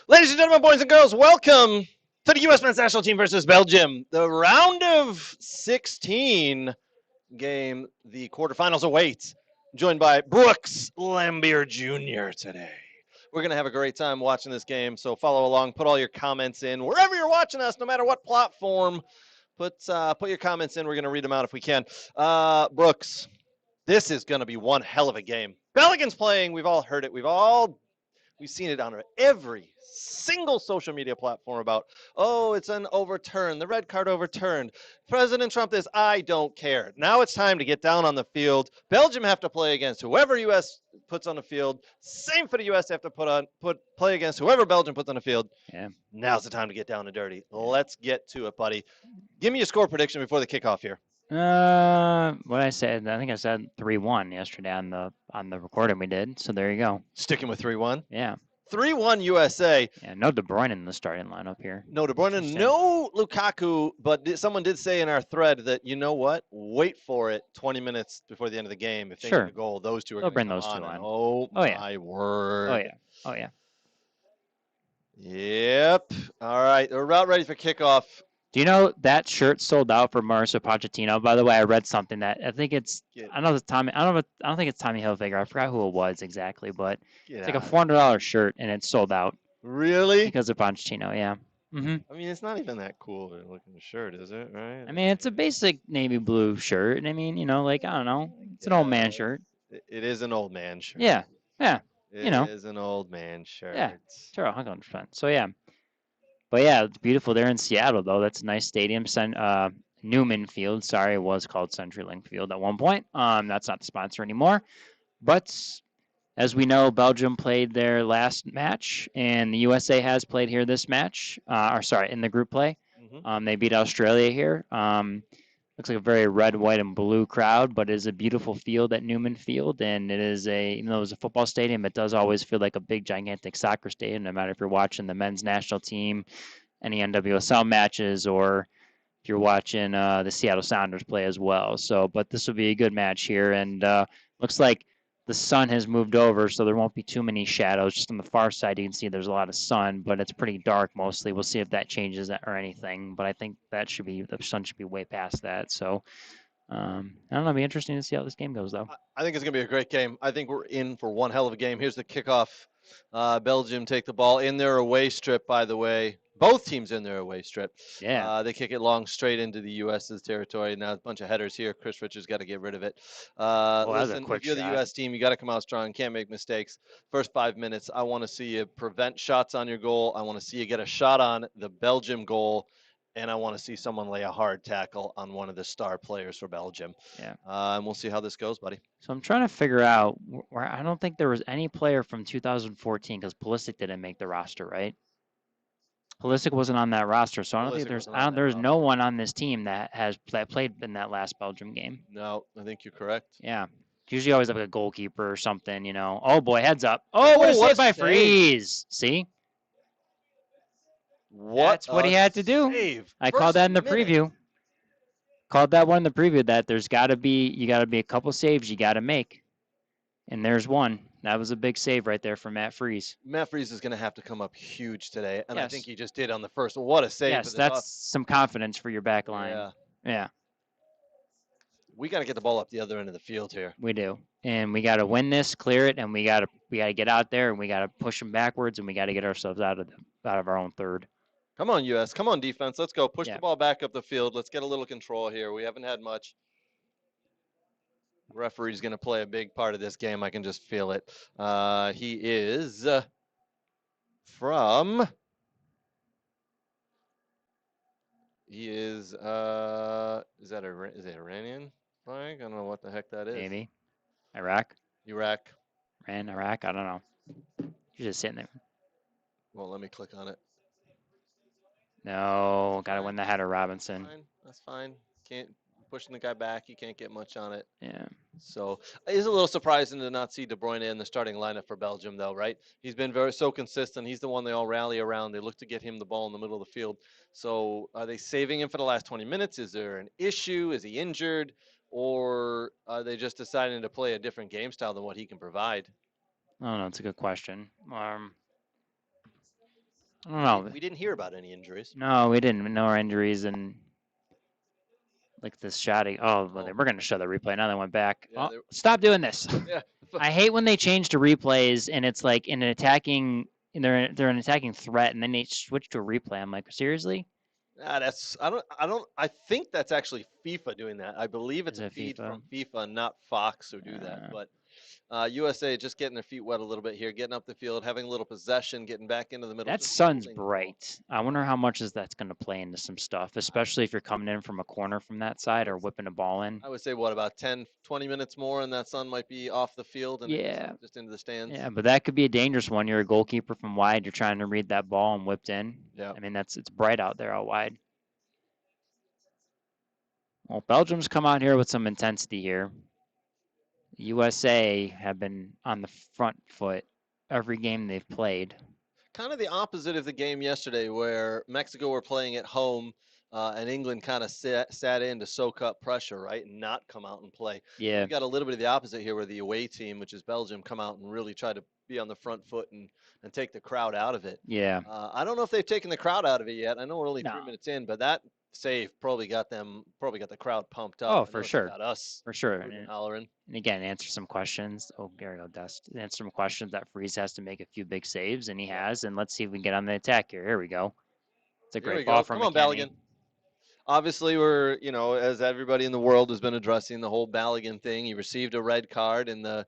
Ladies and gentlemen, boys and girls, welcome to the U.S. men's national team versus Belgium. The round of 16 game, the quarterfinals await. Joined by Brooks Lambier Jr. today. We're going to have a great time watching this game, so follow along. Put all your comments in wherever you're watching us, no matter what platform. Put your comments in. We're going to read them out if we can. Brooks, this is going to be one hell of a game. Belgium's playing. We've all heard it. We've seen it on every single social media platform about, oh, it's an overturn, the red card overturned. President Trump this, I don't care. Now it's time to get down on the field. Belgium have to play against whoever U.S. puts on the field. Same for the U.S. They have to play against whoever Belgium puts on the field. Yeah. Now's the time to get down and dirty. Let's get to it, buddy. Give me a score prediction before the kickoff here. What I said, I think I said 3-1 yesterday on the recording we did. So there you go. Sticking with 3-1. Yeah. 3-1 USA. Yeah. No De Bruyne in the starting lineup here. No De Bruyne, no Lukaku, but someone did say in our thread that, you know what? Wait for it 20 minutes before the end of the game. If they get a goal, those two are going to bring come those two on. on. Oh, yeah. my word. Oh, yeah. Oh, yeah. Yep. All right. We're about ready for kickoff. Do you know that shirt sold out for Mauricio Pochettino? By the way, I read something that I think it's I don't think it's Tommy Hilfiger. I forgot who it was exactly, but it's like a $400 shirt and it's sold out. Really? Because of Pochettino, yeah. I mean, it's not even that cool looking shirt, is it? Right? I mean, it's a basic navy blue shirt, and I mean, I don't know, it's an old man shirt. It is an old man shirt. Yeah, yeah. It is an old man shirt. Yeah, sure, 100%. So yeah, but yeah, it's beautiful there in Seattle though. That's a nice stadium. Newman Field. Sorry, it was called CenturyLink Field at one point. That's not the sponsor anymore. But as we know, Belgium played their last match, and the USA has played here this match. In the group play. They beat Australia here. Looks like a very red, white, and blue crowd, but it is a beautiful field at Newman Field, and it is even though it's a football stadium, it does always feel like a big, gigantic soccer stadium, no matter if you're watching the men's national team, any NWSL matches, or if you're watching the Seattle Sounders play as well. So, but this will be a good match here, and looks like the sun has moved over, so there won't be too many shadows. Just on the far side, you can see there's a lot of sun, but it's pretty dark mostly. We'll see if that changes or anything, but I think the sun should be way past that. So, I don't know. It'll be interesting to see how this game goes, though. I think it's going to be a great game. I think we're in for one hell of a game. Here's the kickoff. Belgium take the ball in their away strip, by the way. Both teams in their away strip. Yeah. They kick it long straight into the U.S.'s territory. Now a bunch of headers here. Chris Richards got to get rid of it. Listen, if you're the U.S. team, you got to come out strong. Can't make mistakes. First 5 minutes, I want to see you prevent shots on your goal. I want to see you get a shot on the Belgium goal. And I want to see someone lay a hard tackle on one of the star players for Belgium. Yeah. And we'll see how this goes, buddy. So I'm trying to figure out where I don't think there was any player from 2014 because Pulisic didn't make the roster, right? Pulisic wasn't on that roster, so I don't think there's no one on this team that played in that last Belgium game. No, I think you're correct. Yeah. Usually always have a goalkeeper or something, Oh boy, heads up. Oh, what a save by Freeze. See? That's what he had to do. I called that in the preview. Called that one in the preview that you got to be a couple saves you got to make. And there's one. That was a big save right there from Matt Freeze. Matt Freeze is going to have to come up huge today, and I think he just did on the first. What a save! Yes, that's some confidence for your back line. Yeah. We got to get the ball up the other end of the field here. We do, and we got to win this, clear it, and we got to get out there, and we got to push them backwards, and we got to get ourselves out of our own third. Come on, US. Come on, defense. Let's go. Push the ball back up the field. Let's get a little control here. We haven't had much. Referee's going to play a big part of this game. I can just feel it. He is from. He is. Is it Iranian flag? I don't know what the heck that is. Maybe. Iraq. Iraq. Iraq. I don't know. You're just sitting there. Well, let me click on it. No, got to win the header, Robinson. That's fine. Can't. Pushing the guy back, you can't get much on it. Yeah. So it's a little surprising to not see De Bruyne in the starting lineup for Belgium, though, right? He's been so consistent. He's the one they all rally around. They look to get him the ball in the middle of the field. So are they saving him for the last 20 minutes? Is there an issue? Is he injured? Or are they just deciding to play a different game style than what he can provide? I don't know. It's a good question. I don't know. We didn't hear about any injuries. No, we didn't. No injuries and like this shotty. Oh, well, Oh, we're gonna show the replay now. They went back. yeah, Oh, stop doing this. yeah. I hate when they change to replays and it's like in an attacking. They're an attacking threat and then they switch to a replay. I'm like, seriously? That's I think that's actually FIFA doing that. I believe it's Is a it feed FIFA? from FIFA, not Fox, who do that. But USA just getting their feet wet a little bit here, getting up the field, having a little possession, getting back into the middle. That Just sun's holding the ball. bright. I wonder how much is that's going to play into some stuff, especially if you're coming in from a corner from that side or whipping a ball in. I would say what about 10, 20 minutes more, and that sun might be off the field and it goes Yeah. up just into the stands. Yeah, but that could be a dangerous one. You're a goalkeeper from wide. You're trying to read that ball and whipped in. Yeah. I mean, it's bright out there out wide. Well, Belgium's come out here with some intensity here. USA have been on the front foot every game they've played. Kind of the opposite of the game yesterday, where Mexico were playing at home, and England kind of sat in to soak up pressure, right, and not come out and play. Yeah. We've got a little bit of the opposite here, where the away team, which is Belgium, come out and really try to be on the front foot and take the crowd out of it. Yeah. I don't know if they've taken the crowd out of it yet. I know we're only No. 3 minutes in, but that save probably got the crowd pumped up. Oh, for sure. Got us For sure. and hollering. And again, answer some questions. Oh, there you go, Dust. Answer some questions that Freeze has to make a few big saves, and he has. And let's see if we can get on the attack here. Here we go. It's a great ball from Come on, McKennie. Balogun. Obviously, we're, as everybody in the world has been addressing the whole Balogun thing. He received a red card in the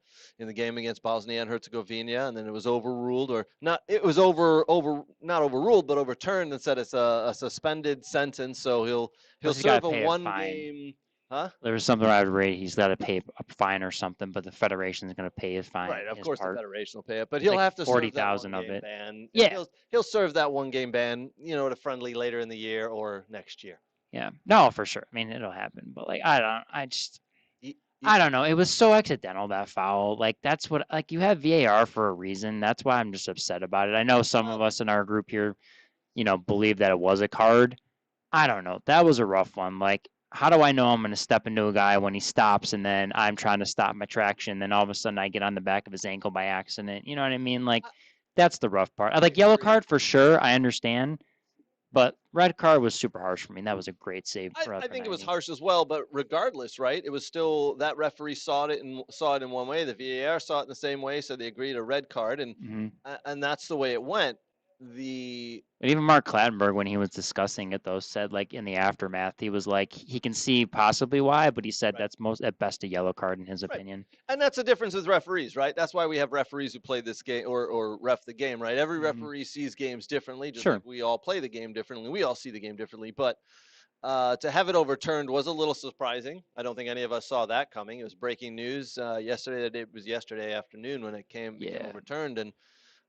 game against Bosnia and Herzegovina, and then it was overruled, or not. It was not overruled, but overturned and said it's a suspended sentence. So he'll serve a one-game. Huh? There was something I would read. He's got to pay a fine or something, but the federation is going to pay his fine. Right, of course part. the federation will pay it, but he'll like have to 40,000 serve that of it. ban. Yeah, he'll serve that 1-game ban, at a friendly later in the year or next year. Yeah, no, for sure. I mean, it'll happen, but like I don't know. It was so accidental, that foul. Like that's what, like, you have VAR for a reason. That's why I'm just upset about it. I know some of us in our group here, believe that it was a card. I don't know. That was a rough one. Like, how do I know I'm going to step into a guy when he stops and then I'm trying to stop my traction, then all of a sudden I get on the back of his ankle by accident? You know what I mean? Like, that's the rough part. I like yellow card for sure. I understand. But red card was super harsh for me. That was a great save. I think it was harsh as well, but regardless, right? It was still that referee saw it in one way. The VAR saw it in the same way, so they agreed a red card, and that's the way it went. But even Mark Clattenburg, when he was discussing it, though, said, like, in the aftermath, he was like, he can see possibly why, but he said that's at best a yellow card in his opinion. And that's the difference with referees, right? That's why we have referees who play this game or ref the game, right? Every referee sees games differently, just like we all play the game differently. We all see the game differently, but to have it overturned was a little surprising. I don't think any of us saw that coming. It was breaking news yesterday. It was yesterday afternoon when it became overturned, and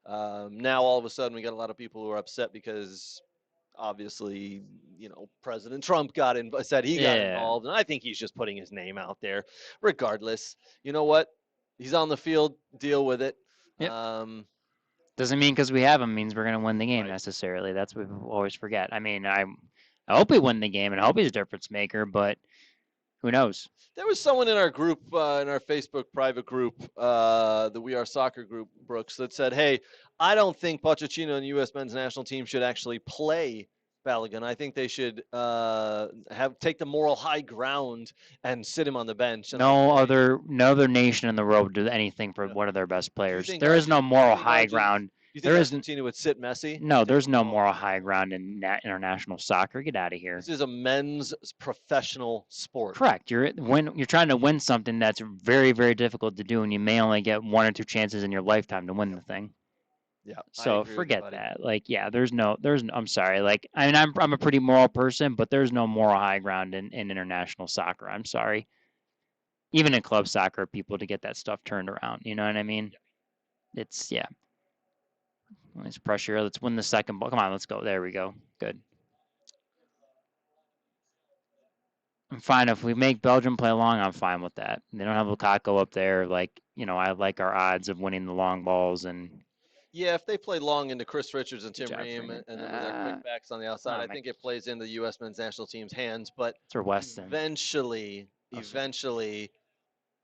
now all of a sudden we got a lot of people who are upset because obviously, President Trump said he got involved, and I think he's just putting his name out there. Regardless, you know what? He's on the field. Deal with it. Yep. Doesn't mean because we have him means we're going to win the game necessarily. That's what we always forget. I mean, I hope we win the game and I hope he's a difference maker, but who knows? There was someone in our group, in our Facebook private group, the We Are Soccer group, Brooks, that said, hey, I don't think Pochettino and the U.S. men's national team should actually play Balogun. I think they should take the moral high ground and sit him on the bench. No other nation in the world would do anything for one of their best players. There is no moral high ground. You think Argentina would sit Messi? No, there's no moral high ground in international soccer. Get out of here. This is a men's professional sport. Correct. You're trying to win something that's very, very difficult to do, and you may only get 1 or 2 chances in your lifetime to win the thing. Yeah. So forget that. Like, yeah, I'm sorry. Like, I mean, I'm a pretty moral person, but there's no moral high ground in international soccer. I'm sorry. Even in club soccer, people to get that stuff turned around. You know what I mean? Yeah. It's Nice pressure. Let's win the second ball. Come on, let's go. There we go. Good. I'm fine. If we make Belgium play long, I'm fine with that. They don't have Lukaku up there. Like, I like our odds of winning the long balls. And yeah, if they play long into Chris Richards and Tim Ream and with their quick backs on the outside, I think it plays into the U.S. men's national team's hands. But eventually,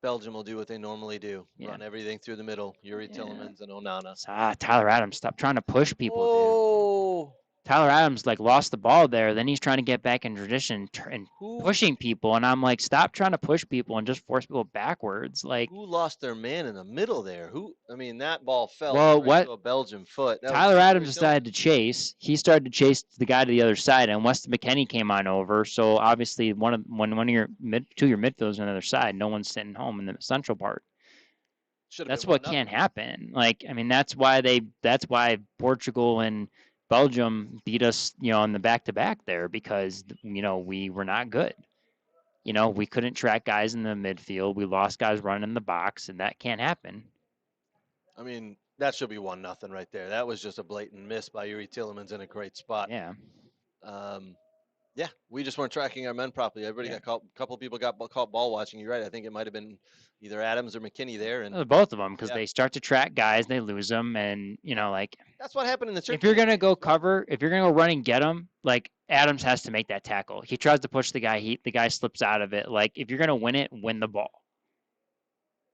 Belgium will do what they normally do. Run everything through the middle. Yuri Tillemans and Onana. Tyler Adams, stop trying to push people, dude. Tyler Adams like lost the ball there. Then he's trying to get back in tradition and Who pushing people, and I'm like, stop trying to push people and just force people backwards. Like, who lost their man in the middle there? Who? I mean, that ball fell well, straight what to a Belgian foot. That was Tyler T.J. Adams decided Tillman. to chase. He started to chase the guy to the other side, and Weston McKennie came on over. So obviously, when one of your two of your midfielders on the other side, no one's sitting home in the central part. Should have That's been one what nothing. can't happen. Like, I mean, that's why Portugal and Belgium beat us, on the back to back there because we were not good. We couldn't track guys in the midfield. We lost guys running in the box, and that can't happen. I mean, that should be one nothing right there. That was just a blatant miss by Yuri Tillemans in a great spot. Yeah. Yeah, we just weren't tracking our men properly. Everybody got caught. A couple of people got caught ball watching. You're right. I think it might have been either Adams or McKinney there, and Both of them because yeah. they start to track guys, they lose them, and like that's what happened in the Turkey. if you're gonna go cover, if you're gonna go run and get them, like Adams has to make that tackle. He tries to push the guy, the guy slips out of it. Like if you're gonna win it, win the ball.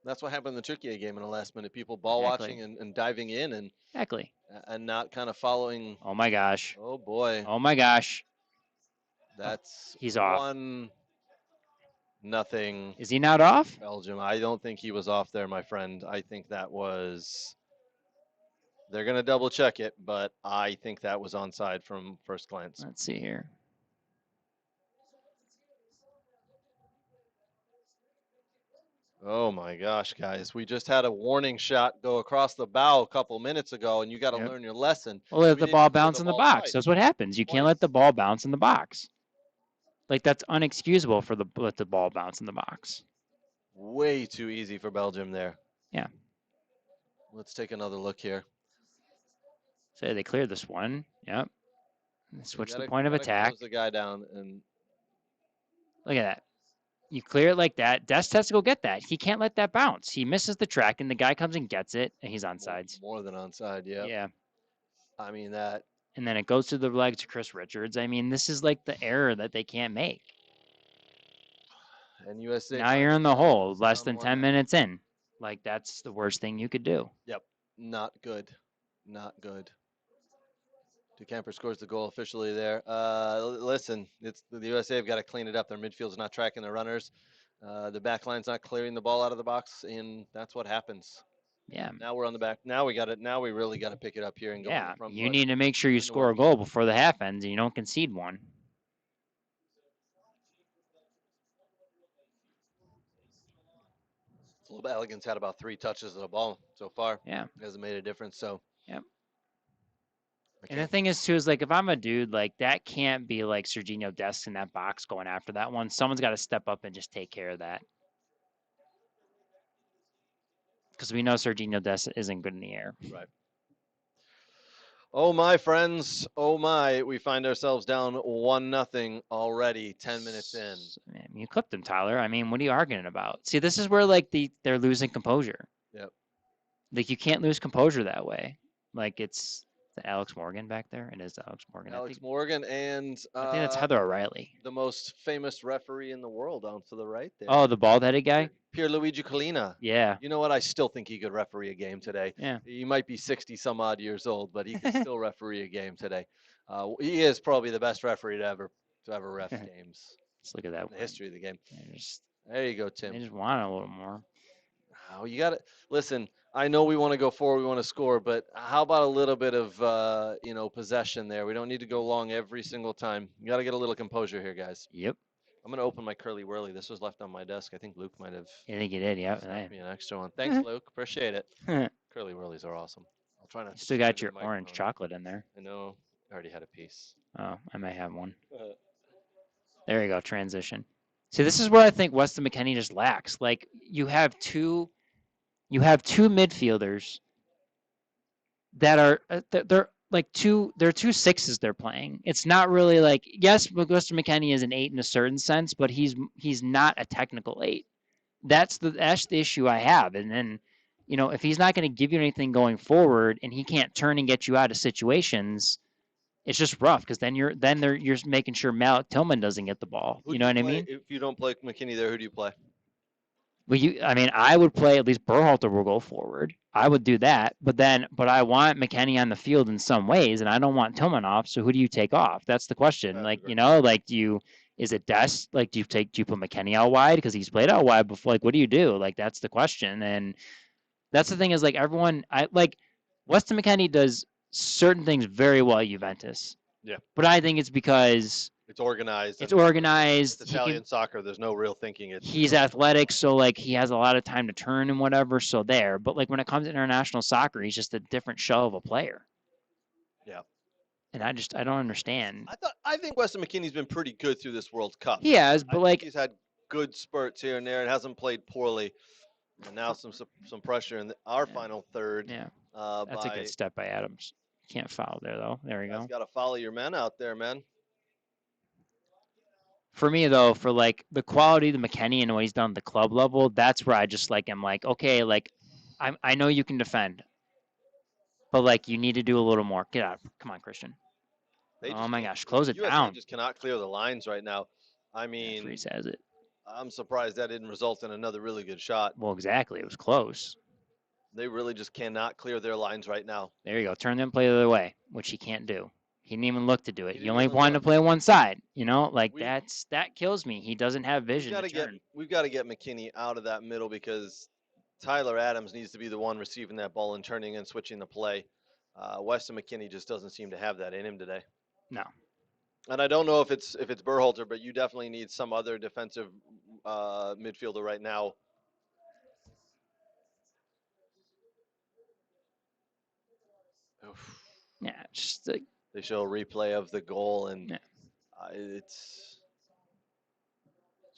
That's what happened in the Turkey game in the last minute. People ball Exactly. watching and diving in and Exactly. and not kind of following. Oh my gosh. Oh boy. Oh my gosh. That's He's off. 1-0. Is he not off? Belgium. I don't think he was off there, my friend. I think that was. They're gonna double check it, but I think that was onside from first glance. Let's see here. Oh my gosh, guys. We just had a warning shot go across the bow a couple minutes ago, and you got to learn your lesson. Well, let We the didn't ball clear bounce in the box. twice. That's what happens. You can't let the ball bounce in the box. Like that's unexcusable for let the ball bounce in the box. Way too easy for Belgium there. Yeah. Let's take another look here. So they cleared this one. Yep. Switch the point of attack. Close the guy down and look at that. You clear it like that. Dest has to go get that. He can't let that bounce. He misses the track, and the guy comes and gets it, and he's onside. More than onside, yeah. Yeah. I mean that. And then it goes to the legs of Chris Richards. I mean, this is like the error that they can't make. And USA. Now you're in the hole, less than 10 minutes in. Like that's the worst thing you could do. Yep. Not good. Not good. DeCamper scores the goal officially there. Listen, it's the USA have got to clean it up. Their midfield's not tracking the runners. The back line's not clearing the ball out of the box, and that's what happens. Yeah. Now we're on the back. Now we got it. Now we really got to pick it up here and go. Yeah. On the front You foot. need to make sure you score a goal before the half ends, and you don't concede one. Elegance had about 3 touches of the ball so far. Yeah. It hasn't made a difference. So. Yep. And the thing is, too, is like if I'm a dude, like that can't be like Serginho Dest in that box going after that one. Someone's got to step up and just take care of that. Because we know Serginho Dest isn't good in the air. Right. Oh my friends, oh my! We find ourselves down 1-0 already. 10 minutes in. Man, you clipped him, Tyler. I mean, what are you arguing about? See, this is where like they're losing composure. Yep. Like you can't lose composure that way. Like it's Alex Morgan back there. It is Alex Morgan. Alex Morgan and I think that's Heather O'Reilly. The most famous referee in the world on to the right there. Oh, the bald-headed guy? Pierluigi Collina. Yeah. You know what? I still think he could referee a game today. Yeah. He might be 60 some odd years old, but he can still referee a game today. He is probably the best referee to ever ref games. Just look at that. In the history of the game. Just, there you go, Tim. They just want a little more. Oh, you got to listen. I know we want to go forward, we want to score, but how about a little bit of possession there? We don't need to go long every single time. You got to get a little composure here, guys. Yep. I'm gonna open my curly whirly. This was left on my desk. I think Luke might have. I think you did. Yeah. Me an extra one. Thanks, Luke. Appreciate it. Curly whirlies are awesome. I'll try not. You still got your orange chocolate in there. I know. I already had a piece. Oh, I might have one. There you go. Transition. See, this is where I think Weston McKennie just lacks. Like you have two midfielders that are they're two sixes they're playing. It's not really like, yes, Weston McKennie is an 8 in a certain sense, but he's not a technical 8. That's the issue I have. And then, if he's not going to give you anything going forward and he can't turn and get you out of situations, it's just rough because then you're making sure Malik Tillman doesn't get the ball. You know what I mean? If you don't play McKinney there, who do you play? Well, I mean, I would play at least Berhalter will go forward. I would do that, but I want McKennie on the field in some ways, and I don't want Tillman off. So who do you take off? That's the question. That's a Like, great question. like, is it Des? Like, do you put McKennie out wide because he's played out wide before? Like, what do you do? Like, that's the question. And that's the thing is like Weston McKennie does certain things very well at Juventus. Yeah. But I think it's because It's organized. it's And organized. with Italian soccer, there's no real thinking. He's athletic, so like he has a lot of time to turn and whatever. So there, but like when it comes to international soccer, he's just a different shell of a player. Yeah. And I don't understand. I think Weston McKennie's been pretty good through this World Cup. He has, but like he's had good spurts here and there, and hasn't played poorly. And now some pressure in our final third. Yeah, that's a good step by Adams. Can't foul there though. There we go. Got to follow your men out there, man. For me though, for like the quality of the McKennie and what he's done at the club level, that's where I just like am like, okay, like I know you can defend, but like you need to do a little more. Get out. Come on, Christian. Oh my gosh, close it down. Just cannot clear the lines right now. I mean, Freeze has it. I'm surprised that didn't result in another really good shot. Well, exactly. It was close. They really just cannot clear their lines right now. There you go. Turn them play the other way, which he can't do. He didn't even look to do it. He only wanted to play one side. You know, like that kills me. He doesn't have vision. We've got to get McKennie out of that middle because Tyler Adams needs to be the one receiving that ball and turning and switching the play. Weston McKennie just doesn't seem to have that in him today. No. And I don't know if it's Berhalter, but you definitely need some other defensive midfielder right now. Oof. Yeah, just like, they show a replay of the goal, and it's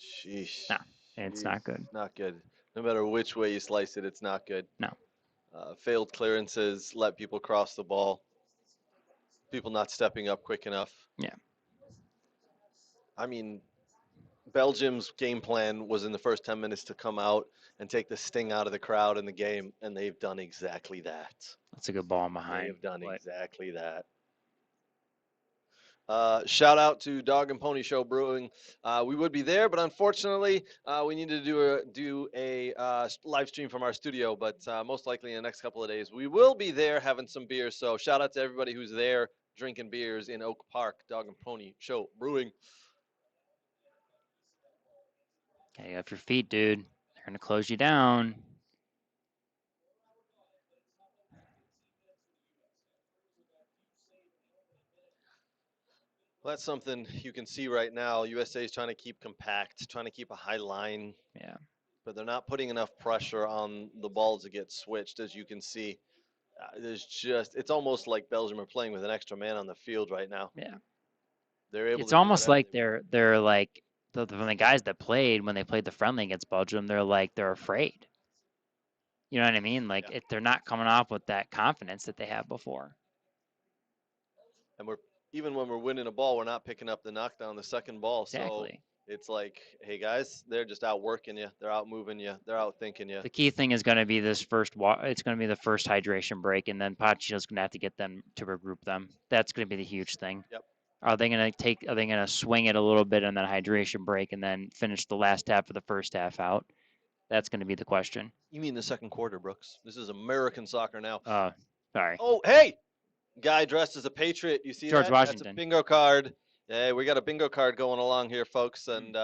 sheesh. No, it's not good. Not good. No matter which way you slice it, it's not good. No. Failed clearances, let people cross the ball. People not stepping up quick enough. Yeah. I mean, Belgium's game plan was in the first 10 minutes to come out and take the sting out of the crowd in the game, and they've done exactly that. That's a good ball behind. They've done exactly that. Shout out to Dog and Pony Show Brewing. We would be there, but unfortunately, we need to do a live stream from our studio. But most likely in the next couple of days, we will be there having some beers. So shout out to everybody who's there drinking beers in Oak Park. Dog and Pony Show Brewing. Okay, you have your feet, dude. They're gonna close you down. Well, that's something you can see right now. USA is trying to keep compact, trying to keep a high line. Yeah. But they're not putting enough pressure on the balls to get switched, as you can see. It's almost like Belgium are playing with an extra man on the field right now. Yeah. They're able. It's almost like they're like from the guys that played when they played the friendly against Belgium. They're afraid. You know what I mean? Like they're not coming off with that confidence that they have before. And even when we're winning a ball, we're not picking up the knockdown, the second ball. Exactly. So it's like, hey guys, they're just out working you, they're out moving you, they're out thinking you. The key thing is going to be this first. It's going to be the first hydration break, and then Pochettino's going to have to get them to regroup them. That's going to be the huge thing. Yep. Are they going to swing it a little bit on that hydration break and then finish the last half of the first half out? That's going to be the question. You mean the second quarter, Brooks? This is American soccer now. Sorry. Oh, hey, guy dressed as a Patriot. You see George that? Washington. That's a bingo card. Hey, we got a bingo card going along here, folks, and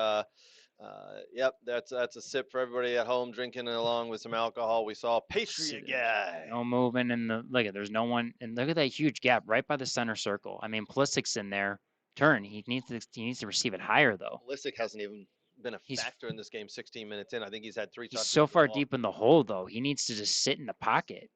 yep, that's a sip for everybody at home drinking along with some alcohol. We saw Patriot guy. No moving there's no one, and look at that huge gap right by the center circle. I mean, Pulisic's in there. Turn. He needs to receive it higher though. Pulisic hasn't even been a factor in this game. 16 minutes in, I think he's had 3 touches. He's so far deep in the hole though. He needs to just sit in the pocket.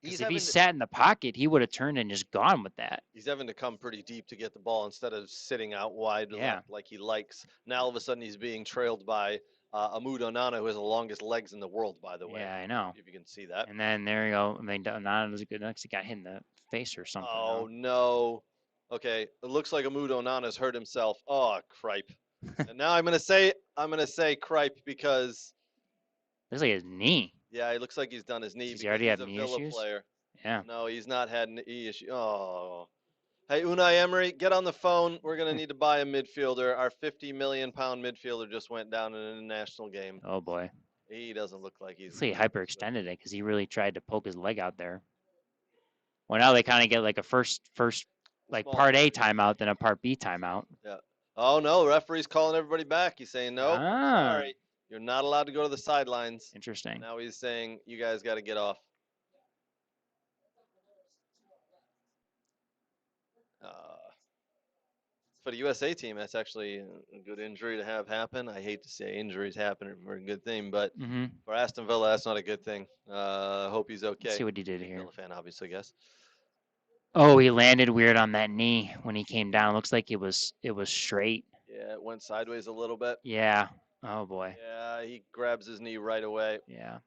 Because if he sat in the pocket, he would have turned and just gone with that. He's having to come pretty deep to get the ball instead of sitting out wide like he likes. Now all of a sudden he's being trailed by Ahmad Onana, who has the longest legs in the world, by the way. Yeah, I know. If you can see that. And then there you go. I mean, Onana was a good next. He got hit in the face or something. Oh, no. Okay, it looks like Ahmad Onana's hurt himself. Oh, cripe. And now I'm gonna say cripe because looks like his knee. Yeah, it looks like he's done his knee. Does he already have knee issues? Player. Yeah. No, he's not had knee issues. Oh. Hey, Unai Emery, get on the phone. We're gonna need to buy a midfielder. Our 50 million pound midfielder just went down in an international game. Oh boy. He doesn't look like he's. He hyperextended it because he really tried to poke his leg out there. Well, now they kind of get like a first like Small part A penalty. timeout, then a part B timeout. Yeah. Oh no, referee's calling everybody back. He's saying nope. Ah, Sorry, you're not allowed to go to the sidelines. interesting. Now he's saying you guys got to get off. For the USA team, that's actually a good injury to have happen. I hate to say injuries happen for a good thing, but Mm-hmm. for Aston Villa, that's not a good thing. I hope he's okay. Let's see what he did Big here. Villa fan, obviously, I guess. Oh, he landed weird on that knee when he came down. Looks like it was straight. Yeah, it went sideways a little bit. Yeah. Oh boy. Yeah, he grabs his knee right away. Yeah.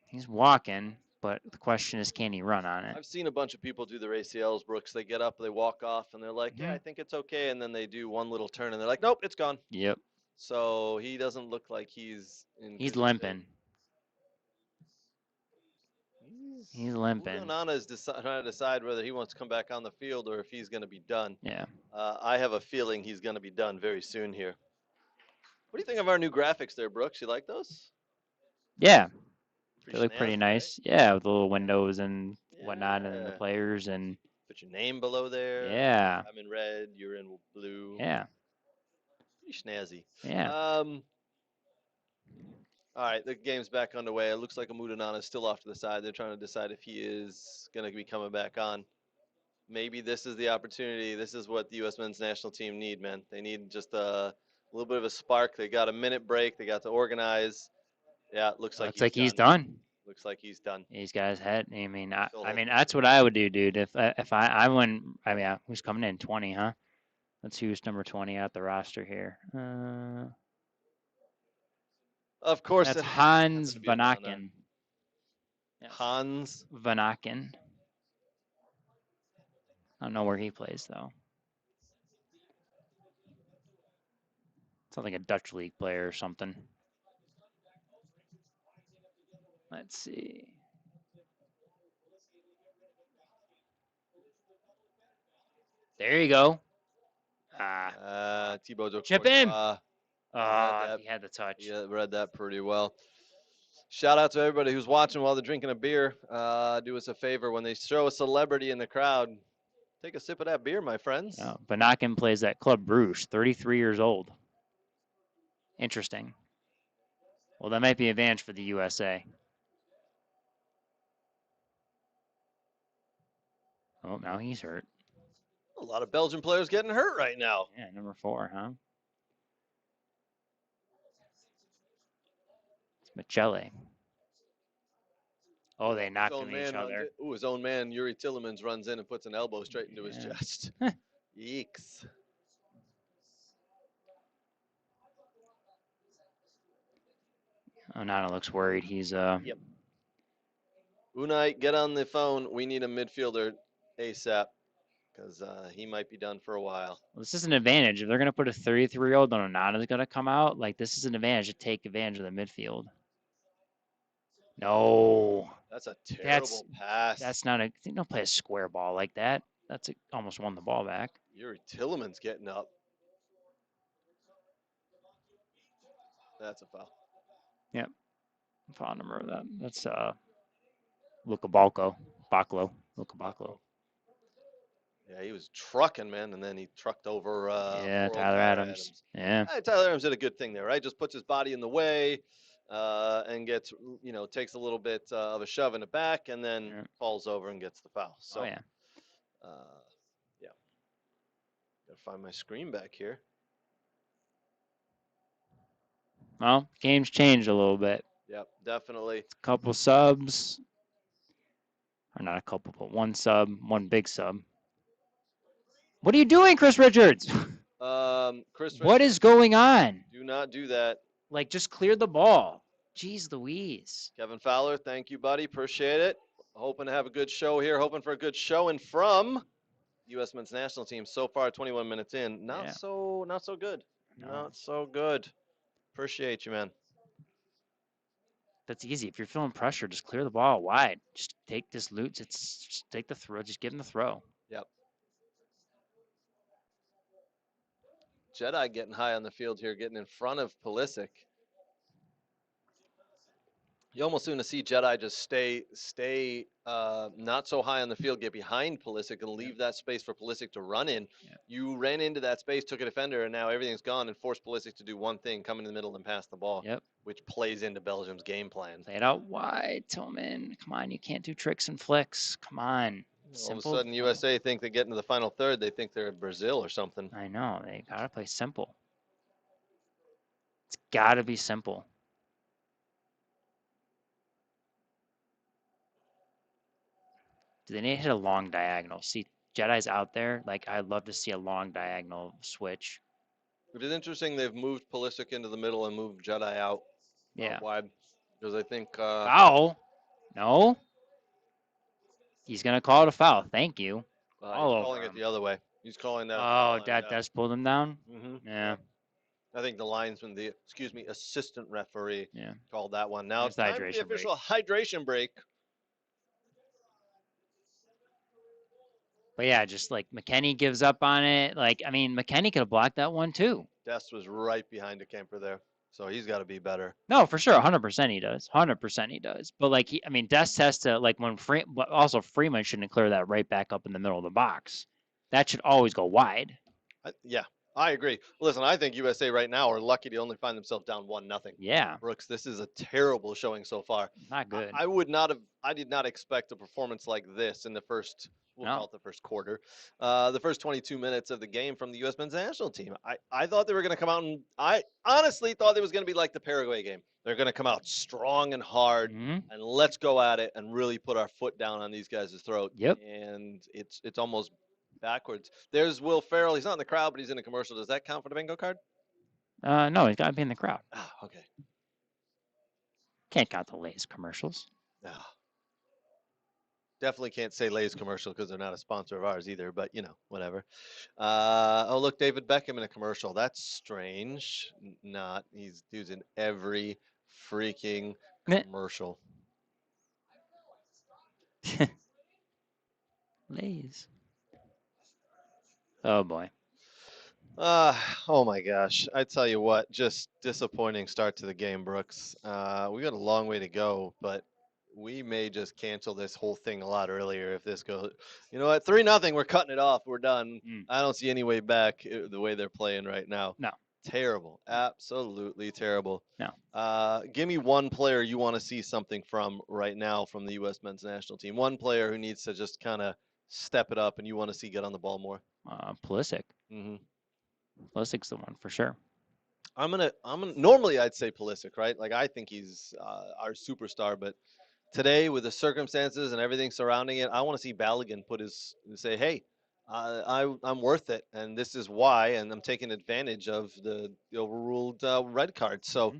He's walking, but the question is, can he run on it? I've seen a bunch of people do their ACLs, Brooks. They get up, they walk off, and they're like, "Yeah, I think it's okay," and then they do one little turn, and they're like, "Nope, it's gone." Yep. So he doesn't look like he's in. He's good limping. shape. He's limping. Onana is trying to decide whether he wants to come back on the field or if he's going to be done. Yeah. I have a feeling he's going to be done very soon here. What do you think of our new graphics there, Brooks? You like those? Yeah. Pretty They look pretty snazzy, nice. Yeah, with the little windows and right? whatnot, and then the Yeah. players and Put your name below there. yeah. I'm in red. You're in blue. Yeah. Pretty snazzy. Yeah. All right, the game's back underway. It looks like Amudanana is still off to the side. They're trying to decide if he is going to be coming back on. Maybe this is the opportunity. This is what the U.S. men's national team need, man. They need just a little bit of a spark. They got a minute break. They got to organize. Yeah, it looks like He's done. Looks like he's done. He's got his head. I mean, I Still mean holding that's what I would do, dude. If I went, I mean, who's coming in? 20, huh? Let's see who's number 20 at the roster here. Of course, That's it happens Hans to be Onana. Vanaken. Yes. Hans. Vanaken. I don't know where he plays though. Sounds like a Dutch league player or something. Let's see. There you go. Thibaut Chip in. that. He had the touch. Yeah, read that pretty well. Shout out to everybody who's watching while they're drinking a beer. Do us a favor when they show a celebrity in the crowd, take a sip of that beer, my friends. Oh, Vanaken plays at Club Bruges, 33 years old. Interesting. Well, that might be an advantage for the USA. Oh, now he's hurt. A lot of Belgian players getting hurt right now. Yeah, number 4, huh? It's Michele. Oh, they knocked into each other. His own man, Yuri Tillemans, runs in and puts an elbow straight into his chest. Yeeks. Onana looks worried. He's Yep. Unai, get on the phone. We need a midfielder ASAP because he might be done for a while. Well, this is an advantage. If they're going to put a 33-year-old on Onana's going to come out, like this is an advantage to take advantage of the midfield. No. That's a terrible pass. That's not a. They don't play a square ball like that. That's almost won the ball back. Yuri Tillemans getting up. That's a foul. Yep. Foul number of that. That's Luka Balco. Luka Balco. Yeah, he was trucking, man, and then he trucked over. Tyler Adams. Yeah. Tyler Adams did a good thing there, right? Just puts his body in the way, and gets, takes a little bit of a shove in the back, and then falls over and gets the foul. So, yeah. Gotta find my screen back here. Well, game's changed a little bit. Yep, definitely. It's a couple subs. Or not a couple, but one sub, one big sub. What are you doing, Chris Richards? What is going on? Do not do that. Like, just clear the ball. Jeez Louise. Kevin Fowler, thank you, buddy. Appreciate it. Hoping to have a good show here. Hoping for a good showing from U.S. men's national team. So far, 21 minutes in. Not so good. No. Not so good. Appreciate you, man. That's easy. If you're feeling pressure, just clear the ball wide. Just take this loot. Just take the throw. Just give him the throw. Yep. Jedi getting high on the field here, getting in front of Pulisic. You almost want to see Jedi just stay not so high on the field, get behind Pulisic, and leave that space for Pulisic to run in. Yep. You ran into that space, took a defender, and now everything's gone, and forced Pulisic to do one thing: come in the middle and pass the ball, Yep. which plays into Belgium's game plan. Play it out wide, Tillman. Come on, you can't do tricks and flicks. Come on. All of a Simple. sudden, USA think they get into the final third. They think they're Brazil or something. I know. They got to play simple. It's got to be simple. Do they need to hit a long diagonal? See, Jedi's out there. Like, I'd love to see a long diagonal switch. It is interesting they've moved Pulisic into the middle and moved Jedi out Yeah. wide because I think Foul? No. He's going to call it a foul. Thank you. All he's over calling it him. the other way. He's calling that. Oh, that's pulled him down? Yeah. I think the linesman, assistant referee, Yeah. called that one. Now There's it's the time for the hydration break. official hydration break. But yeah, just like McKennie gives up on it. Like, I mean, McKennie could have blocked that one too. Dest was right behind the camper there, so he's got to be better. No, for sure, 100% he does. 100% he does. But like, I mean, Dest has to like but also Freeman shouldn't clear that right back up in the middle of the box. That should always go wide. Yeah, I agree. Listen, I think USA right now are lucky to only find themselves down 1-0. Yeah, Brooks, this is a terrible showing so far. not good. I did not expect a performance like this in the first. We'll No. call it the first quarter, the first 22 minutes of the game from the U.S. men's national team. I thought they were going to come out, and I honestly thought it was going to be like the Paraguay game. They're going to come out strong and hard, Mhm. and let's go at it and really put our foot down on these guys' throat. Yep. And it's almost backwards. There's Will Ferrell. He's not in the crowd, but he's in a commercial. Does that count for the bingo card? No, he's got to be in the crowd. Ah, okay. Can't count the Lay's commercials. Ah. Definitely can't say Lay's commercial because they're not a sponsor of ours either, but whatever. Oh, look, David Beckham in a commercial. That's strange. Not. He's in every freaking commercial. Lay's. Oh boy. Oh my gosh. I tell you what, just disappointing start to the game, Brooks. We got a long way to go, but we may just cancel this whole thing a lot earlier if this goes. You know what? 3-0. We're cutting it off. We're done. I don't see any way back the way they're playing right now. No. Terrible. Absolutely terrible. No. Give me one player you want to see something from right now from the U.S. men's national team. One player who needs to just kind of step it up and you want to see get on the ball more. Pulisic. Mm-hmm. Pulisic's the one for sure. I'm gonna. Normally, I'd say Pulisic, right? Like I think he's our superstar, but today with the circumstances and everything surrounding it, I want to see Balogun say, "Hey, I'm worth it, and this is why, and I'm taking advantage of the overruled red card." So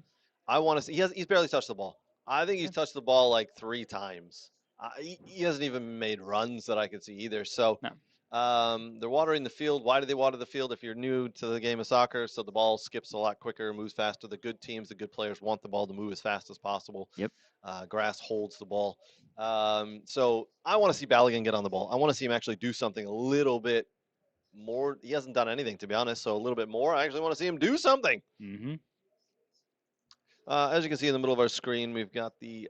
I want to see. He's barely touched the ball. I think he's touched the ball like 3 times. He hasn't even made runs that I could see either. So. No. They're watering the field. Why do they water the field? If you're new to the game of soccer, so the ball skips a lot quicker, moves faster. The good teams, the good players want the ball to move as fast as possible. Yep. Grass holds the ball. So I want to see Balogun get on the ball. I want to see him actually do something a little bit more. He hasn't done anything, to be honest, so a little bit more. I actually want to see him do something. Mm-hmm. As you can see in the middle of our screen, we've got the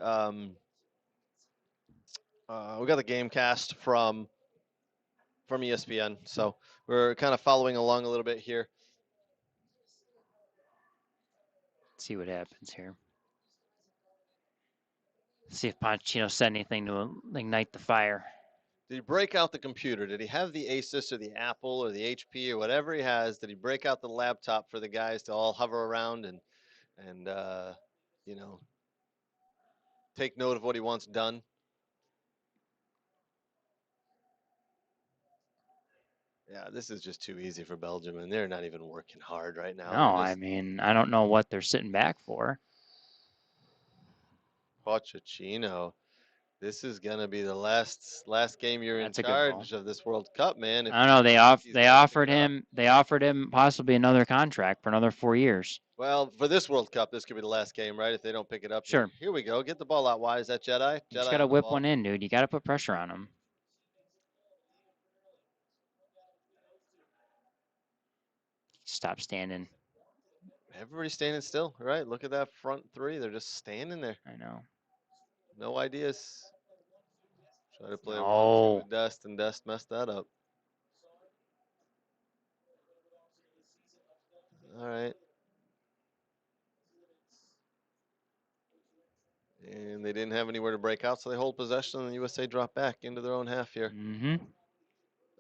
game cast from ESPN. So we're kind of following along a little bit here. Let's see what happens here. See if Pochettino said anything to ignite the fire. Did he break out the computer? Did he have the Asus or the Apple or the HP or whatever he has? Did he break out the laptop for the guys to all hover around and take note of what he wants done? Yeah, this is just too easy for Belgium, and they're not even working hard right now. No, I mean, I don't know what they're sitting back for. Pochettino, this is gonna be the last game you're That's in a good ball. charge of this World Cup, man. I don't know. They offered him possibly another contract for another 4 years. Well, for this World Cup, this could be the last game, right? If they don't pick it up. Sure. Here we go. Get the ball out wide. Is that Jedi? You just gotta whip one in, dude. You gotta put pressure on him. Stop standing. Everybody's standing still, right? Look at that front three. They're just standing there. I know. No ideas. Try to play a 1-2 No. with Dest, and Dest messed that up. All right. And they didn't have anywhere to break out, so they hold possession, and the USA drop back into their own half here. Mm-hmm.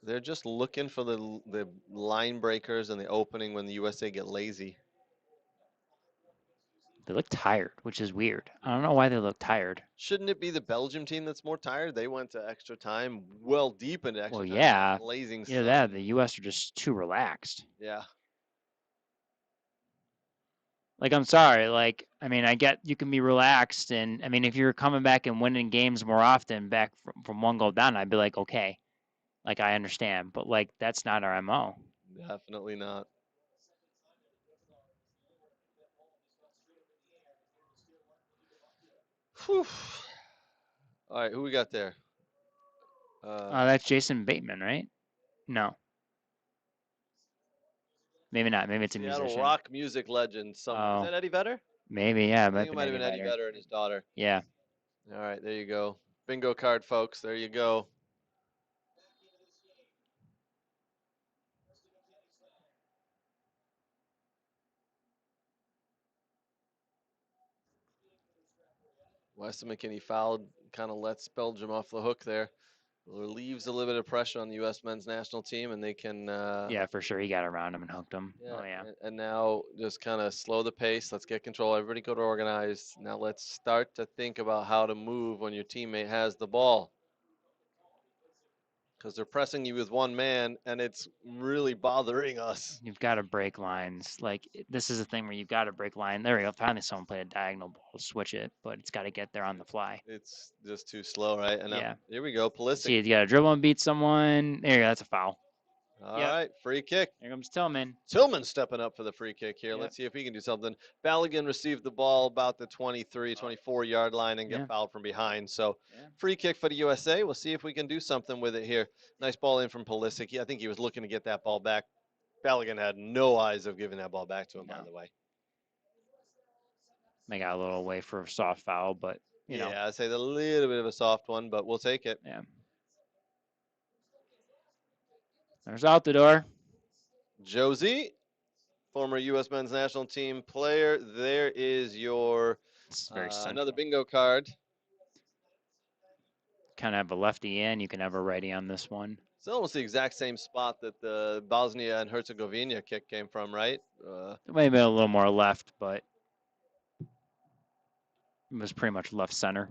They're just looking for the line breakers and the opening when the USA get lazy. They look tired, which is weird. I don't know why they look tired. Shouldn't it be the Belgium team that's more tired? They went to extra time, well deep into extra Well, time. yeah. Blazing Yeah, sun. that the U.S. are just too relaxed. Yeah. Like, I'm sorry. Like, I mean, I get you can be relaxed, and I mean, if you're coming back and winning games more often, back from one goal down, I'd be like, okay, like I understand, but like that's not our MO. Definitely not. Whew. All right, who we got there? That's Jason Bateman, right? No, maybe not. Maybe it's a Seattle musician. rock music legend. Is Oh, that Eddie Vedder? maybe, yeah. I think it might have Eddie been Eddie Vedder. Vedder and his daughter. Yeah. All right, there you go. Bingo card, folks. There you go. Weston McKinney fouled, kind of lets Belgium off the hook there. Leaves a little bit of pressure on the U.S. men's national team, and they can. Yeah, for sure. He got around him and hooked him. Yeah, Oh, yeah. and now just kind of slow the pace. Let's get control. Everybody go to organized. Now let's start to think about how to move when your teammate has the ball. Because they're pressing you with one man, and it's really bothering us. You've got to break lines. Like, this is a thing where you've got to break line. There we go. Finally, someone played a diagonal ball, switch it, but it's got to get there on the fly. It's just too slow, right? And Yeah. now, here we go. Pulisic. See, you got to dribble and beat someone. There you go. That's a foul. All right, free kick. Here comes Tillman. Tillman stepping up for the free kick here. Yep. Let's see if he can do something. Balogun received the ball about the 23, 24-yard line and get fouled from behind. So free kick for the USA. We'll see if we can do something with it here. Nice ball in from Pulisic. I think he was looking to get that ball back. Balogun had no eyes of giving that ball back to him, by the way. They got a little away for a soft foul, but, you know. Yeah, I'd say a little bit of a soft one, but we'll take it. Yeah. There's out the door. Josie, former U.S. men's national team player. There is your another bingo card. Kind of have a lefty in. You can have a righty on this one. It's almost the exact same spot that the Bosnia and Herzegovina kick came from, right? It may have been a little more left, but it was pretty much left center.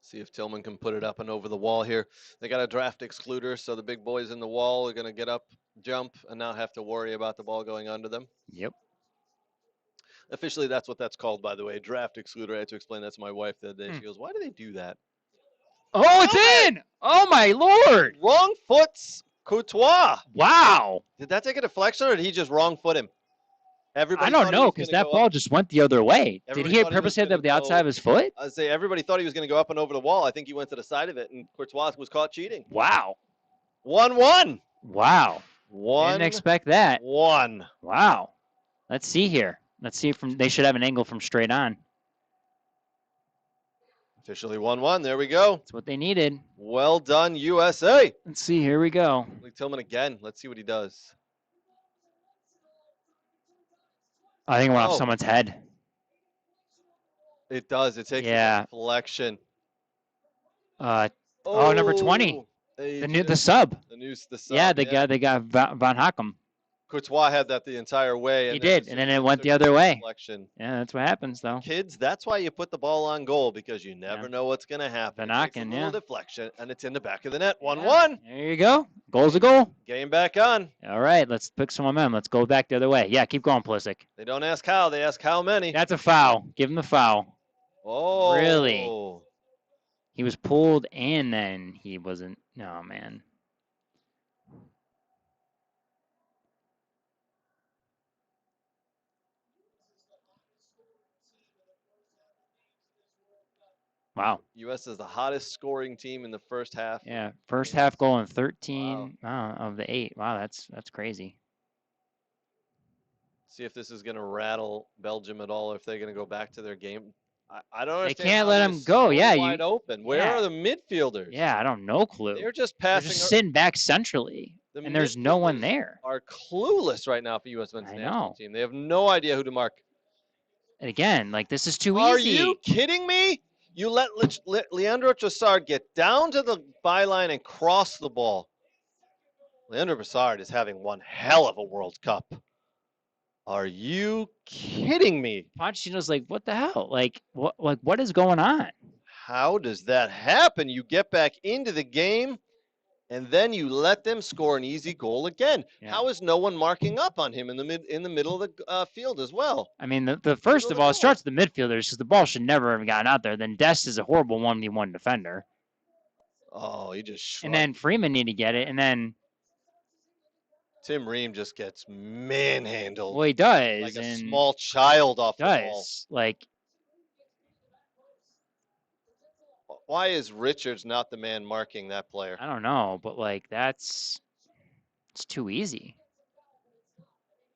See if Tillman can put it up and over the wall here. They got a draft excluder, so the big boys in the wall are going to get up, jump, and not have to worry about the ball going under them. Yep. Officially, that's what that's called, by the way. Draft excluder. I had to explain that to my wife the other day. She goes, "Why do they do that?" Oh, it's in! Oh, my Lord! Wrong foot's Courtois. Wow. Did that take a deflection, or did he just wrong foot him? I don't know, because that ball just went the other way. Did he purposely hit the outside of his foot? I'd say everybody thought he was going to go up and over the wall. I think he went to the side of it, and Courtois was caught cheating. Wow. 1-1. Wow. 1. Didn't expect that. 1. Wow. Let's see here. Let's see from. They should have an angle from straight on. Officially 1-1. There we go. That's what they needed. Well done, USA. Let's see. Here we go. Tillman again. Let's see what he does. I think it went off someone's head. It does. It takes a deflection. Number 20. The sub. The sub. Yeah, they got Von Hockum. Courtois had that the entire way. He did, and then it went the other way. Deflection. Yeah, that's what happens, though. Kids, that's why you put the ball on goal, because you never know what's going to happen. Von Hockum, a little deflection, and it's in the back of the net. 1-1. There you go. Goal's a goal. Game back on. All right, let's pick some momentum. Let's go back the other way. Yeah, keep going, Pulisic. They don't ask how, they ask how many. That's a foul. Give him the foul. Oh. Really? He was pulled, and then he wasn't. No, man. Wow. U.S. is the hottest scoring team in the first half. Yeah, first half goal in 13 of the 8. Wow, that's crazy. See if this is going to rattle Belgium at all, or if they're going to go back to their game. I don't They understand can't how let they're him go. so Yeah, wide open. Where yeah. are the midfielders? Yeah, I don't know. Clue. They're just They're passing. just sitting back centrally, The and there's no one midfielders there. are clueless right now for USMNT's I national know. team. They have no idea who to mark. And again, like this is too Are easy. you kidding me? You let Leandro Trossard get down to the byline and cross the ball. Leandro Trossard is having one hell of a World Cup. Are you kidding me? Pochettino's like, what the hell? Like, what is going on? How does that happen? You get back into the game, and then you let them score an easy goal again. Yeah. How is no one marking up on him in the middle of the field as well? I mean, the first of all, it starts with the midfielders because the ball should never have gotten out there. Then Dest is a horrible 1v1 defender. Oh, he just shrugged. And then Freeman need to get it, and then Tim Ream just gets manhandled. Well, he does. Like a and small child off the ball. Like, why is Richards not the man marking that player? I don't know, but like it's too easy.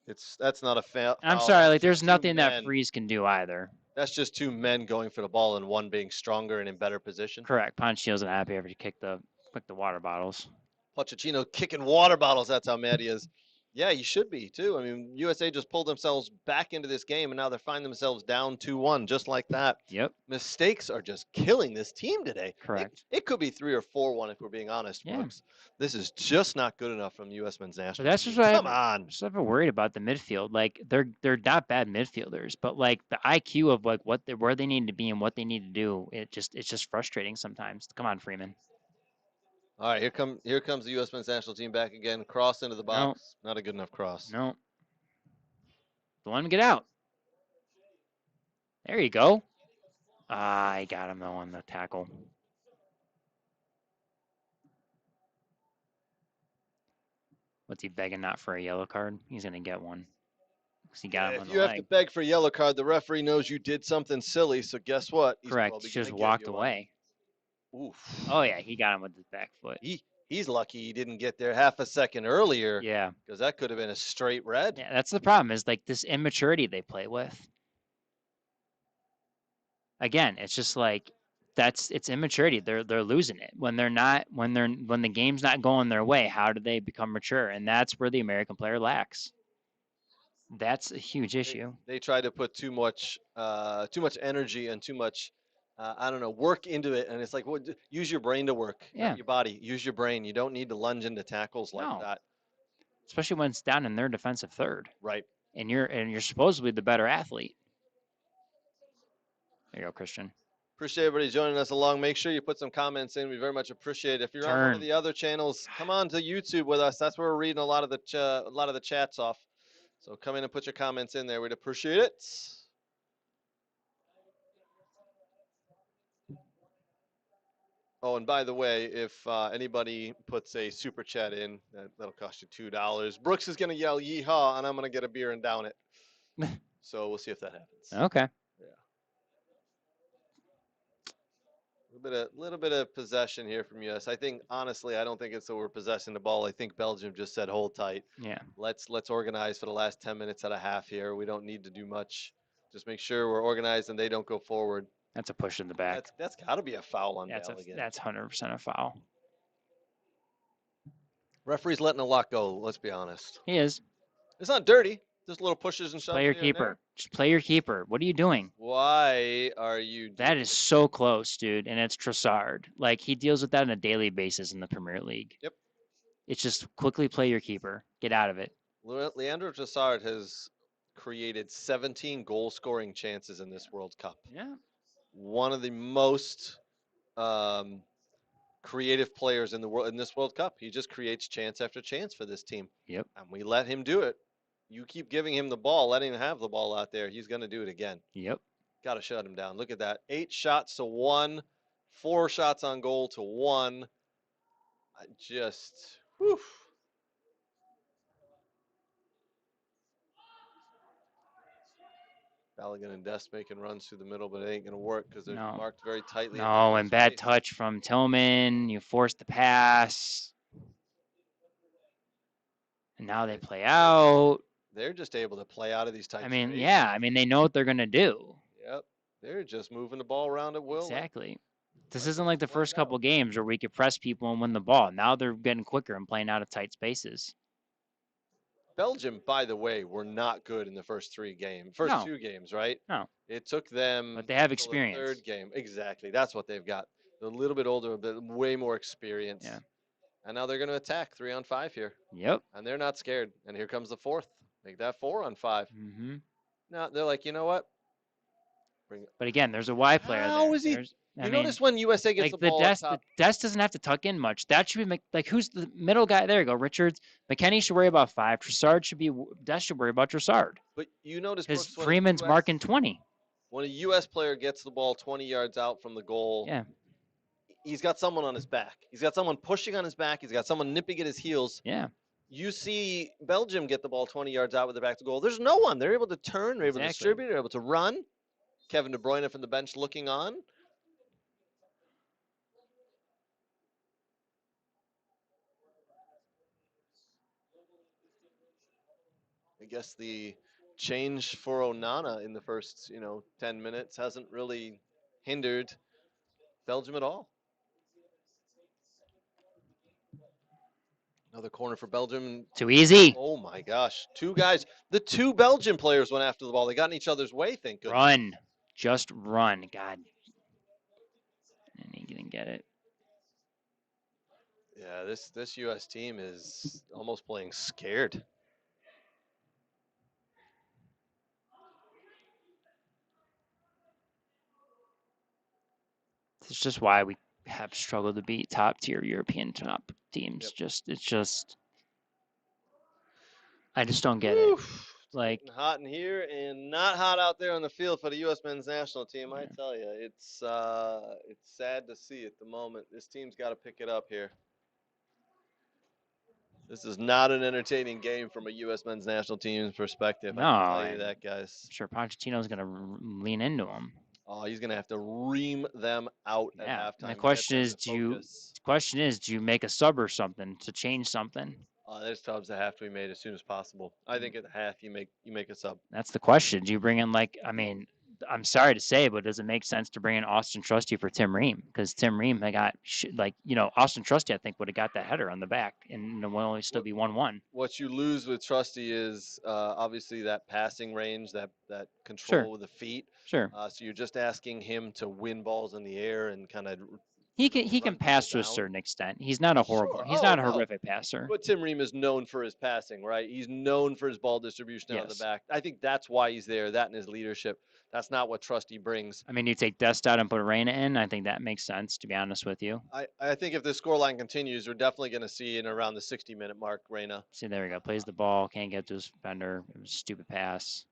That's not a foul. I'm sorry, like there's nothing that Freeze can do either. That's just two men going for the ball and one being stronger and in better position. Correct. Ponchino's not happy after he kicked the water bottles. Pochettino kicking water bottles. That's how mad he is. Yeah, he should be too. I mean, USA just pulled themselves back into this game, and now they're finding themselves down 2-1, just like that. Yep. Mistakes are just killing this team today. Correct. It could be 3 or 4-1 if we're being honest, Brooks. This is just not good enough from U.S. men's national. But that's just what Come on. I'm just ever worried about the midfield. Like they're not bad midfielders, but like the IQ of like where they need to be and what they need to do, it's just frustrating sometimes. Come on, Freeman. All right, here comes the U.S. men's national team back again. Cross into the box. Not a good enough cross. No. Don't let him get out. There you go. I got him though on the tackle. What's he begging not for a yellow card? He's gonna get one. He got him on the leg. If you have to beg for a yellow card, the referee knows you did something silly. So guess what? Correct. He just walked away. Oof. Oh yeah, he got him with his back foot. He's lucky he didn't get there half a second earlier. Yeah. Because that could have been a straight red. Yeah, that's the problem. Is like this immaturity they play with. Again, it's just like it's immaturity. They're losing it when the game's not going their way. How do they become mature? And that's where the American player lacks. That's a huge issue. They try to put too much energy and too much, work into it, and it's like, use your brain to work, not your body. Use your brain. You don't need to lunge into tackles like that. Especially when it's down in their defensive third. Right. And you're supposedly the better athlete. There you go, Christian. Appreciate everybody joining us along. Make sure you put some comments in. We very much appreciate it. If you're on one of the other channels, come on to YouTube with us. That's where we're reading a lot of the chats off. So come in and put your comments in there. We'd appreciate it. Oh, and by the way, if anybody puts a super chat in, that'll cost you $2. Brooks is going to yell yeehaw, and I'm going to get a beer and down it. So we'll see if that happens. Okay. A little bit of possession here from us. I think, honestly, I don't think it's that we're possessing the ball. I think Belgium just said hold tight. Yeah. Let's organize for the last 10 minutes at a half here. We don't need to do much. Just make sure we're organized and they don't go forward. That's a push in the back. That's got to be a foul on Belgium. That's 100% a foul. Referee's letting a lot go. Let's be honest. He is. It's not dirty. Just little pushes and shoves. Play your keeper. Just play your keeper. What are you doing? Why are you doing that? Is so close, dude. And it's Trossard. Like, he deals with that on a daily basis in the Premier League. Yep. It's just quickly play your keeper. Get out of it. Leandro Trossard has created 17 goal-scoring chances in this World Cup. Yeah. One of the most creative players in this World Cup. He just creates chance after chance for this team. Yep. And we let him do it. You keep giving him the ball, letting him have the ball out there, he's going to do it again. Yep. Got to shut him down. Look at that. 8 shots to 1, 4 shots on goal to 1. Whew. Balogun and Dest making runs through the middle, but it ain't going to work because they're marked very tightly. No, and bad touch from Tillman. You forced the pass. And now they play out. they're just able to play out of these tight I mean, spaces. yeah, I mean they know what they're gonna do. Yep. They're just moving the ball around at will. Exactly. This Like isn't we like just the pointed first out. couple games where we could press people and win the ball. Now they're getting quicker and playing out of tight spaces. Belgium, by the way, were not good in the first No, two games, right? no, It took them but they have till the experience. third game. Exactly. That's what they've got. They're a little bit older, but way more experience. Yeah. And now they're going to attack 3-on-5 here. Yep. And they're not scared. And here comes the fourth. Make that 4-on-5. Mm-hmm. Now they're like, you know what? Bring But again, there's a Y player How there. is he? There's, I You mean, notice when USA gets like the ball up the top, desk doesn't have to tuck in much. That should be like who's the middle guy? There you go, Richards. McKenny should worry about 5. Trossard should be Desk should worry about Trossard but you notice because Brooks Freeman's marking 20. when a US player gets the ball 20 yards out from the goal, Yeah, he's got someone on his back. He's got someone pushing on his back. He's got someone nipping at his heels. yeah, You see Belgium get the ball 20 yards out with their back to goal. There's no one. They're able to turn. They're able to exactly. distribute. They're able to run. Kevin De Bruyne from the bench looking on. I guess the change for Onana in the first, 10 minutes hasn't really hindered Belgium at all. Another corner for Belgium. Too easy. Oh my gosh. Two guys. The two Belgian players went after the ball. They got in each other's way, thank goodness. Run, just run. God, and he didn't get it. Yeah, this US team is almost playing scared. It's just why we have struggled to beat top tier European top teams. Yep. It's just I just don't get Whew. it. Like Hot in here and not hot out there on the field for the U.S. men's national team. I Yeah. tell you, it's sad to see at the moment. This team's got to pick it up here. This is not an entertaining game from a U.S. men's national team's perspective. I can tell you no, that, guys. I'm sure Pochettino's gonna lean into them. Oh, he's gonna have to ream them out at Yeah. halftime. And the get question them is, to focus. do you make a sub or something to change something? There's subs that have to be made as soon as possible. I think at half you make a sub. That's the question. Do you bring in I mean, I'm sorry to say, but does it make sense to bring in Austin Trusty for Tim Ream? Because Tim Ream, they got Austin Trusty, I think would have got that header on the back, and it will only still be 1-1. What you lose with Trusty is obviously that passing range, that Sure. control with the feet. Sure. So you're just asking him to win balls in the air and kind of. He can run pass to people a down. certain extent. He's not a horrible. Sure. He's Oh, not a no. horrific passer. But Tim Ream is known for his passing, right? He's known for his ball distribution out of Yes. the back. I think that's why he's there. That and his leadership. That's not what Trusty brings. I mean, you take Dest out and put Reina in. I think that makes sense, to be honest with you. I think if this scoreline continues, we're definitely going to see in around the 60-minute mark, Reyna. See, there we go. Plays the ball, can't get to his defender. It was a stupid pass.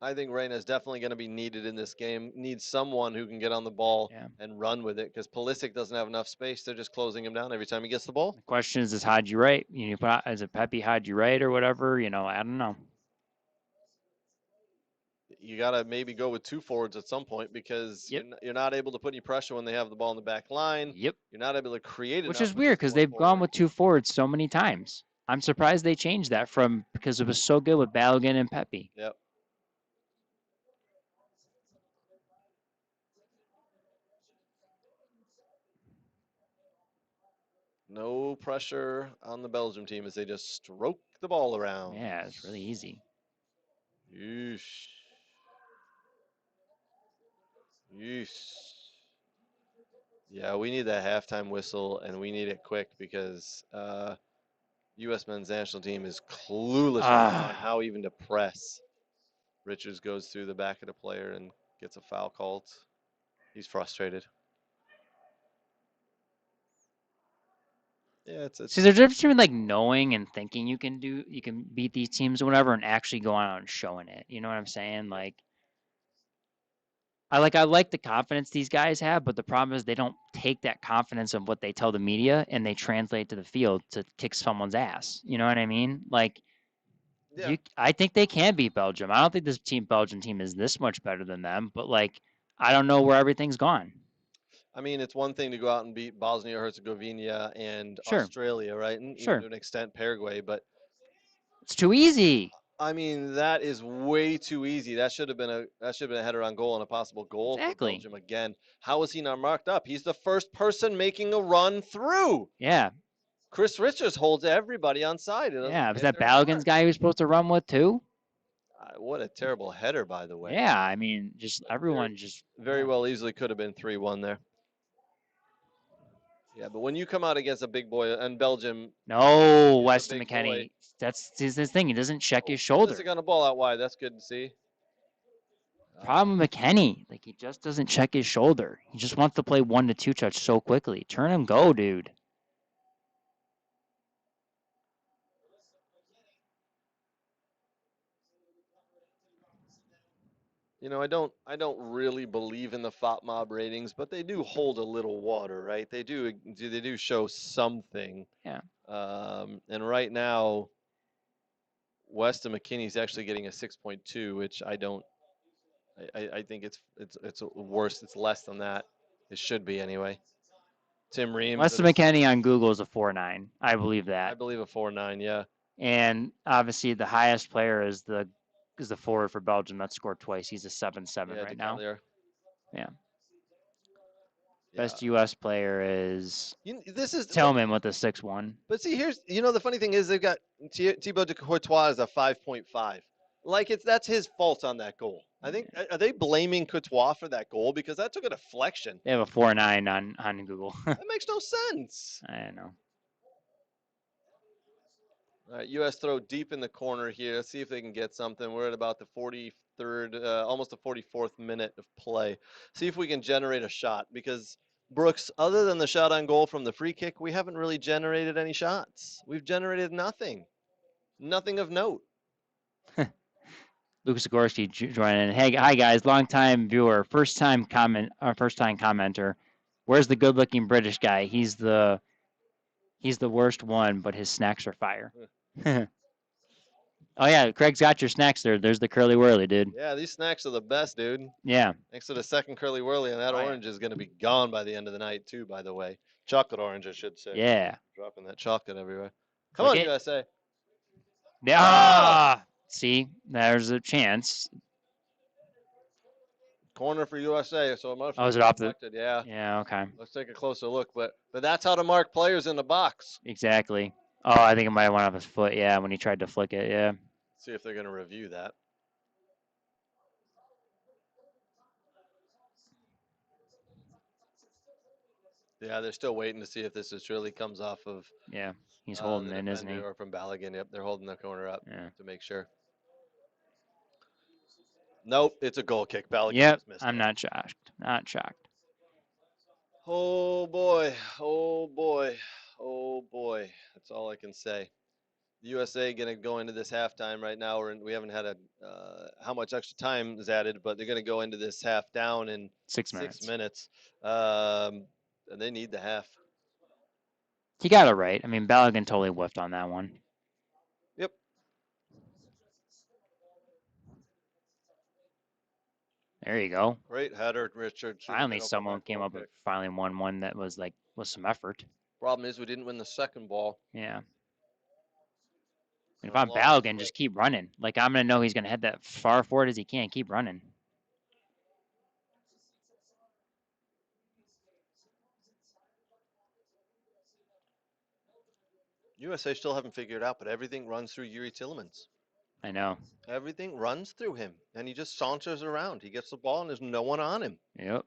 I think Reyna is definitely going to be needed in this game. Needs someone who can get on the ball Yeah. and run with it because Pulisic doesn't have enough space. They're just closing him down every time he gets the ball. The question is Haji right? You put out, is it Pepe Haji right or whatever? I don't know. You got to maybe go with two forwards at some point because Yep. you're not able to put any pressure when they have the ball in the back line. Yep. You're not able to create Which enough is with weird just because one they've gone forward. with 2 forwards so many times. I'm surprised they changed that because it was so good with Balogun and Pepe. Yep. No pressure on the Belgium team as they just stroke the ball around. Yeah, it's really easy. Yeesh. Yeesh. Yeah, we need that halftime whistle, and we need it quick because U.S. men's national team is clueless on how even to press. Richards goes through the back of the player and gets a foul called. He's frustrated. Yeah, it's See, there's a difference between knowing and thinking you can beat these teams or whatever, and actually going out and showing it. You know what I'm saying? I like the confidence these guys have, but the problem is they don't take that confidence of what they tell the media and they translate to the field to kick someone's ass. You know what I mean? Yeah. I think they can beat Belgium. I don't think this Belgian team is this much better than them, but I don't know where everything's gone. I mean, it's one thing to go out and beat Bosnia Herzegovina and Sure. Australia, right? And Sure. even to an extent Paraguay, but It's too easy. I mean, that is way too easy. That should have been a header on goal and a possible goal for Exactly. Belgium again. How is he not marked up? He's the first person making a run through. Yeah. Chris Richards holds everybody on side. It doesn't Yeah. Was get that their Balogun's mark. guy he was supposed to run with too? What a terrible header, by the way. Yeah. I mean, just everyone just Very well easily could have been 3-1 there. Yeah, but when you come out against a big boy, and Belgium No, is a Weston big McKennie. boy. That's his thing. He doesn't check his This shoulder. is going to ball out wide. That's good to see. Problem with McKennie, like he just doesn't check his shoulder. He just wants to play 1-2 touch so quickly. Turn him go, dude. You know, I don't really believe in the FOP mob ratings, but they do hold a little water, right? They do show something. Yeah. And right now, Weston McKinney's actually getting a 6.2, which I don't. I think it's worse. It's less than that. It should be anyway. Tim Reams. Weston McKennie on Google is a 4.9. I believe I that. believe a 4.9. Yeah. And obviously the highest player is the forward for Belgium that scored twice. He's a 7.7 Yeah, right now. Decalier. Yeah. Best U.S. player is This is Tillman with a 6.1. But see, here's the funny thing is they've got Thibaut de Courtois as a 5.5. Like that's his fault on that goal. I think are they blaming Courtois for that goal because that took a deflection? They have a 4.9 on Google. That makes no sense. I don't know. All right, U.S. throw deep in the corner here. Let's see if they can get something. We're at about the 43rd, almost the 44th minute of play. See if we can generate a shot because Brooks, other than the shot on goal from the free kick, we haven't really generated any shots. We've generated nothing. Nothing of note. Lucas Zagorski joining in. Hey, hi guys, long time viewer, first time commenter. Where's the good-looking British guy? He's the worst one, but his snacks are fire. Oh yeah, Craig's got your snacks there. There's the curly whirly, dude. Yeah, these snacks are the best, dude. Yeah. Next to the second curly whirly, and that orange is going to be gone by the end of the night too. By the way, chocolate orange, I should say. Yeah. Dropping that chocolate everywhere. Come on, USA. Yeah. Ah! See, there's a chance. Corner for USA. So it must is it off the? Yeah. Yeah. Okay. Let's take a closer look, but that's how to mark players in the box. Exactly. Oh, I think it might have went off his foot. Yeah, when he tried to flick it. Yeah. See if they're going to review that. Yeah, they're still waiting to see if this really comes off of. Yeah, he's holding it, isn't he? Or from Balogun. Yep, they're holding the corner up to make sure. Nope, it's a goal kick. Balogun. Yep, I'm not shocked. Not shocked. Oh boy, oh boy, oh boy. That's all I can say. The USA going to go into this halftime right now. We haven't had how much extra time is added, but they're going to go into this half down in 6 minutes. 6 minutes. And they need the half. He got it right. I mean, Balogun totally whiffed on that one. Yep. There you go. Great header, Richard. Finally, someone came up and finally won one that was like with some effort. Problem is, we didn't win the second ball. Yeah. If I'm Balogun, just keep running. Like, I'm going to know he's going to head that far forward as he can. Keep running. USA still haven't figured out, but everything runs through Yuri Tillemans. I know. Everything runs through him, and he just saunters around. He gets the ball, and there's no one on him. Yep.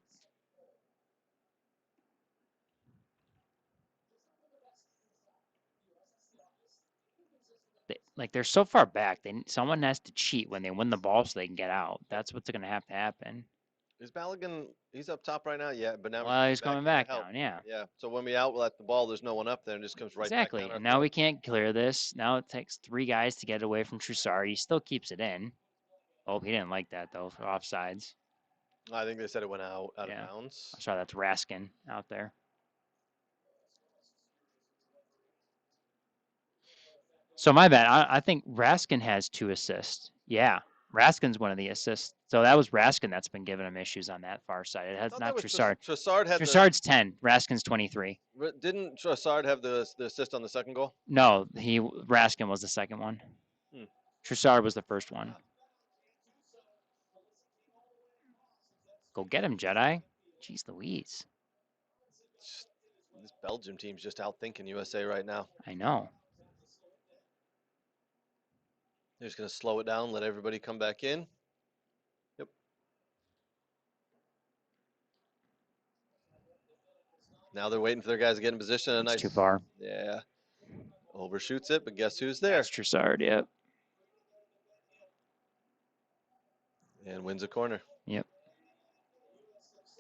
They're so far back. Someone has to cheat when they win the ball so they can get out. That's what's going to have to happen. Is Balogun? He's up top right now, yeah. But now he's coming back down, yeah. Yeah. So when we outlet the ball, there's no one up there, and it just comes right exactly. back down. And now we can't clear this. Now it takes 3 guys to get away from Troussard. He still keeps it in. Oh, he didn't like that though for offsides. I think they said it went out of bounds. I saw that's Raskin out there. So my bad. I think Raskin has 2 assists. Yeah. Raskin's one of the assists. So that was Raskin that's been giving him issues on that far side. It has not Troussard. Troussard's 10. Raskin's 23. Didn't Troussard have the assist on the second goal? No, Raskin was the second one. Troussard was the first one. Go get him, Jedi. Jeez Louise. This Belgium team's just outthinking USA right now. I know. They're just going to slow it down, let everybody come back in. Yep. Now they're waiting for their guys to get in position. A It's nice, too far. yeah, overshoots it, but guess who's there? That's Troussard, yep. And wins a corner. Yep.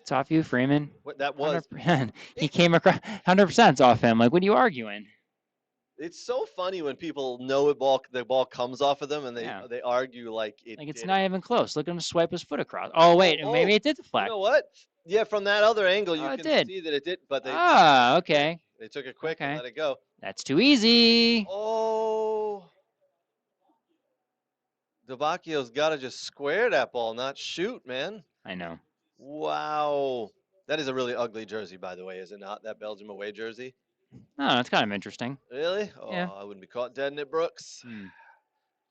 It's off you, Freeman. What that was. 100%. He came across 100% off him. Like, what are you arguing? It's so funny when people know the ball comes off of them and they argue like it. Like, it's didn't. not even close. Look at him swipe his foot across. Oh, wait. Maybe it did deflect. You know what? Yeah, from that other angle, you it can did. see that it did, but they. Okay. They took it quick and let it go. That's too easy. Oh. Dabacchio's got to just square that ball, not shoot, man. I know. Wow. That is a really ugly jersey, by the way, is it not? That Belgium away jersey? Oh, it's kind of interesting. Really? Oh, Yeah. I wouldn't be caught dead in it, Brooks.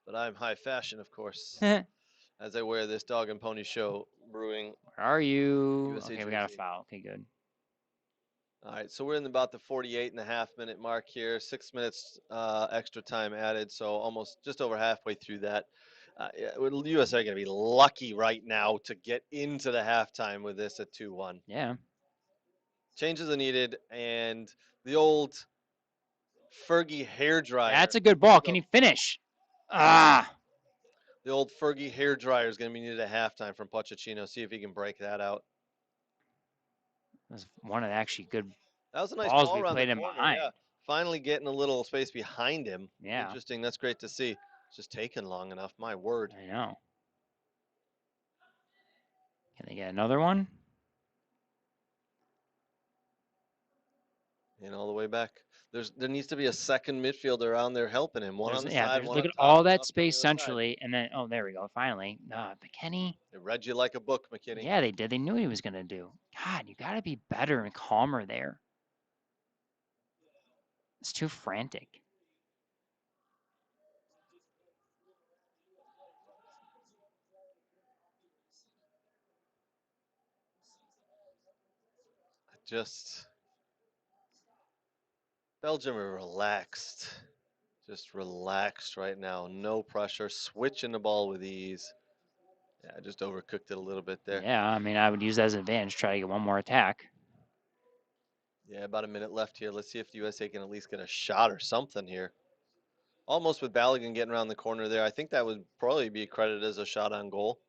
But I'm high fashion, of course, as I wear this Dog and Pony Show Brewing. Where are you? USA Okay, we got a jersey. foul. Okay, good. All right, so we're in about the 48.5-minute mark here. 6 minutes extra time added, so almost just over halfway through that. USA are going to be lucky right now to get into the halftime with this at 2-1. Yeah. Changes are needed, and the old Fergie hairdryer. That's a good ball. Can he finish? Ah. The old Fergie hairdryer is going to be needed at halftime from Pochettino. See if he can break that out. That was one of the actually good That was a nice balls ball we around played the him corner. behind. Yeah. Finally getting a little space behind him. Yeah. Interesting. That's great to see. It's just taking long enough. My word. I know. Can they get another one? And all the way back. There needs to be a second midfielder around there helping him. One on the side, one look up at top, all one that up space on the other side. centrally, and then there we go. Finally, McKinney. They read you like a book, McKinney. Yeah, they did. They knew what he was gonna do. God, you got to be better and calmer there. It's too frantic. Just Belgium are relaxed. Just relaxed right now. No pressure. Switching the ball with ease. Yeah, I just overcooked it a little bit there. Yeah, I mean, I would use that as an advantage. Try to get one more attack. Yeah, about a minute left here. Let's see if the USA can at least get a shot or something here. Almost with Balogun getting around the corner there. I think that would probably be credited as a shot on goal.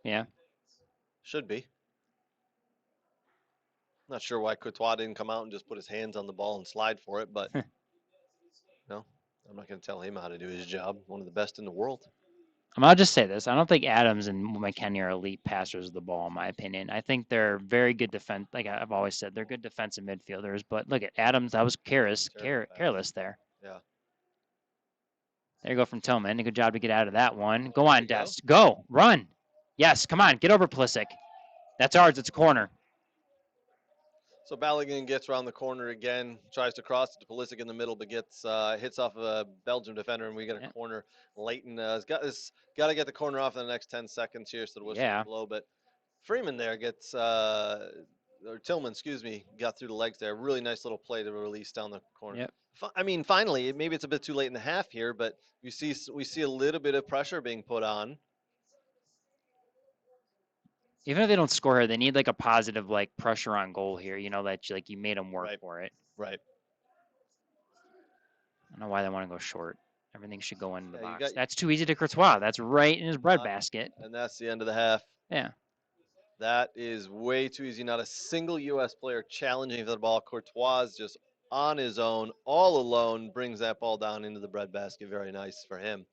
Yeah. Should be. Not sure why Courtois didn't come out and just put his hands on the ball and slide for it, but no, I'm not going to tell him how to do his job. One of the best in the world. I'll just say this. I don't think Adams and McKennie are elite passers of the ball, in my opinion. I think they're very good defense. Like I've always said, they're good defensive midfielders. But look at Adams. That was careless there. Yeah. There you go from Tillman. A good job to get out of that one. Go on, Dest. Go. Run. Yes, come on. Get over Pulisic. That's ours. It's a corner. So Balogun gets around the corner again, tries to cross it to Pulisic in the middle, but gets hits off of a Belgium defender, and we get a corner. Leighton has got to get the corner off in the next 10 seconds here, so the whistle will blow. But Freeman there gets, or Tillman, excuse me, got through the legs there. Really nice little play to release down the corner. Yep. I mean, finally, maybe it's a bit too late in the half here, but we see a little bit of pressure being put on. Even if they don't score here, they need like a positive like pressure on goal here. You know that like you made them work for it. Right. I don't know why they want to go short. Everything should go into the box. That's That's too easy to Courtois. That's right in his breadbasket. And that's the end of the half. Yeah. That is way too easy. Not a single U.S. player challenging for the ball. Courtois is just on his own, all alone, brings that ball down into the breadbasket. Very nice for him.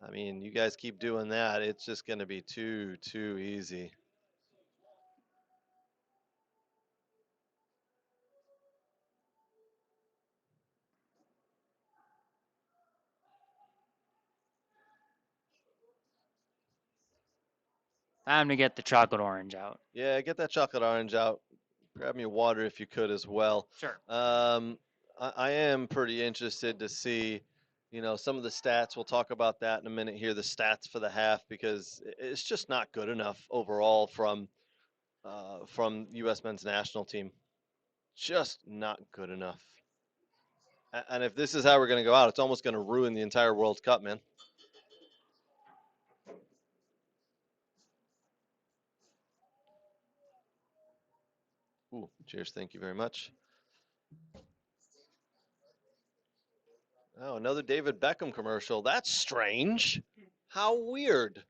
I mean, you guys keep doing that, it's just going to be too easy. Time to get the chocolate orange out. Yeah, get that chocolate orange out. Grab me water if you could as well. Sure. I am pretty interested to see You know, some of the stats, we'll talk about that in a minute here, the stats for the half, because it's just not good enough overall from U.S. men's national team. Just not good enough. And if this is how we're going to go out, it's almost going to ruin the entire World Cup, man. Ooh, cheers. Thank you very much. Oh, another David Beckham commercial. That's strange. How weird.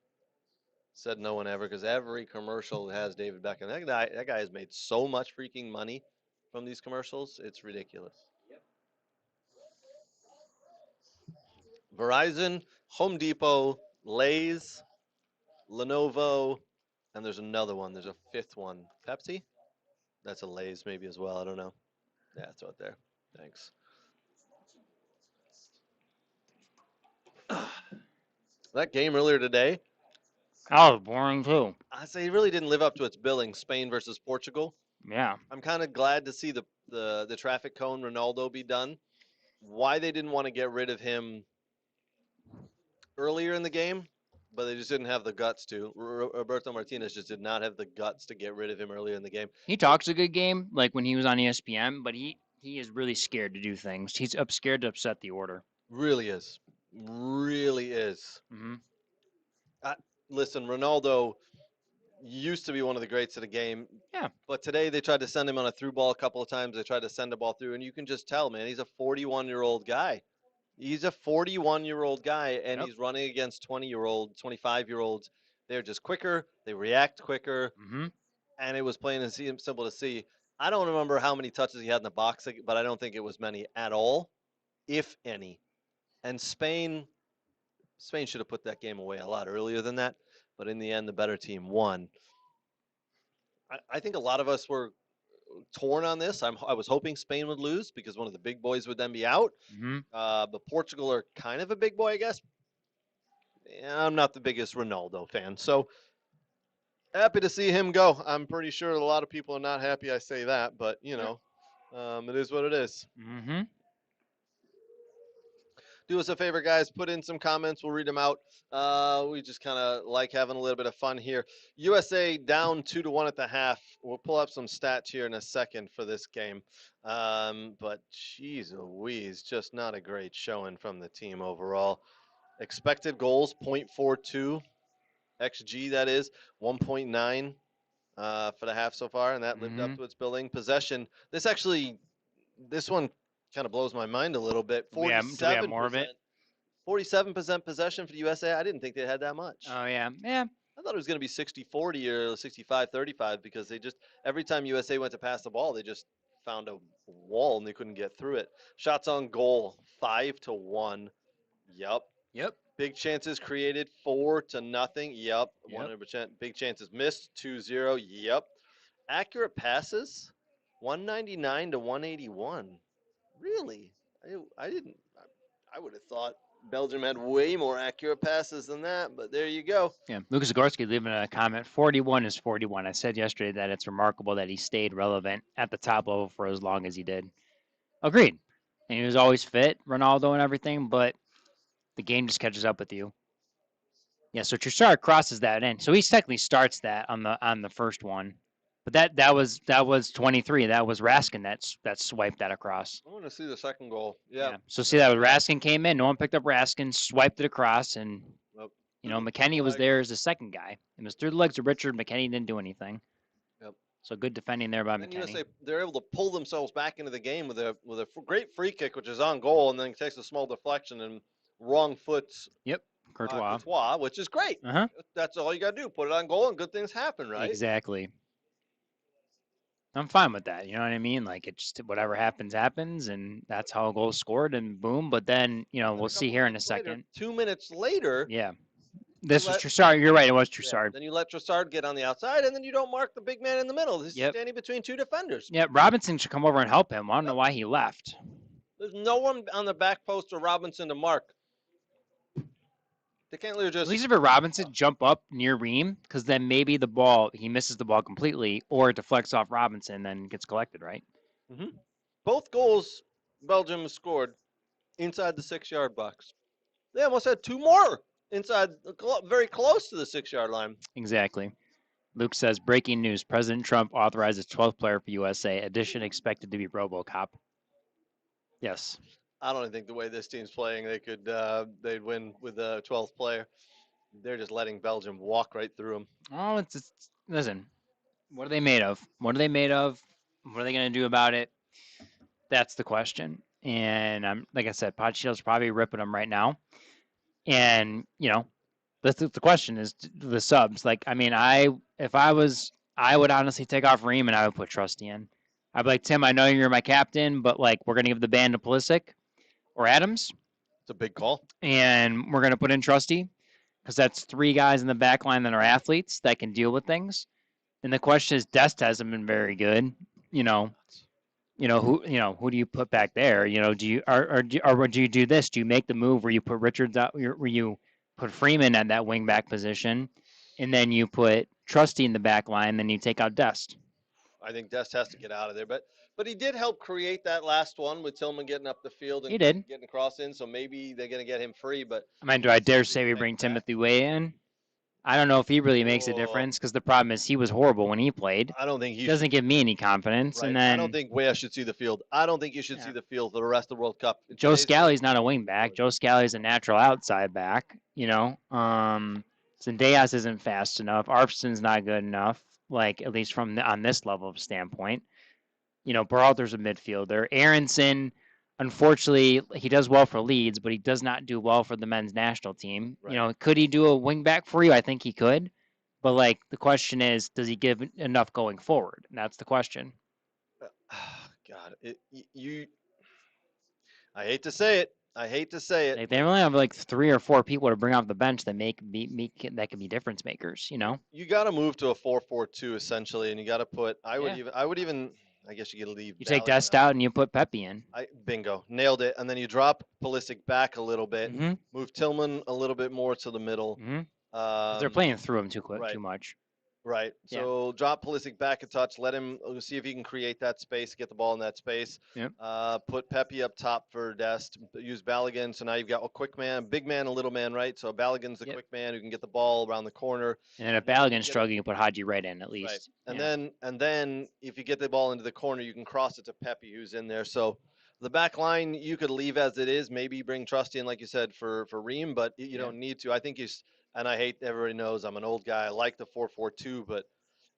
Said no one ever, because every commercial has David Beckham. That guy has made so much freaking money from these commercials. It's ridiculous. Verizon, Home Depot, Lay's, Lenovo, and there's another one. There's a fifth one. Pepsi? That's a Lay's maybe as well. I don't know. Yeah, it's right there. Thanks. That game earlier today, Oh, boring too. I say it really didn't live up to its billing. Spain versus Portugal. Yeah. I'm kind of glad to see the traffic cone Ronaldo be done. Why they didn't want to get rid of him earlier in the game, but they just didn't have the guts to. Roberto Martinez just did not have the guts to get rid of him earlier in the game. He talks a good game, like when he was on ESPN, but he is really scared to do things. He's scared to upset the order. Really is. Really is. Mm-hmm. Listen, Ronaldo used to be one of the greats of the game. Yeah. But today they tried to send him on a through ball a couple of times. They tried to send a ball through, and you can just tell, man, he's a 41-year-old guy. He's a 41-year-old guy, and Yep. he's running against 20-year-old, 25-year-olds. They're just quicker. They react quicker. Mm-hmm. And it was plain and simple to see. I don't remember how many touches he had in the box, but I don't think it was many at all, if any. And Spain should have put that game away a lot earlier than that. But in the end, the better team won. I think a lot of us were torn on this. I was hoping Spain would lose because one of the big boys would then be out. Mm-hmm. But Portugal are kind of a big boy, I guess. I'm not the biggest Ronaldo fan, so happy to see him go. I'm pretty sure a lot of people are not happy I say that, but you know, it is what it is. Mm-hmm. Do us a favor, guys. Put in some comments. We'll read them out. We just kind of like having a little bit of fun here. USA down 2-1 at the half. We'll pull up some stats here in a second for this game. But geez Louise, just not a great showing from the team overall. Expected goals 0.42. XG, that is 1.9 for the half so far, and that lived up to its billing. Possession. This one kind of blows my mind a little bit. 47%. Do we have more of it? 47% possession for the USA. I didn't think they had that much. Oh yeah. Yeah. I thought it was going to be 60-40 or 65-35 because they just every time USA went to pass the ball, they just found a wall and they couldn't get through it. Shots on goal 5-1. Yep. Yep. Big chances created 4-0. Yep. 100%. Big chances missed 2-0. Yep. Accurate passes 199-181. Really? I didn't. I would have thought Belgium had way more accurate passes than that, but there you go. Yeah. Lucas Zagorski leaving a comment. 41 is 41. I said yesterday that it's remarkable that he stayed relevant at the top level for as long as he did. Agreed. And he was always fit, Ronaldo and everything, but the game just catches up with you. Yeah, so Trossard crosses that in. So he technically starts that on the first one. But that was 23. That was Raskin that swiped that across. I want to see the second goal. Yeah. So see that Raskin came in, no one picked up Raskin, swiped it across, and McKennie was there as the second guy. It was through the legs of Richard. McKennie didn't do anything. Yep. So good defending there by And McKennie. USA, they're able to pull themselves back into the game with a great free kick, which is on goal, and then takes a small deflection and wrong foots. Yep. Courtois, which is great. Uh-huh. That's all you got to do. Put it on goal, and good things happen, right? Exactly. I'm fine with that. You know what I mean? Like, it's just whatever happens, and that's how a goal is scored, and boom. But then, we'll see here in a second. 2 minutes later. Yeah. This was Trossard. You're right. It was Trossard. Yeah, then you let Trossard get on the outside, and then you don't mark the big man in the middle. He's standing between two defenders. Yeah, Robinson should come over and help him. I don't know why he left. There's no one on the back post of Robinson to mark. They can't literally just. At least if Robinson jump up near Ream, because then maybe he misses the ball completely, or it deflects off Robinson and then gets collected, right? Mm-hmm. Both goals Belgium scored inside the 6-yard box. They almost had 2 more inside, very close to the 6-yard line. Exactly. Luke says, breaking news. President Trump authorizes 12th player for USA. Addition expected to be RoboCop. Yes. I don't think the way this team's playing, they'd win with the 12th player. They're just letting Belgium walk right through them. Oh, listen. What are they made of? What are they made of? What are they going to do about it? That's the question. And like I said, Pochettino's probably ripping them right now. And the question is the subs. Like, I mean, if I was, I would honestly take off Ream and I would put Trusty in. I'd be like, Tim, I know you're my captain, but like, we're gonna give the band to Pulisic or Adams, It's a big call. and we're gonna put in Trusty because that's 3 guys in the back line that are athletes that can deal with things. And the question is, Dest hasn't been very good. Who do you put back there? Do you or do you do this? Do you make the move where you put Richards out, where you put Freeman at that wing back position, and then you put Trusty in the back line, then you take out Dest? I think Dest has to get out of there, but he did help create that last one with Tillman getting up the field and He did. getting across in. So maybe they're going to get him free. But I mean, do I dare say we bring Timothy Way in? I don't know if he really makes a difference because the problem is he was horrible when he played. I don't think he doesn't give me any confidence. Right. And then I don't think Weah should see the field. I don't think you should see the field for the rest of the World Cup. Joe Scally's not a wing back. Joe Scally's a natural outside back. Zendejas isn't fast enough. Arpston's not good enough. Like at least on this level of standpoint. Berhalter's a midfielder. Aronson, unfortunately, he does well for Leeds, but he does not do well for the men's national team. Right. Could he do a wing back for you? I think he could. But like the question is, does he give enough going forward? And that's the question. God, I hate to say it. Like, they only have like 3 or 4 people to bring off the bench that that can be difference makers. You got to move to a 4-4-2 essentially, and you got to put. I would even. I guess you could leave. You take Dest out and you put Pepe in. Bingo, nailed it. And then you drop Pulisic back a little bit, move Tillman a little bit more to the middle. They're playing through him too much. Right. So drop Pulisic back a touch. Let him see if he can create that space, get the ball in that space. Yep. Put Pepe up top for Dest. Use Balogun. So now you've got a quick man, big man, a little man, right? So Balogun's the quick man who can get the ball around the corner. And if Balogun's struggling, you put Haji right in at least. Right. And then if you get the ball into the corner, you can cross it to Pepe who's in there. So the back line you could leave as it is. Maybe bring Trusty in, like you said, for Ream, but you don't need to. I think he's. And I hate, everybody knows I'm an old guy. I like the 4-4-2, but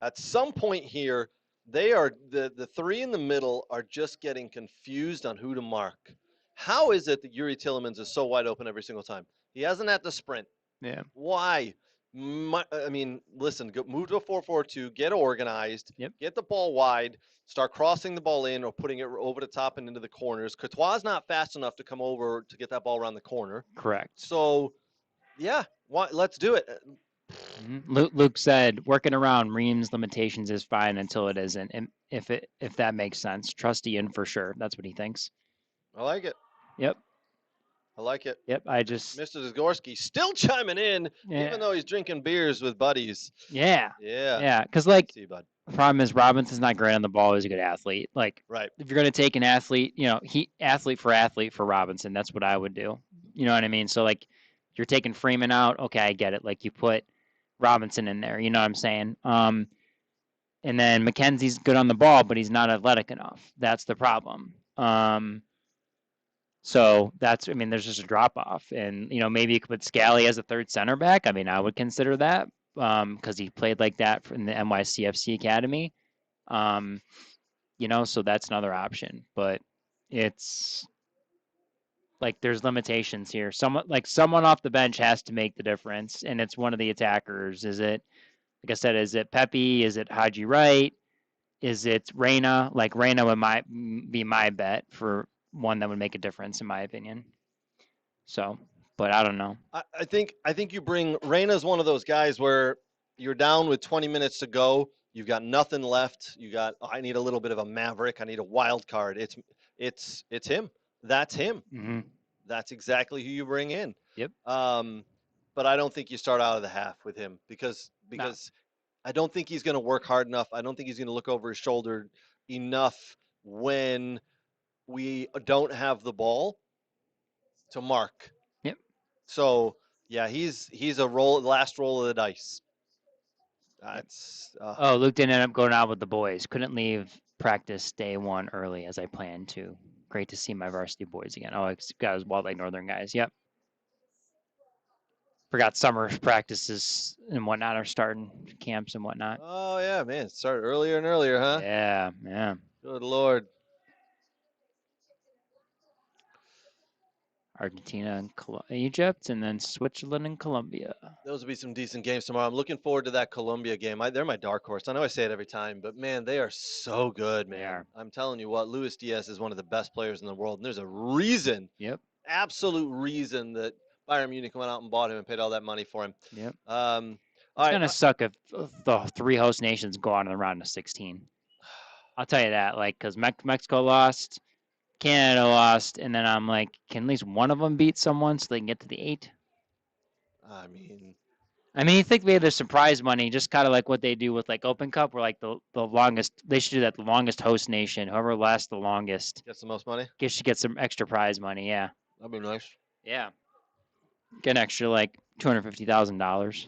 at some point here, they are the 3 in the middle are just getting confused on who to mark. How is it that Yuri Tillemans is so wide open every single time? He hasn't had to sprint. Yeah. Why? Listen, move to a 4-4-2, get organized, get the ball wide, start crossing the ball in or putting it over the top and into the corners. Courtois not fast enough to come over to get that ball around the corner. Correct. So, yeah. Let's do it. Luke said, working around Ream's limitations is fine until it isn't. And if that makes sense, Trusty in for sure. That's what he thinks. I like it. Yep. I like it. Yep. Mr. Zagorski still chiming in, even though he's drinking beers with buddies. Yeah. Yeah. Yeah. Because the problem is Robinson's not great on the ball. He's a good athlete. Like, right. If you're going to take an athlete, athlete for Robinson, that's what I would do. You know what I mean? So like, you're taking Freeman out. Okay, I get it. Like you put Robinson in there. You know what I'm saying? And then McKenzie's good on the ball, but he's not athletic enough. That's the problem. So there's just a drop off. And, maybe you could put Scally as a third center back. I mean, I would consider that because he played like that in the NYCFC Academy. So that's another option. But it's like there's limitations here. Someone off the bench has to make the difference, and it's one of the attackers. Is it, like I said, is it Pepe? Is it Haji Wright? Is it Reyna? Like Reyna would be my bet for one that would make a difference in my opinion. So, but I don't know. I think you bring Reyna's one of those guys where you're down with 20 minutes to go. You've got nothing left. I need a little bit of a maverick. I need a wild card. It's him. That's him. Mm-hmm. That's exactly who you bring in. Yep. But I don't think you start out of the half with him because I don't think he's going to work hard enough. I don't think he's going to look over his shoulder enough when we don't have the ball to Mark. Yep. So yeah, he's a last roll of the dice. Yep. That's Oh, Luke didn't end up going out with the boys. Couldn't leave practice day one early as I planned to. Great to see my varsity boys again. Oh, it's guys, Wild Lake Northern guys. Yep. Forgot summer practices and whatnot are starting, camps and whatnot. oh yeah, man, it started earlier and earlier, huh? Yeah, yeah. Good lord. Argentina and Egypt, and then Switzerland and Colombia. Those will be some decent games tomorrow. I'm looking forward to that Colombia game. They're my dark horse. I know I say it every time, but man, they are so good, They man. are. I'm telling you what, Luis Diaz is one of the best players in the world, and there's a reason, Yep, absolute reason that Bayern Munich went out and bought him and paid all that money for him. yep. All It's right, gonna suck if the three host nations go on in the round of 16. I'll tell you that, like, because Mexico lost, Canada lost, and then I'm like, can at least one of them beat someone so they can get to the 8? I mean, I mean, you think they have the surprise money, just kind of like what they do with like Open Cup, where like the longest they should do that. The longest host nation, whoever lasts the longest, gets the most money. should get some extra prize money. Yeah, That'd be nice. yeah, get an extra like $250,000.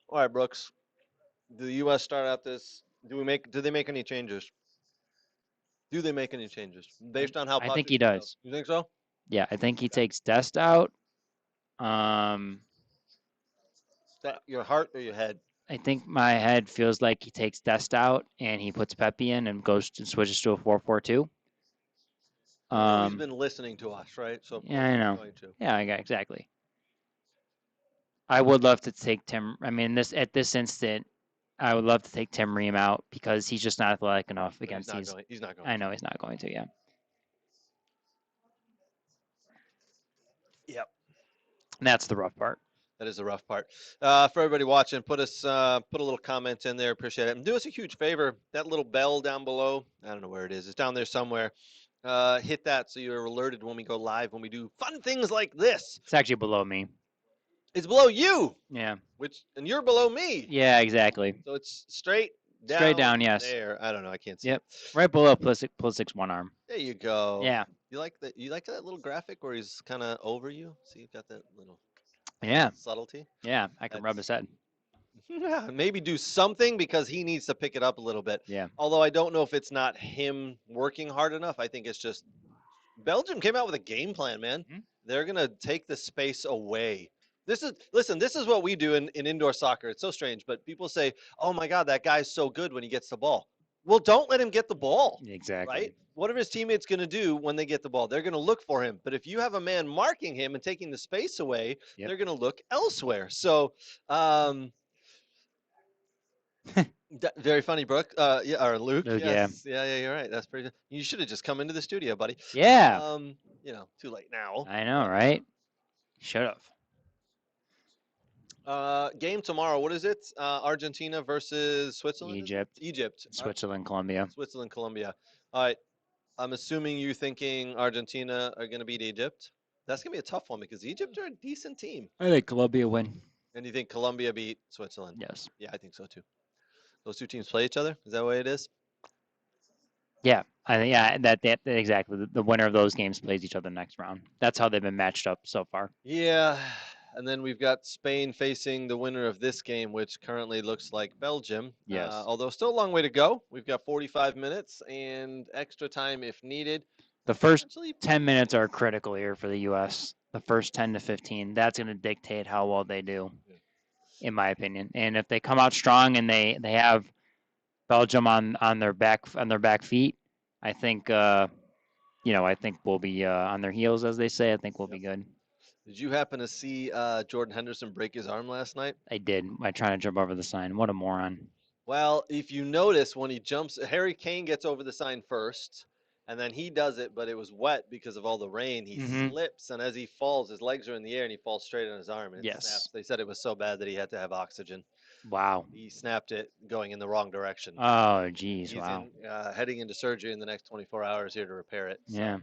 All right, Brooks. Do the U.S. start out this? Do they make any changes? Do they make any changes based on how I think Patrick he feels? does. You think so? Yeah, I think he takes Dest out. Is that your heart or your head? I think my head feels like he takes Dest out and he puts Pepe in and goes and switches to a 4-4-2. You know he's been listening to us, right? So of Yeah, course I he's know. going to. Yeah, exactly. I would love to take Tim. I mean, this at this instant, I would love to take Tim Ream out because he's just not athletic enough No, against these. He's not going. I know he's not going to. Yeah. Yep. And that's the rough part. That is the rough part. For everybody watching, put a little comment in there. Appreciate it. And do us a huge favor. That little bell down below. I don't know where it is. It's down there somewhere. Hit that so you're alerted when we go live, when we do fun things like this. It's actually below me. It's below you, Yeah. and you're below me. Yeah, exactly. So it's straight down. Straight down, yes. There. I don't know. I can't see. Yep. Right below plus six one arm. There you go. Yeah. You like that? You like that little graphic where he's kind of over you? See, you've got that little Yeah. subtlety. Yeah. I can rub his head. Yeah, maybe do something because he needs to pick it up a little bit. Yeah. Although I don't know if it's not him working hard enough. I think it's just Belgium came out with a game plan, man. Mhm. They're gonna take the space away. This is what we do in indoor soccer. It's so strange, but people say, "Oh my God, that guy's so good when he gets the ball." Well, don't let him get the ball. Exactly. Right? What are his teammates going to do when they get the ball? They're going to look for him. But if you have a man marking him and taking the space away, Yep. they're going to look elsewhere. So, very funny, Brooke. Yeah, or Luke. Luke, Yes. Yeah, you're right. That's pretty. You should have just come into the studio, buddy. Yeah. Too late now. I know, right? Should have. Game tomorrow. What is it? Argentina versus Switzerland. Egypt. Switzerland, Colombia. Switzerland, Colombia. All right. I'm assuming you're thinking Argentina are going to beat Egypt. That's going to be a tough one because Egypt are a decent team. I think Colombia win. And you think Colombia beat Switzerland? Yes. Yeah, I think so too. Those two teams play each other. Is that the way it is? Yeah, I think that exactly. The winner of those games plays each other next round. That's how they've been matched up so far. Yeah. And then we've got Spain facing the winner of this game, which currently looks like Belgium. Yes. Although still a long way to go. We've got 45 minutes and extra time if needed. The first 10 minutes are critical here for the U.S. The first 10 to 15, that's going to dictate how well they do, in my opinion. And if they come out strong and they have Belgium on their back feet, I think I think we'll be on their heels, as they say. I think we'll be good. Did you happen to see Jordan Henderson break his arm last night? I did. I tried to jump over the sign. What a moron. Well, if you notice when he jumps, Harry Kane gets over the sign first, and then he does it, but it was wet because of all the rain. He slips, and as he falls, his legs are in the air, and he falls straight on his arm. And it snaps. They said it was so bad that he had to have oxygen. Wow. He snapped it going in the wrong direction. Oh, geez. Wow. Heading into surgery in the next 24 hours here to repair it. So. Yeah.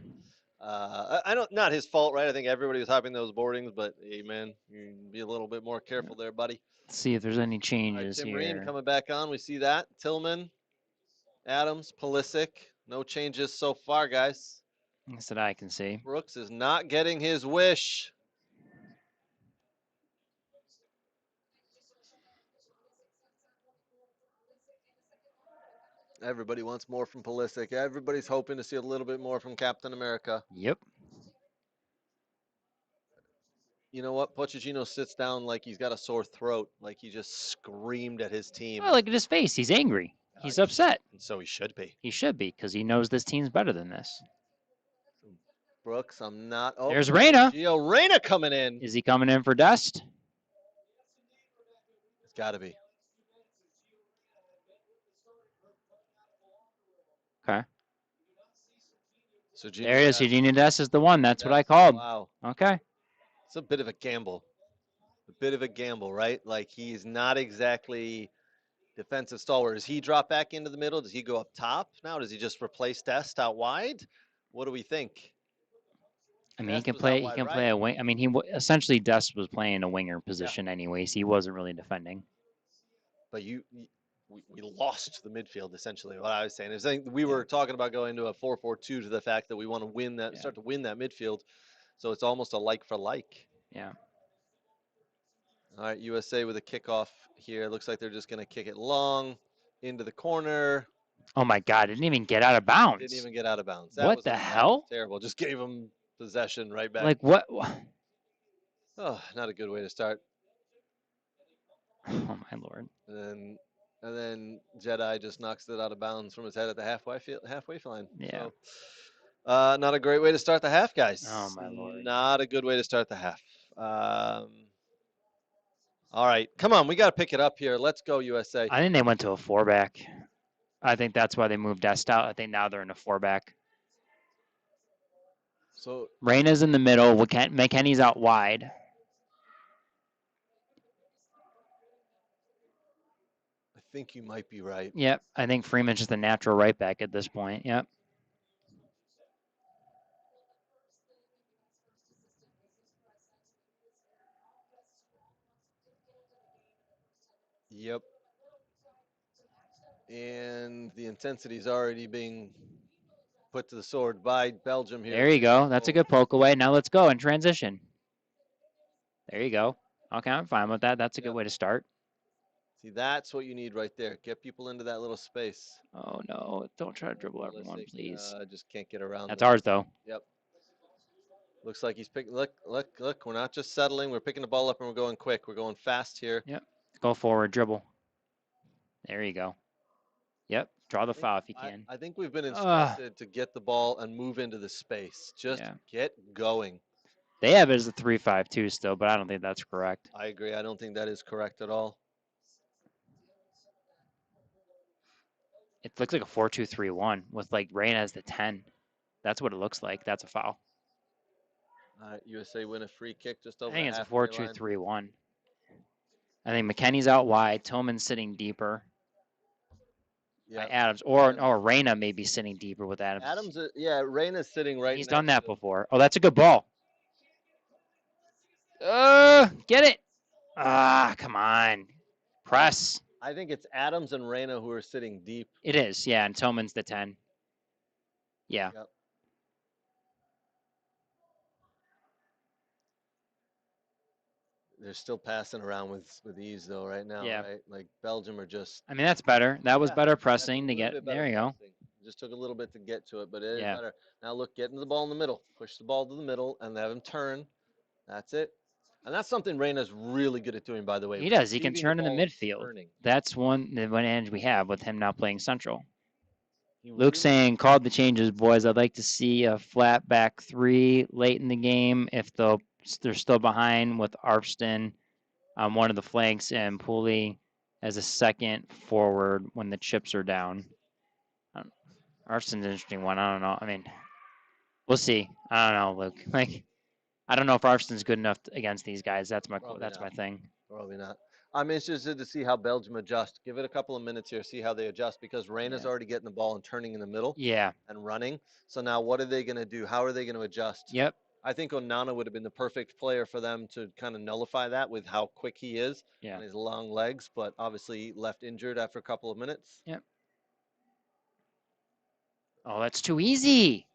I don't, not his fault, right? I think everybody was hopping those boardings, but hey, man, you be a little bit more careful there, buddy. Let's see if there's any changes Tim here. Ream coming back on. We see that. Tillman, Adams, Pulisic. No changes so far, guys. That's what I can see. Brooks is not getting his wish. Everybody wants more from Pulisic. Everybody's hoping to see a little bit more from Captain America. Yep. You know what? Pochettino sits down like he's got a sore throat, like he just screamed at his team. Well, look at his face. He's angry. He's upset. And so he should be. He should be because he knows this team's better than this. Brooks, I'm not. Oh, There's Reyna. Gio Reyna coming in. Is he coming in for Dest? It's got to be. Okay. So There it is. Eugenia Dest is the one. That's what I called. Wow. Okay. It's a bit of a gamble. A bit of a gamble, right? Like he's not exactly defensive stalwart. Does he drop back into the middle? Does he go up top now? Does he just replace Dest out wide? What do we think? I mean, he Dest can was play. out He wide can right. play a wing. I mean, essentially Dest was playing a winger position anyways. He wasn't really defending. But we lost the midfield essentially. What I was saying is we were talking about going to a 4-4-2 to the fact that we want to win that, start to win that midfield. So it's almost a like for like. Yeah. All right, USA with a kickoff here. Looks like they're just going to kick it long into the corner. Oh my God! It didn't even get out of bounds. Didn't even get out of bounds. What the hell? Terrible. Just gave them possession right back. Like what? Oh, not a good way to start. Oh my Lord. And then Jedi just knocks it out of bounds from his head at the halfway line. Yeah. So, not a great way to start the half, guys. Oh my Lord. Not a good way to start the half. All right, come on, we got to pick it up here. Let's go, USA. I think they went to a 4-back. I think that's why they moved Dest out. I think now they're in a 4-back. So Reyna's in the middle. McKennie's out wide. I think you might be right. Yep. I think Freeman's just a natural right back at this point. Yep. Yep. And the intensity is already being put to the sword by Belgium here. There you go. That's a good poke away. Now let's go in transition. There you go. Okay, I'm fine with that. That's a good way to start. See, that's what you need right there. Get people into that little space. Oh, no. Don't try to dribble everyone, please. Just can't get around. That's ours, though. Yep. Looks like he's picking. Look. We're not just settling. We're picking the ball up and we're going quick. We're going fast here. Yep. Go forward, dribble. There you go. Yep. Draw the foul if you can. I think we've been instructed to get the ball and move into the space. Just get going. They have it as a 3-5-2 still, but I don't think that's correct. I agree. I don't think that is correct at all. It looks like a 4-2-3-1 with like Reyna as the 10. That's what it looks like. That's a foul. USA win a free kick just over. I think it's a 4-2-3-1. I think McKennie's out wide. Tillman's sitting deeper. Yeah. Adams or Reyna may be sitting deeper with Adams. Reyna's sitting right. He's done that before. Oh, that's a good ball. Get it. Come on. Press. I think it's Adams and Reyna who are sitting deep. It is, yeah, and Tillman's the 10. Yeah. Yep. They're still passing around with ease though right now, right? Like Belgium are just. I mean, that's better. That was better pressing to get. There you go. Just took a little bit to get to it, but it is better. Now look, get into the ball in the middle. Push the ball to the middle and have him turn. That's it. And that's something Reyna's really good at doing, by the way. He does. He can turn in the midfield. That's one advantage we have with him now playing central. Luke's saying, called the changes, boys. I'd like to see a flat back 3 late in the game if they're still behind with Arfston on one of the flanks and Pooley as a second forward when the chips are down. Arfston's an interesting one. I don't know. I mean, we'll see. I don't know, Luke. Like, I don't know if Arfston's good enough against these guys. That's my thing. Probably not. I'm interested to see how Belgium adjust. Give it a couple of minutes here, see how they adjust, because Reyna's already getting the ball and turning in the middle. Yeah. And running. So now what are they going to do? How are they going to adjust? Yep. I think Onana would have been the perfect player for them to kind of nullify that with how quick he is and his long legs, but obviously left injured after a couple of minutes. Yep. Oh, that's too easy.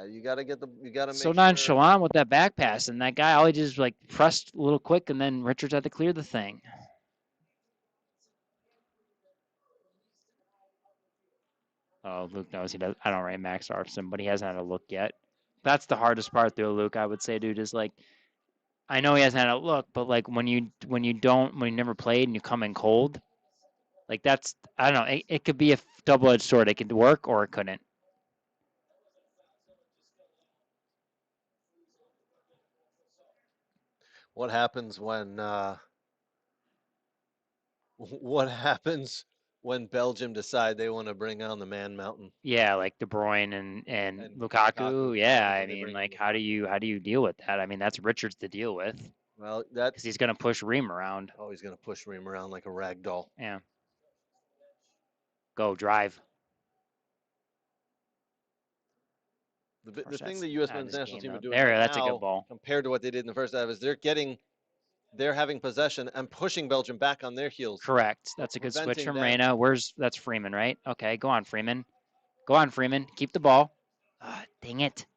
You got to get the. You got to So make sure. nonchalant with that back pass, and that guy all he just like pressed a little quick, and then Richards had to clear the thing. Oh, Luke knows he does. I don't rate Max Arfson, but he hasn't had a look yet. That's the hardest part, though, Luke. I would say, dude, is like I know he hasn't had a look, but like when you never played and you come in cold, like that's I don't know. It could be a double-edged sword. It could work or it couldn't. What happens when? What happens when Belgium decide they want to bring on the man mountain? Yeah, like De Bruyne and And Lukaku. Yeah, I when they mean, bring in like the how do you deal with that? I mean, that's Richards to deal with well, because he's gonna push Ream around. he's going to push Ream around like a rag doll. Yeah, go drive. The thing the U.S. men's national team are doing There, right that's a now, good ball. compared to what they did in the first half, is they're having possession and pushing Belgium back on their heels. Correct. That's a good switch Preventing from them. Reyna. That's Freeman, right? Okay, go on, Freeman. Go on, Freeman. Keep the ball. Ah, dang it.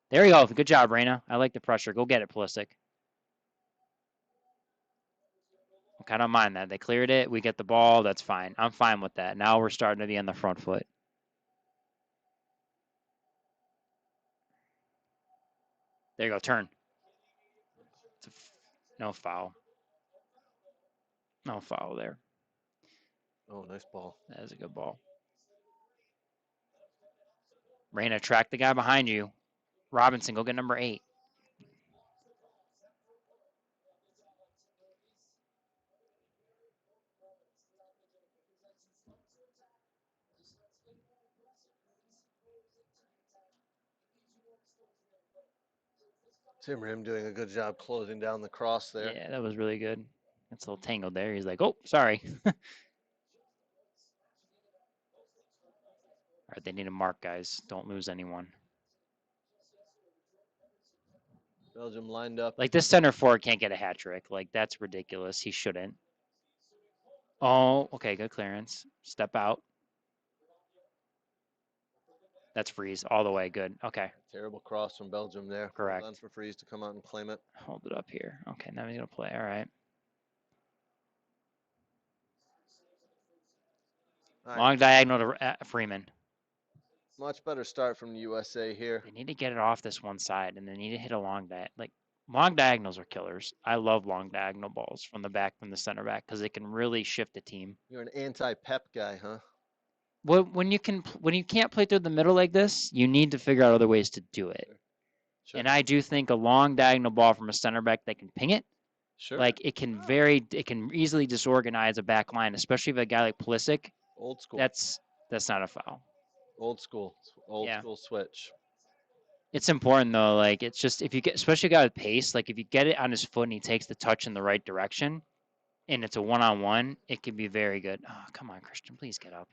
There you go. Good job, Reyna. I like the pressure. Go get it, Pulisic. Okay, I don't mind that. They cleared it. We get the ball. That's fine. I'm fine with that. Now we're starting to be on the front foot. There you go. Turn. No foul. No foul there. Oh, nice ball. That is a good ball. Reyna, track the guy behind you. Robinson, go get number 8. Tim Rim doing a good job closing down the cross there. Yeah, that was really good. It's a little tangled there. He's like, oh, sorry. All right, they need to mark, guys. Don't lose anyone. Belgium lined up. Like, this center forward can't get a hat trick. Like, that's ridiculous. He shouldn't. Oh, okay, good clearance. Step out. That's Freeze all the way. Good. Okay. Terrible cross from Belgium there. Correct. Well done for Freeze to come out and claim it. Hold it up here. Okay, now he's going to play. All right. Long diagonal to Freeman. Much better start from the USA here. They need to get it off this one side, and they need to hit a long long diagonals are killers. I love long diagonal balls from the back, from the center back, because they can really shift the team. You're an anti-Pep guy, huh? Well, when you can't play through the middle like this, you need to figure out other ways to do it. Sure. And I do think a long diagonal ball from a center back that can ping it, like it can easily disorganize a back line, especially if a guy like Pulisic. Old school. That's not a foul. Old school switch. It's important though. Like it's just if you get, especially a guy with pace, like if you get it on his foot and he takes the touch in the right direction, and it's a one-on-one, it can be very good. Oh, come on, Christian, please get up.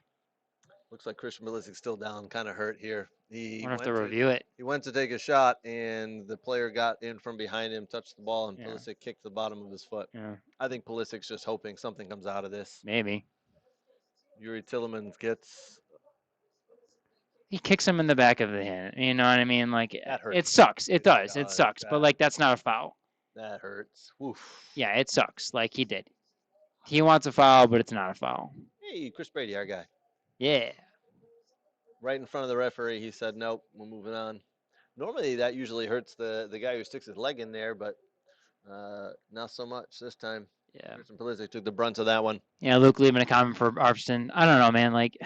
Looks like Christian Pulisic's still down, kind of hurt here. He went to review it. He went to take a shot, and the player got in from behind him, touched the ball, and Pulisic kicked the bottom of his foot. Yeah. I think Pulisic's just hoping something comes out of this. Maybe. Yuri Tillemans gets. He kicks him in the back of the hand. You know what I mean? Like it sucks. It does. It sucks. Bad. But like that's not a foul. That hurts. Oof. Yeah, it sucks. Like he did. He wants a foul, but it's not a foul. Hey, Chris Brady, our guy. Yeah. Right in front of the referee, he said, "Nope, we're moving on." Normally, that usually hurts the guy who sticks his leg in there, but not so much this time. Yeah. Christian Pulisic took the brunt of that one. Yeah, Luke leaving a comment for Arfson. I don't know, man. Like,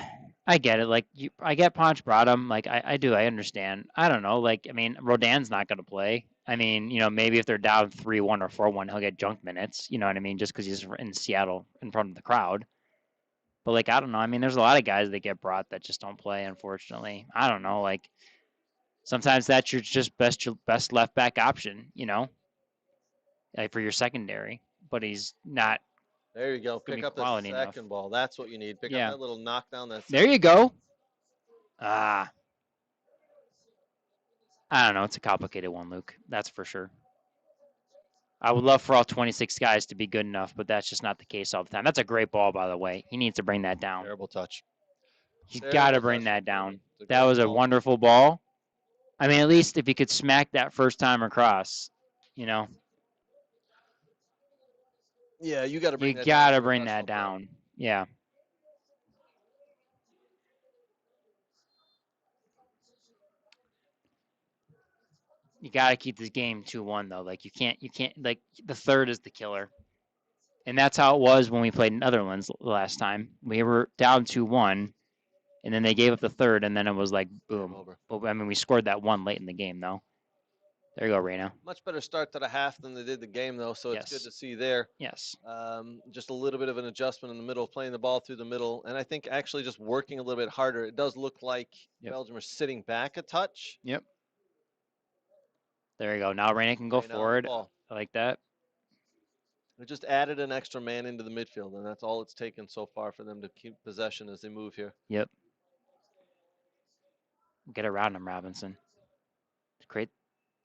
I get it. Like, I get Ponch brought him. Like, I do. I understand. I don't know. Like, I mean, Rodin's not going to play. I mean, you know, maybe if they're down 3-1 or 4-1, he'll get junk minutes. You know what I mean? Just because he's in Seattle in front of the crowd. But, like, I don't know. I mean, there's a lot of guys that get brought that just don't play, unfortunately. I don't know. Like, sometimes that's your just best left back option, you know, like for your secondary. But he's not. There you go. Pick up the second ball. That's what you need. Pick up that little knockdown. There you go. I don't know. It's a complicated one, Luke. That's for sure. I would love for all 26 guys to be good enough, but that's just not the case all the time. That's a great ball, by the way. He needs to bring that down. Terrible touch. He's got to bring that down. That was a wonderful ball, I mean, at least if he could smack that first time across, you know, Yeah, you got to bring you that down as got a to bring professional that player. down. Yeah. You got to keep this game 2-1 though. Like you can't like the third is the killer. And that's how it was when we played Netherlands last time. We were down 2-1 and then they gave up the third and then it was like Game boom. over. But I mean, we scored that one late in the game though. There you go, Reina. Much better start to the half than they did the game, though, so it's good Yes. to see there. Yes. Just a little bit of an adjustment in the middle, playing the ball through the middle, and I think actually just working a little bit harder. It does look like Yep. Belgium are sitting back a touch. Yep. There you go. Now Reina can go Reina on the forward. ball. I like that. They just added an extra man into the midfield, and that's all it's taken so far for them to keep possession as they move here. Yep. Get around him, Robinson. Create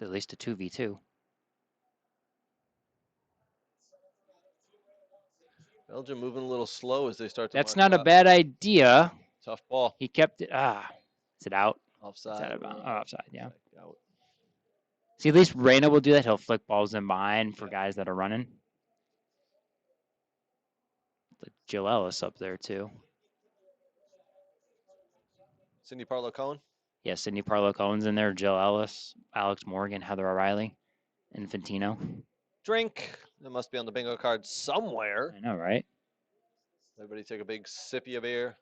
at least a 2v2. Belgium moving a little slow as they start to That's march not a up. bad idea. Tough ball. He kept it. Is it out? It's Offside. out of bounds. Oh, offside, yeah. Out. See, at least Reina will do that. He'll flick balls in behind for Yep. guys that are running. The Jill Ellis up there, too. Cindy Parlow Cohen. Yeah, Sydney Parlow Cohen's in there. Jill Ellis, Alex Morgan, Heather O'Reilly, Infantino. Drink. That must be on the bingo card somewhere. I know, right? Everybody take a big sippy of beer.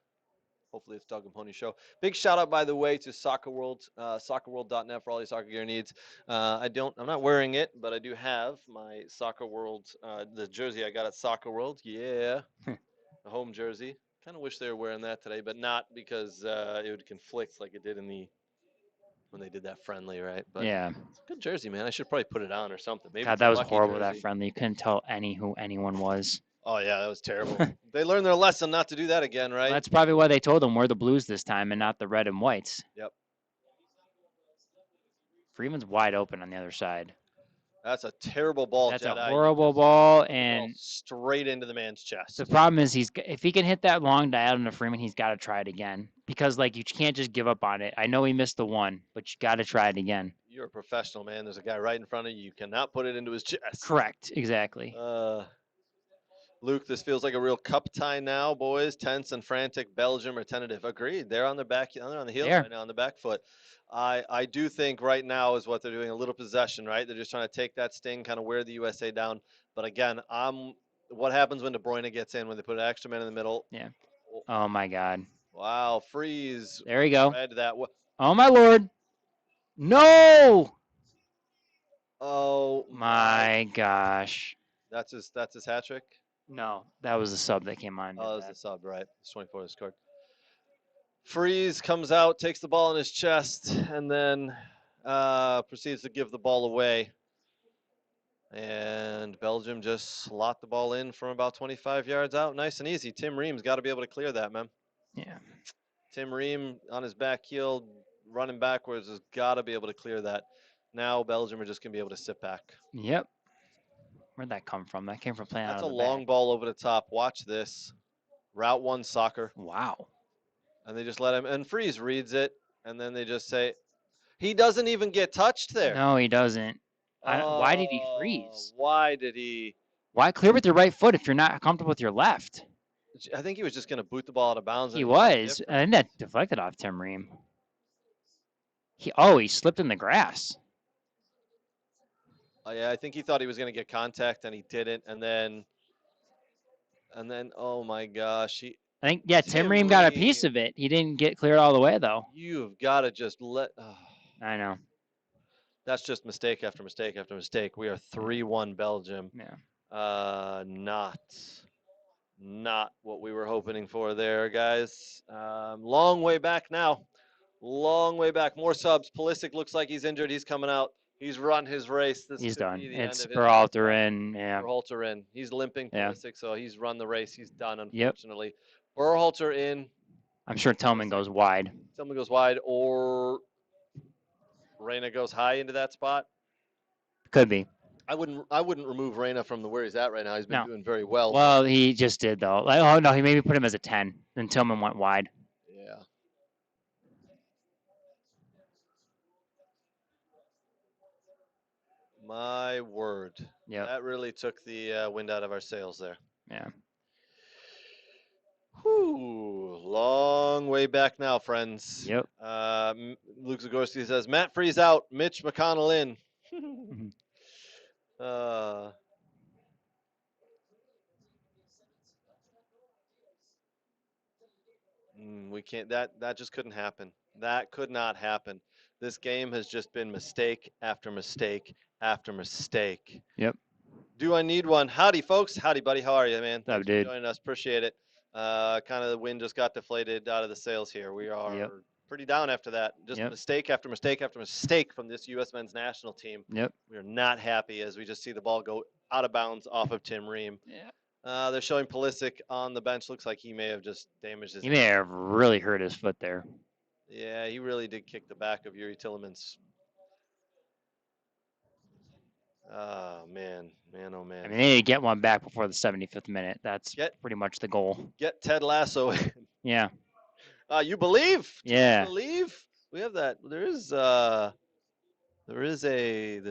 Hopefully it's Dog and Pony Show. Big shout out, by the way, to Soccer World, soccerworld.net for all your soccer gear needs. I'm not wearing it, but I do have my Soccer World, the jersey I got at Soccer World. Yeah, the home jersey. Kind of wish they were wearing that today, but not because it would conflict like it did when they did that friendly, right? But Yeah. it's a good jersey, man. I should probably put it on or something. Maybe God, it's that a was lucky horrible, jersey. that friendly. You couldn't tell who anyone was. Oh yeah, that was terrible. They learned their lesson not to do that again, right? Well, that's probably why they told them wear the blues this time and not the red and whites. Yep. Freeman's wide open on the other side. That's a terrible ball, That's Jedi. a horrible ball, and straight into the man's chest. the problem is if he can hit that long diagonal to Freeman, he's got to try it again because like you can't just give up on it. I know he missed the one, but you got to try it again. You're a professional, man. There's a guy right in front of you. You cannot put it into his chest. Correct, exactly. Luke, this feels like a real cup tie now, boys. Tense and frantic. Belgium are tentative. Agreed. They're on their back. They're on the heels right now, on the back foot. I do think right now is what they're doing, a little possession, right? They're just trying to take that sting, kind of wear the USA down. But again, what happens when De Bruyne gets in, when they put an extra man in the middle? Yeah. Oh, my God. Wow, freeze. There you go. Read that. Oh, my Lord. No! Oh, my gosh. That's his hat trick? No, that was the sub that came on. Oh, that was the sub, right. It's 24 that scored. Freeze comes out, takes the ball in his chest, and then proceeds to give the ball away. And Belgium just slot the ball in from about 25 yards out. Nice and easy. Tim Ream's got to be able to clear that, man. Yeah. Tim Ream on his back heel, running backwards, has got to be able to clear that. Now Belgium are just going to be able to sit back. Yep. Where'd that come from? That came from playing out of the That's a long ball over the top. Watch this. Route 1 soccer. Wow. And they just let him, and Freeze reads it, and then they just say, he doesn't even get touched there. No, he doesn't. Why did he freeze? Why did he? Why clear with your right foot if you're not comfortable with your left? I think he was just going to boot the ball out of bounds. He was. And that deflected off Tim Ream. He slipped in the grass. Yeah, I think he thought he was going to get contact, and he didn't. And then, oh my gosh, I think, Tim Ream got a piece of it. He didn't get cleared all the way, though. You've got to just let. I know. That's just mistake after mistake after mistake. We are 3-1 Belgium. Yeah. Not what we were hoping for there, guys. Long way back now. Long way back. More subs. Pulisic looks like he's injured. He's coming out. He's run his race. He's done. It's Berhalter in. Yeah. Berhalter in. He's limping, Pulisic, so he's run the race. He's done, unfortunately. Yep. Berhalter in. I'm sure Tillman goes wide. Tillman goes wide, or Reina goes high into that spot. Could be. I wouldn't remove Reina from where he's at right now. He's been doing very well. Well, he just did though. Oh no, he maybe put him as a 10. Then Tillman went wide. Yeah. My word. Yep. That really took the wind out of our sails there. Yeah. Whew, long way back now, friends. Yep. Luke Zagorski says, Matt Freeze out, Mitch McConnell in. uh, we can't, that just couldn't happen. That could not happen. This game has just been mistake after mistake after mistake. Yep. Do I need one? Howdy, folks. Howdy, buddy. How are you, man? What's up, Thanks for dude? joining us. Appreciate it. Kind of the wind just got deflated out of the sails here. We are Yep. pretty down after that. Just Yep. mistake after mistake after mistake from this U.S. men's national team. Yep. We are not happy as we just see the ball go out of bounds off of Tim Ream. Yeah. They're showing Pulisic on the bench. Looks like he may have just damaged his. He may have really hurt his foot there. Yeah, he really did kick the back of Yuri Tillemans. Oh man, oh man. I mean, they need to get one back before the 75th minute. That's pretty much the goal. Get Ted Lasso in. Yeah. You believe? Yeah. You believe? We have that. There is the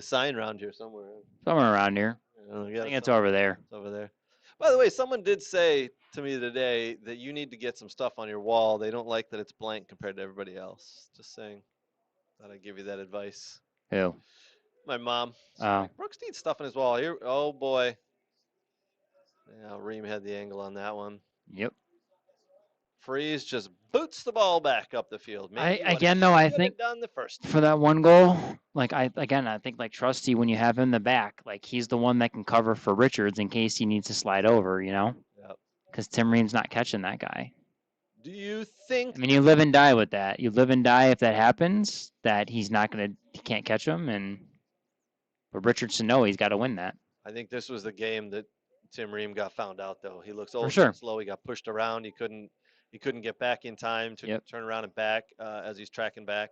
sign around here somewhere. Somewhere around here. Yeah, I think it's over there. It's over there. By the way, someone did say to me today that you need to get some stuff on your wall. They don't like that it's blank compared to everybody else. Just saying. Thought I'd give you that advice. Who? My mom. Oh. Brooks needs stuff on his wall. Here. Oh boy. Yeah, Ream had the angle on that one. Yep. Freeze just boots the ball back up the field. I think done the first for that one goal, I think like Trusty, when you have him in the back, like he's the one that can cover for Richards in case he needs to slide over, you know? Yep. Because Tim Ream's not catching that guy. Do you think? I mean, you live and die with that. You live and die if that happens, that he can't catch him, but Richards to know he's got to win that. I think this was the game that Tim Ream got found out, though. He looks old, sure. slow. He got pushed around. He couldn't get back in time to turn around and back as he's tracking back.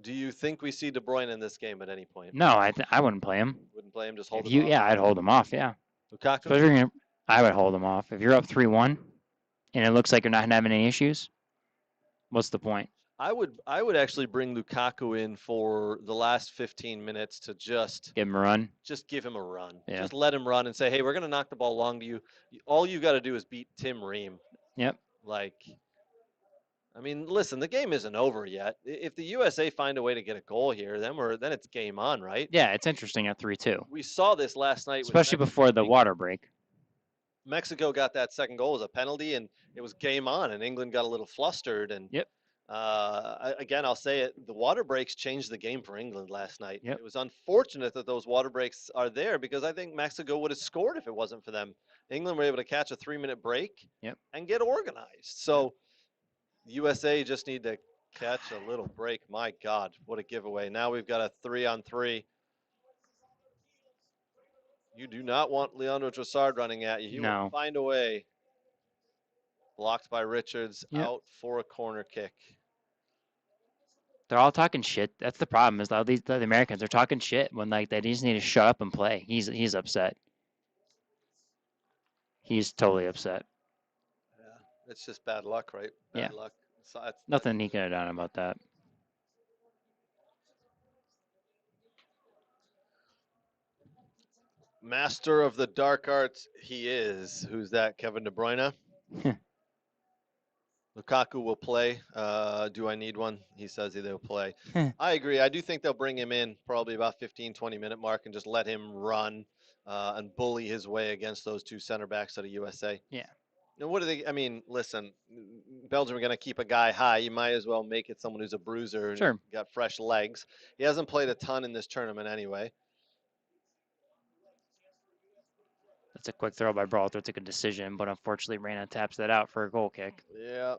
Do you think we see De Bruyne in this game at any point? No, I wouldn't play him. Wouldn't play him. Just hold If him you, off. yeah, I'd hold him off. Yeah. Lukaku? I would hold him off. If you're up 3-1, and it looks like you're not having any issues, what's the point? I would actually bring Lukaku in for the last 15 minutes to just give him a run. Just give him a run. Yeah. Just let him run and say, hey, we're going to knock the ball long to you. All you got to do is beat Tim Ream. Yep. I mean, listen, the game isn't over yet. If the USA find a way to get a goal here, then it's game on, right? Yeah, it's interesting at 3-2. We saw this last night, especially before the water break. Mexico got that second goal as a penalty, and it was game on, and England got a little flustered. And yep. Again, I'll say it: the water breaks changed the game for England last night. Yep. It was unfortunate that those water breaks are there because I think Mexico would have scored if it wasn't for them. England were able to catch a 3-minute break and get organized. So USA just need to catch a little break. My God, what a giveaway! Now we've got a 3-on-3. You do not want Leandro Trossard running at you. You will find a way. Blocked by Richards, out for a corner kick. They're all talking shit. That's the problem. Is all the Americans are talking shit when they just need to shut up and play. He's upset. He's totally upset. Yeah, it's just bad luck, right? Bad luck. So nothing he could have done about that. Master of the dark arts, he is. Who's that? Kevin De Bruyne. Lukaku will play. Do I need one? He says he'll play. I agree. I do think they'll bring him in probably about 15, 20-minute mark and just let him run and bully his way against those two center backs of the USA. Yeah. And what do they? I mean, listen, Belgium are going to keep a guy high. You might as well make it someone who's a bruiser and got fresh legs. He hasn't played a ton in this tournament anyway. That's a quick throw by Brawl. It's a good decision, but unfortunately, Reyna taps that out for a goal kick. Yeah.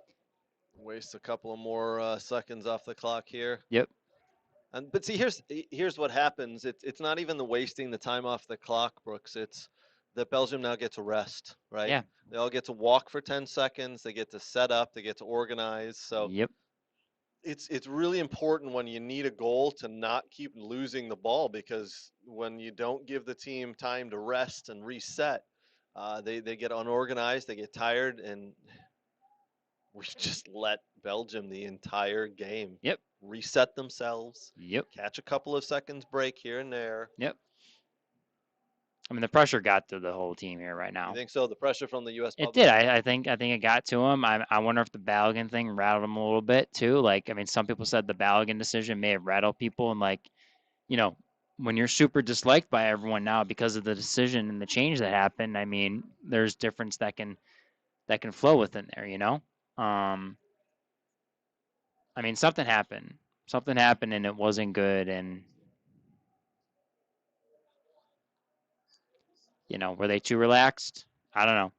Waste a couple of more seconds off the clock here. Yep. But see, here's what happens. It's not even the wasting the time off the clock, Brooks. It's that Belgium now gets a rest, right? Yeah. They all get to walk for 10 seconds. They get to set up. They get to organize. So yep. It's really important when you need a goal to not keep losing the ball, because when you don't give the team time to rest and reset, they get unorganized, they get tired, and we just let Belgium the entire game. Yep. reset themselves, Yep. catch a couple of seconds break here and there. Yep. I mean, the pressure got to the whole team here right You now. think so? The pressure from the U.S. It public? did. I think it got to him. I wonder if the Balogun thing rattled him a little bit too. Like, I mean, some people said the Balogun decision may have rattled people, and like, you know, when you're super disliked by everyone now because of the decision and the change that happened, I mean, there's difference that can flow within there. Um, I mean, something happened. Something happened, and it wasn't good. And were they too relaxed? I don't know.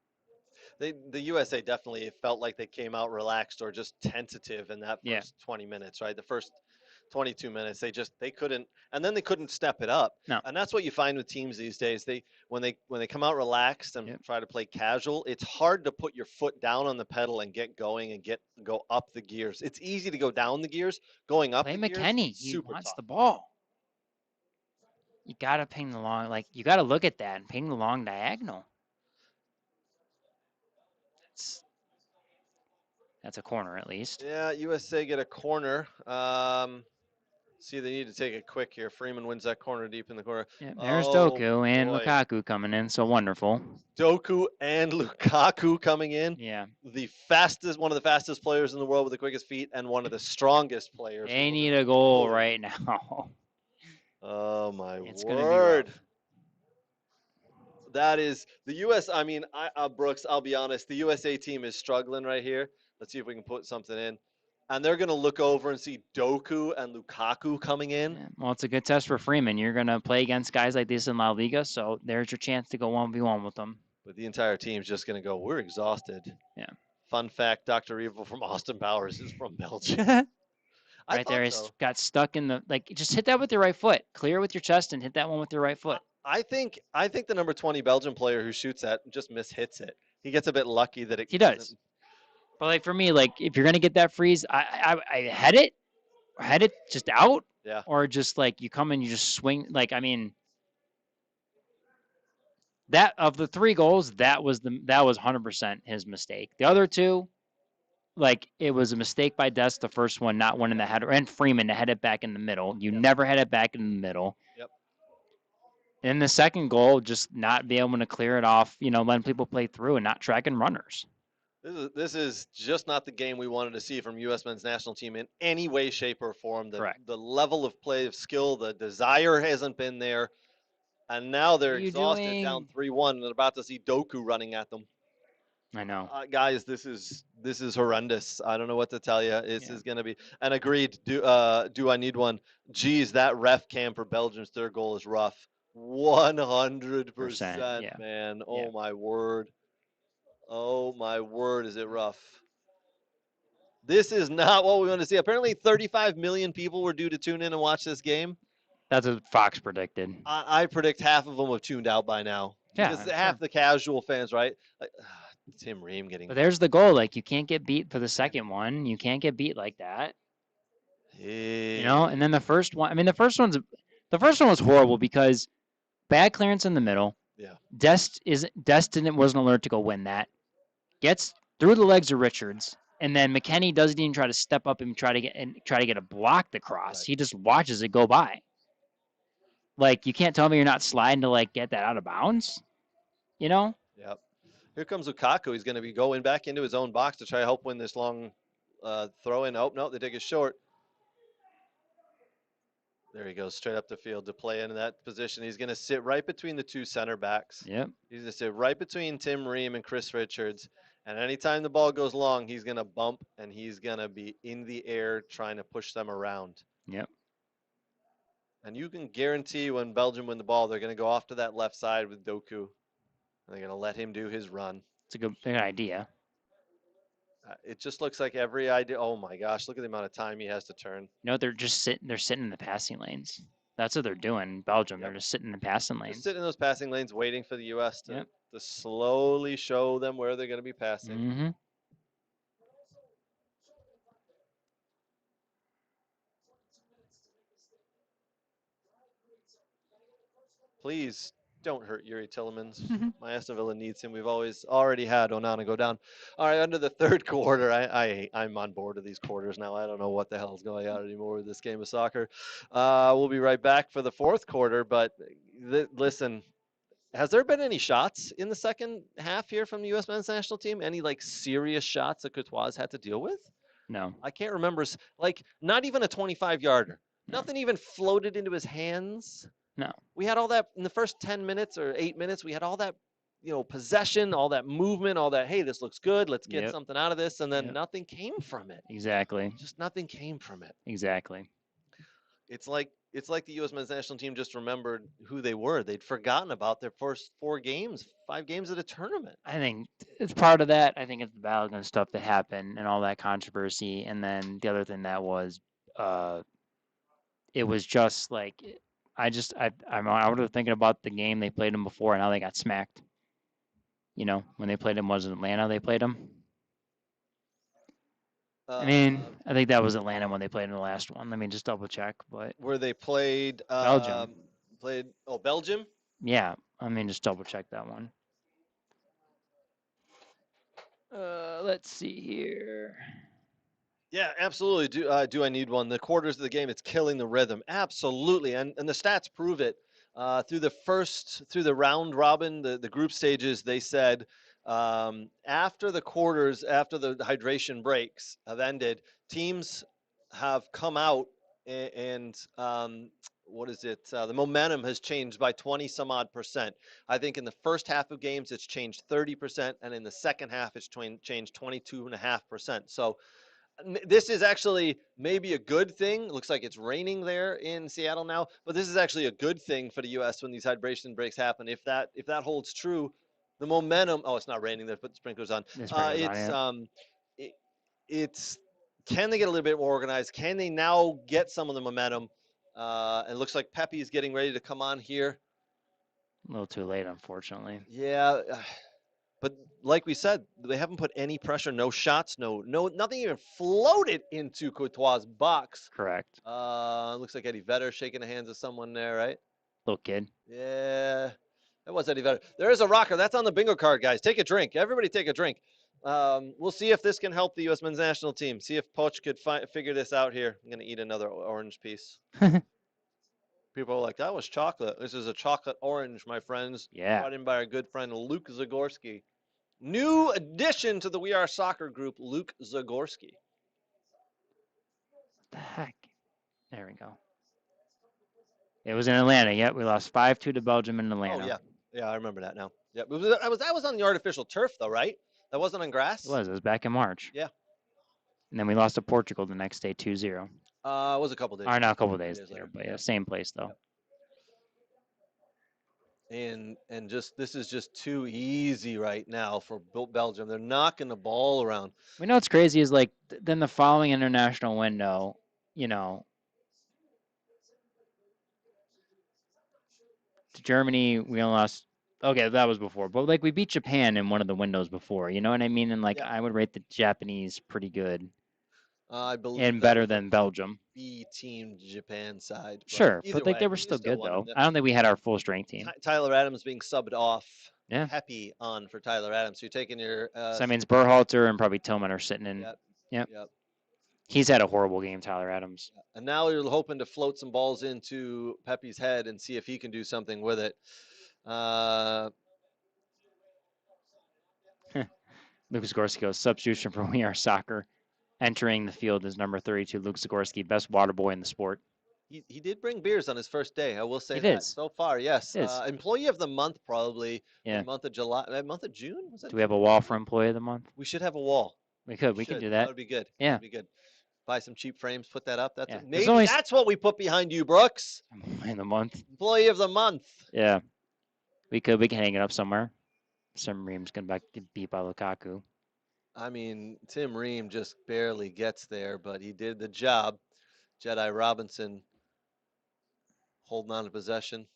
The USA definitely felt like they came out relaxed or just tentative in that Yeah. first 20 minutes, right? The first 22 minutes, they couldn't, and then they couldn't step it up. No. And that's what you find with teams these days. When they come out relaxed and Yep. try to play casual, it's hard to put your foot down on the pedal and get going and go up the gears. It's easy to go down the gears. Going up Play the gears, McKenny. He super wants tough. the ball. You gotta ping the long, like you gotta look at that and ping the long diagonal. That's a corner at least. Yeah, USA get a corner. See, they need to take it quick here. Freeman wins that corner deep in the corner. Yeah, there's Oh Doku and boy. Lukaku coming in, so wonderful. Doku and Lukaku coming in. Yeah, One of the fastest players in the world with the quickest feet, and one of the strongest players. they need a goal Holy. right now. Oh my It's gonna be rough. word! That is the U.S. I mean, Brooks. I'll be honest. The USA team is struggling right here. Let's see if we can put something in. And they're gonna look over and see Doku and Lukaku coming in. Yeah, well, it's a good test for Freeman. You're gonna play against guys like this in La Liga, so there's your chance to go 1v1 with them. But the entire team's just gonna go. We're exhausted. Yeah. Fun fact: Dr. Evil from Austin Powers is from Belgium. I Right there, thought he so. got stuck in the just hit that with your right foot. Clear with your chest and hit that one with your right foot. I think the number 20 Belgian player who shoots that just mishits it. He gets a bit lucky that it He doesn't. does. But like for me, like if you're gonna get that freeze, I head it just out, Yeah. or just like you come and you just swing. Like I mean, that of the 3 goals, that was 100% his mistake. The other two, like it was a mistake by Dest. The first one, not winning the header, and Freeman to head it back in the middle. You never head it back in the middle. Yep. And the second goal, just not be able to clear it off. Letting people play through and not tracking runners. This is just not the game we wanted to see from U.S. men's national team in any way, shape, or form. Correct. The level of play, of skill, the desire hasn't been there, and now they're What are you exhausted, down doing? 3-1, and they're about to see Doku running at them. I know. Guys, this is horrendous. I don't know what to tell you. This Yeah. is going to be. And agreed. Do I need one? Geez, that ref cam for Belgium's third goal is rough. 100%, Yeah. man. Yeah. Oh my word. Oh my word, is it rough? This is not what we want to see. Apparently, 35 million people were due to tune in and watch this game. That's what Fox predicted. I predict half of them have tuned out by now. Yeah, Because sure. half the casual fans, right? Like, Tim Ream getting. But there's the goal. Like you can't get beat for the second one. You can't get beat like that. And then the first one. I mean, the first one was horrible because bad clearance in the middle. Yeah. Destin wasn't alert to go win that. Gets through the legs of Richards, and then McKenny doesn't even try to step up and try to get a blocked across. Right. He just watches it go by. Like you can't tell me you're not sliding to like get that out of bounds. Yep. Here comes Lukaku. He's going to be going back into his own box to try to help win this long throw in. Oh, no, they take it short. There he goes, straight up the field to play into that position. He's going to sit right between the two center backs. Yep. He's going to sit right between Tim Ream and Chris Richards. And anytime the ball goes long, he's going to bump and he's going to be in the air trying to push them around. Yep. And you can guarantee when Belgium win the ball, they're going to go off to that left side with Doku. They're going to let him do his run. It's a good idea. It just looks like every idea. Oh my gosh, look at the amount of time he has to turn. They're just sitting. They're sitting in the passing lanes. That's what they're doing. Belgium. Yep. They're just sitting in the passing lanes. Just sitting in those passing lanes, waiting for the U.S. to, Yep. to slowly show them where they're going to be passing. Mm-hmm. Please Don't hurt Yuri Tillemans. My Aston Villa needs him. We've already had Onana go down. All right, under the third quarter, I'm on board with these quarters now. I don't know what the hell is going on anymore with this game of soccer. We'll be right back for the fourth quarter. But listen, has there been any shots in the second half here from the U.S. men's national team? Any like serious shots that Courtois had to deal with? No. I can't remember. Like not even a 25-yarder. No. Nothing even floated into his hands. No. We had all that in the first 10 minutes or 8 minutes. We had all that, possession, all that movement, all that, hey, this looks good. Let's get Yep. something out of this. And then Yep. nothing came from it. Exactly. Just nothing came from it. Exactly. It's like the U.S. men's national team just remembered who they were. They'd forgotten about their first 5 games of the tournament. I think it's part of that. I think it's the Belgium stuff that happened and all that controversy. And then the other thing that was, it was just like, I was thinking about the game they played them before and how they got smacked. When they played them, was it Atlanta they played them? I think that was Atlanta when they played in the last one. Let me just double check. But where they played Belgium. Belgium? Yeah, just double check that one. Let's see here. Yeah, absolutely. Do I need one? The quarters of the game, it's killing the rhythm. Absolutely, and the stats prove it. Through the round robin, the group stages, they said after the quarters, after the hydration breaks have ended, teams have come out and what is it? The momentum has changed by 20 some odd percent. I think in the first half of games it's changed 30%, and in the second half it's changed 22.5%. So this is actually maybe a good thing. It looks like it's raining there in Seattle now, but this is actually a good thing for the U.S. when these hydration breaks happen. If that holds true, the momentum. Oh, it's not raining. They put the sprinklers on. It's can they get a little bit more organized? Can they now get some of the momentum? And it looks like Pepe is getting ready to come on here. A little too late, unfortunately. Yeah. But like we said, they haven't put any pressure, no shots, nothing even floated into Courtois' box. Correct. Looks like Eddie Vedder shaking the hands of someone there, right? Little kid. Yeah, that was Eddie Vedder. There is a rocker. That's on the bingo card, guys. Take a drink. Everybody take a drink. We'll see if this can help the U.S. men's national team. See if Poch could figure this out here. I'm going to eat another orange piece. People are like, that was chocolate. This is a chocolate orange, my friends. Yeah. Brought in by our good friend Luke Zagorski. New addition to the We Are Soccer group, Luke Zagorski. The heck? There we go. It was in Atlanta. Yep, we lost 5-2 to Belgium in Atlanta. Oh, yeah, I remember that now. Yep, that was on the artificial turf, though, right? That wasn't on grass? It was back in March. Yeah. And then we lost to Portugal the next day, 2-0. It was a couple days. Or not a couple days later, but yeah, same place, though. Yep. And this is just too easy right now for Belgium. They're knocking the ball around. We know what's crazy is like then the following international window, to Germany we only lost. Okay, that was before, but like we beat Japan in one of the windows before. You know what I mean? And like I would rate the Japanese pretty good. I believe. And better than Belgium. B-team Japan side. Sure, but like they were still good though. I don't think we had our full strength team. Tyler Adams being subbed off. Yeah. Pepe on for Tyler Adams. So you're taking your. So that means Berhalter and probably Tillman are sitting in. Yep. He's had a horrible game, Tyler Adams. And now you're hoping to float some balls into Pepe's head and see if he can do something with it. Luke Zagorski goes, substitution for We Are Soccer. Entering the field is number 32, Luke Zagorski, best water boy in the sport. He did bring beers on his first day. I will say that. So far, yes. Employee of the month, probably. Yeah. The month of July. Month of June? Was that Do we have a wall for employee of the month? We should have a wall. We could do that. That would be good. Yeah. That would be good. Buy some cheap frames, put that up. Maybe that's what we put behind you, Brooks. In the month. Employee of the month. Yeah. We can hang it up somewhere. Some Ream's going to get beat by Lukaku. I mean, Tim Ream just barely gets there, but he did the job. Jedi Robinson holding on to possession.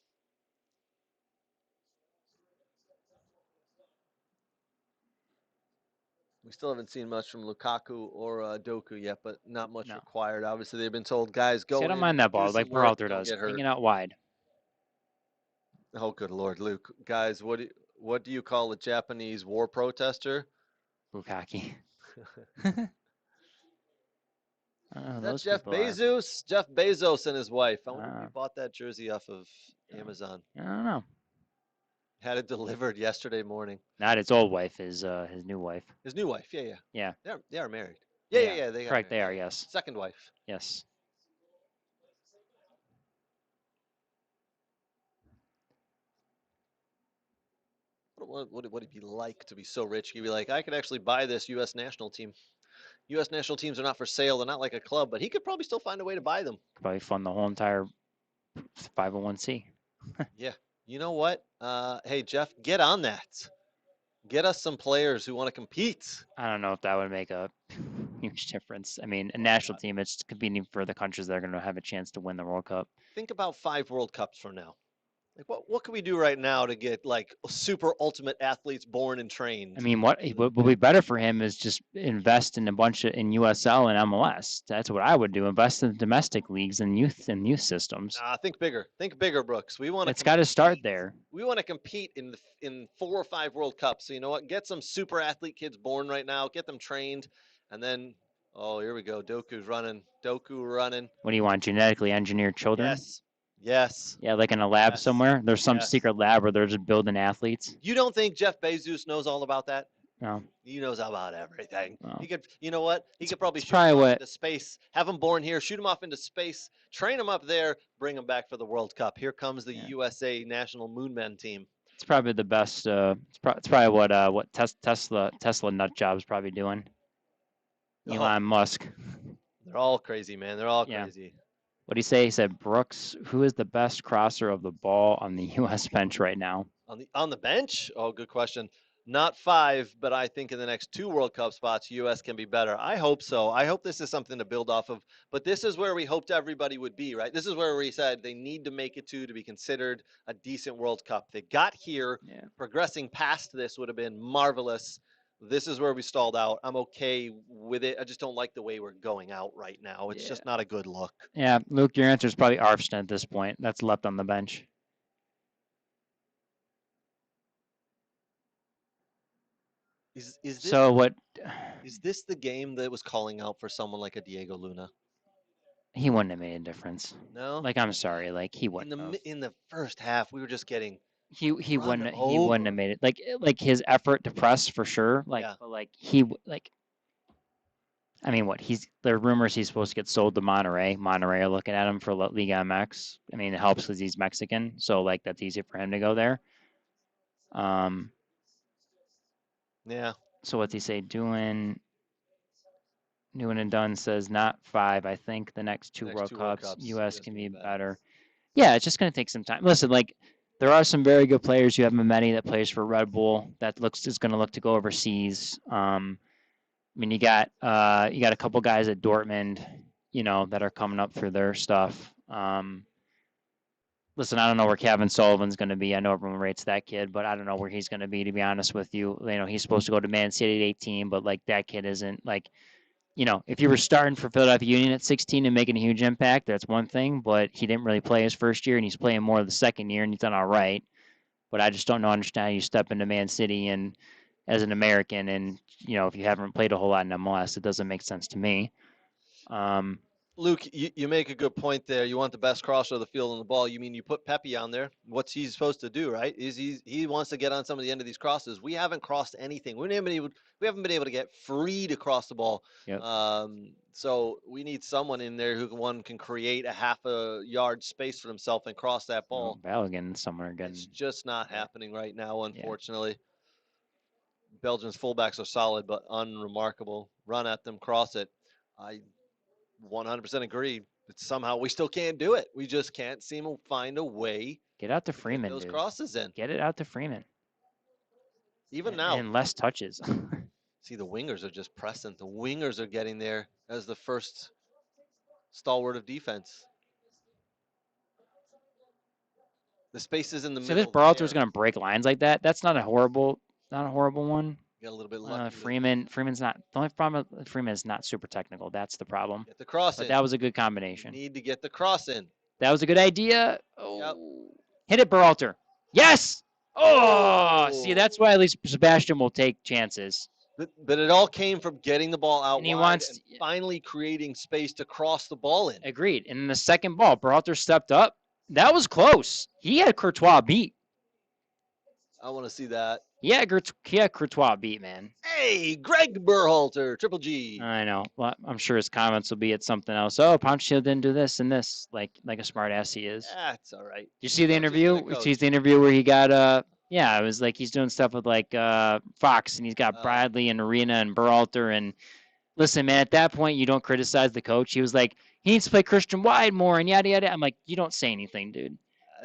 We still haven't seen much from Lukaku or Doku yet, but not much required. Obviously, they've been told, guys, go. I don't mind that ball, like Peralta does. Hanging out wide. Oh, good Lord, Luke. Guys, what do you call a Japanese war protester? Bukaki. I don't know who Is that those Jeff people are. Bezos? Jeff Bezos and his wife. I wonder if he Uh, bought that jersey off of Amazon. I don't know. Had it delivered yesterday morning. Not his old wife, his new wife. His new wife. Yeah, yeah. Yeah, They are married. Yeah, they yeah, are. yeah. They got Correct, married. they Yeah, are, yeah. yes. Second wife. Yes. What would it be like to be so rich? He'd be like, I could actually buy this U.S. national team. U.S. national teams are not for sale. They're not like a club, but he could probably still find a way to buy them. Could probably fund the whole entire 501c. Yeah. You know what? Hey, Jeff, get on that. Get us some players who want to compete. I don't know if that would make a huge difference. I mean, a Why national not? team, it's competing for the countries that are going to have a chance to win the World Cup. Think about 5 World Cups from now. Like, what can we do right now to get like super ultimate athletes born and trained? I mean, what would be better for him is just invest in a bunch of in USL and MLS. That's what I would do. Invest in domestic leagues and youth systems. Think bigger. Think bigger, Brooks. We want to It's got to start compete. there. We want to compete in 4 or 5 World Cups. So you know what? Get some super athlete kids born right now. Get them trained, and then here we go. Doku's running. Doku running. What do you want? Genetically engineered children? Yes. Yes. Yeah, like in a lab Yes. somewhere. There's some Yes. secret lab where they're just building athletes. You don't think Jeff Bezos knows all about that? No. He knows about everything. Well, He could, you know what? He could probably it's shoot him probably off what into space, have him born here, shoot him off into space, train him up there, bring him back for the World Cup. Here comes the Yeah. USA national moonmen team. it's probably the best. It's probably what Tesla nut job is probably doing. Oh, Elon Musk. they're all crazy, man. They're all Yeah. crazy. What did he say? He said Brooks, who is the best crosser of the ball on the U.S. bench right now? On the bench? Oh, good question. Not 5, but I think in the next 2 World Cup spots, US can be better. I hope so. I hope this is something to build off of. But this is where we hoped everybody would be, right? This is where we said they need to make it to be considered a decent World Cup. They got here. Yeah. Progressing past this would have been marvelous. This is where we stalled out. I'm okay with it. I just don't like the way we're going out right now. It's just not a good look. Yeah, Luke, your answer is probably Arfston at this point. That's left on the bench. Is this So what? is this the game that was calling out for someone like a Diego Luna? He wouldn't have made a difference. No. Like I'm sorry, like he wouldn't have. In the first half, we were just getting He run wouldn't have made it. Like his effort to press for sure. Like Yeah. but like like. I mean, what he's there are rumors he's supposed to get sold to Monterrey. Monterrey are looking at him for Liga MX. I mean, it helps because he's Mexican, so like that's easy for him to go there. Yeah. So what's he say? Doing and done says not 5. I think the next two World Cups, US can be better. Yeah, it's just going to take some time. Listen, like there are some very good players. You have Mamedi that plays for Red Bull that is going to look to go overseas. I mean, you got a couple guys at Dortmund, that are coming up for their stuff. Listen, I don't know where Kevin Sullivan's going to be. I know everyone rates that kid, but I don't know where he's going to be. To be honest with you, he's supposed to go to Man City at 18, but like that kid isn't like. If you were starting for Philadelphia Union at 16 and making a huge impact, that's one thing. But he didn't really play his first year, and he's playing more the second year, and he's done all right. But I just don't understand how you step into Man City and as an American, and if you haven't played a whole lot in MLS, it doesn't make sense to me. Luke, you make a good point there. You want the best crosser of the field on the ball. You mean you put Pepe on there? What's he supposed to do, right? Is he wants to get on some of the end of these crosses. We haven't crossed anything. We haven't been able to get free to cross the ball. Yep. So we need someone in there who can create a half a yard space for himself and cross that ball. Balogun somewhere getting. It's just not happening right now, unfortunately. Yeah. Belgium's fullbacks are solid but unremarkable. Run at them, cross it. I 100% agree. It's somehow we still can't do it. We just can't seem to find a way. Get out to Freeman, those dude. crosses in. Get it out to Freeman. Even now. And less touches. See, the wingers are just pressing. The wingers are getting there as the first stalwart of defense. The spaces in the middle. So this Berhalter's going to break lines like that. That's not a horrible one. Got a little bit lucky. Freeman's not the only problem. Freeman is not super technical. That's the problem. Get the cross but in. That was a good combination. You need to get the cross in. That was a good idea. Oh. Yep. Hit it, Berhalter. Yes. Oh, see, Oh. that's why at least Sebastian will take chances. But it all came from getting the ball out And he wide wants and finally creating space to cross the ball in. agreed. And in the second ball, Berhalter stepped up. That was close. He had Courtois beat. I want to see that. He had Courtois beat, man. Hey, Greg Berhalter, Triple G. I know. Well, I'm sure his comments will be at something else. Oh, Ponchio didn't do this and this, like a smart ass he is. That's all right. Did you see the Coach is gonna interview? coach. See the interview where he got yeah, it was like he's doing stuff with like Fox and he's got Bradley and Arena and Berhalter and listen, man, at that point you don't criticize the coach. He was like, he needs to play Christian wide more and yada yada. I'm like, you don't say anything, dude.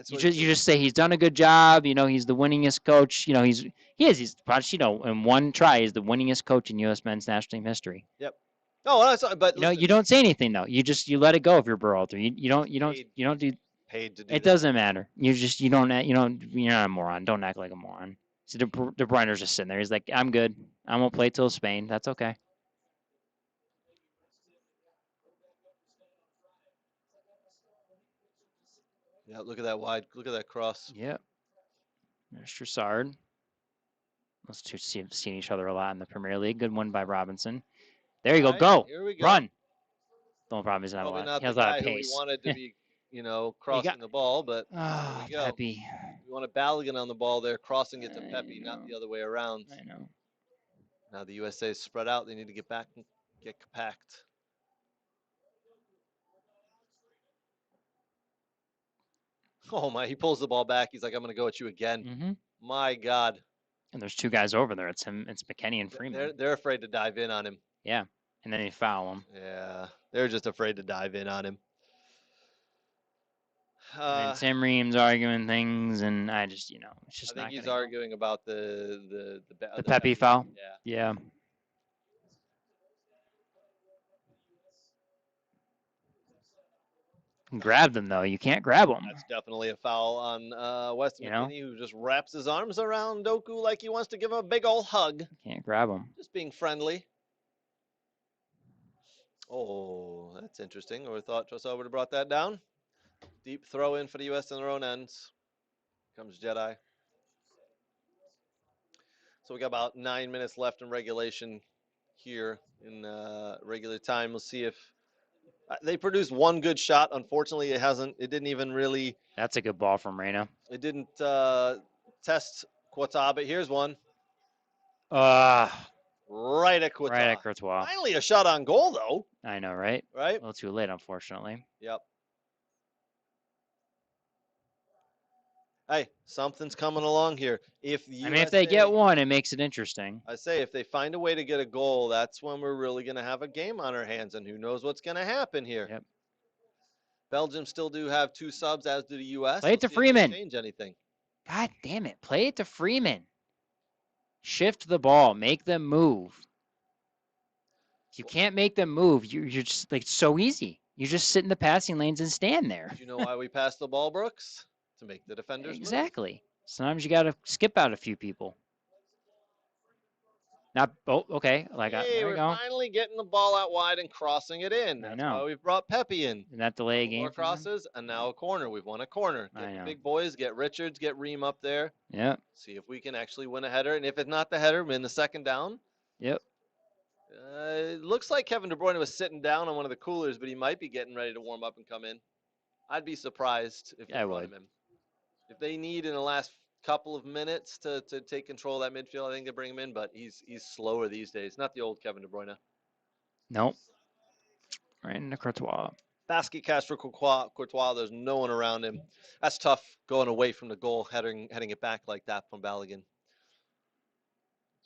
You just say he's done a good job. You know, he's the winningest coach. You know, he's Pochettino in one try is the winningest coach in U.S. men's national team history. Yep. Oh, that's but You know, you don't say anything though. You let it go if you're Berhalter. You don't do. paid to do It that. doesn't matter. You don't you're not a moron. Don't act like a moron. So De Bruyne's just sitting there. He's like, I'm good. I won't play till Spain. That's okay. Yeah, look at that wide. Look at that cross. Yep. There's Trossard. Those two seen each other a lot in the Premier League. Good one by Robinson. There you go. Right, Go. here we go. Run. The only problem is not Probably a lot. not He has the a lot guy of who we pace. wanted to be, crossing the ball, but Ah, here we go. Pepe. We want a Balogun on the ball there, crossing it to I Pepe, not know. the other way around. I know. Now the USA is spread out. They need to get back and get compact. Oh my! He pulls the ball back. He's like, "I'm going to go at you again." Mm-hmm. My God. And there's two guys over there. It's him. It's McKennie and Freeman. They're afraid to dive in on him. Yeah. And then they foul him. Yeah, they're just afraid to dive in on him. And then Tim Ream's arguing things, and I just, it's just I think not he's gonna arguing about the Pepe foul. Yeah. Yeah. Grab them though. You can't grab them. That's definitely a foul on Weston McKinney, who just wraps his arms around Doku like he wants to give him a big old hug. Can't grab them. Just being friendly. Oh, that's interesting. I would have thought Trossard would have brought that down. Deep throw in for the U.S. in their own ends. Comes Jedi. So we got about 9 minutes left in regulation here in regular time. We'll see if they produced one good shot. Unfortunately, it didn't even really. That's a good ball from Reyna. It didn't test Quata, but here's one. Right at Quata. Right at Courtois. Finally a shot on goal, though. I know, right? Right? A little too late, unfortunately. Yep. Hey, something's coming along here. If they get one, it makes it interesting. I say if they find a way to get a goal, that's when we're really going to have a game on our hands, and who knows what's going to happen here. Yep. Belgium still do have 2 subs, as do the U.S. Play it to Freeman. Change anything? God damn it! Play it to Freeman. Shift the ball. Make them move. If you can't make them move, you're just like so easy. You just sit in the passing lanes and stand there. Do you know why we pass the ball, Brooks? To make the defenders exactly. Move. Sometimes you got to skip out a few people. Not okay. There we're finally getting the ball out wide and crossing it in. That's why we've brought Pepe in. And that delay game. More crosses and now a corner. We've won a corner. Get the big boys. Get Richards. Get Ream up there. Yep. See if we can actually win a header. And if it's not the header, win the second down. Yep. It looks like Kevin De Bruyne was sitting down on one of the coolers, but he might be getting ready to warm up and come in. I'd be surprised if they brought him in. If they need in the last couple of minutes to take control of that midfield, I think they bring him in, but he's slower these days. Not the old Kevin De Bruyne. Nope. Right into Courtois. Basket catch for Courtois. There's no one around him. That's tough going away from the goal, heading it back like that from Balogun.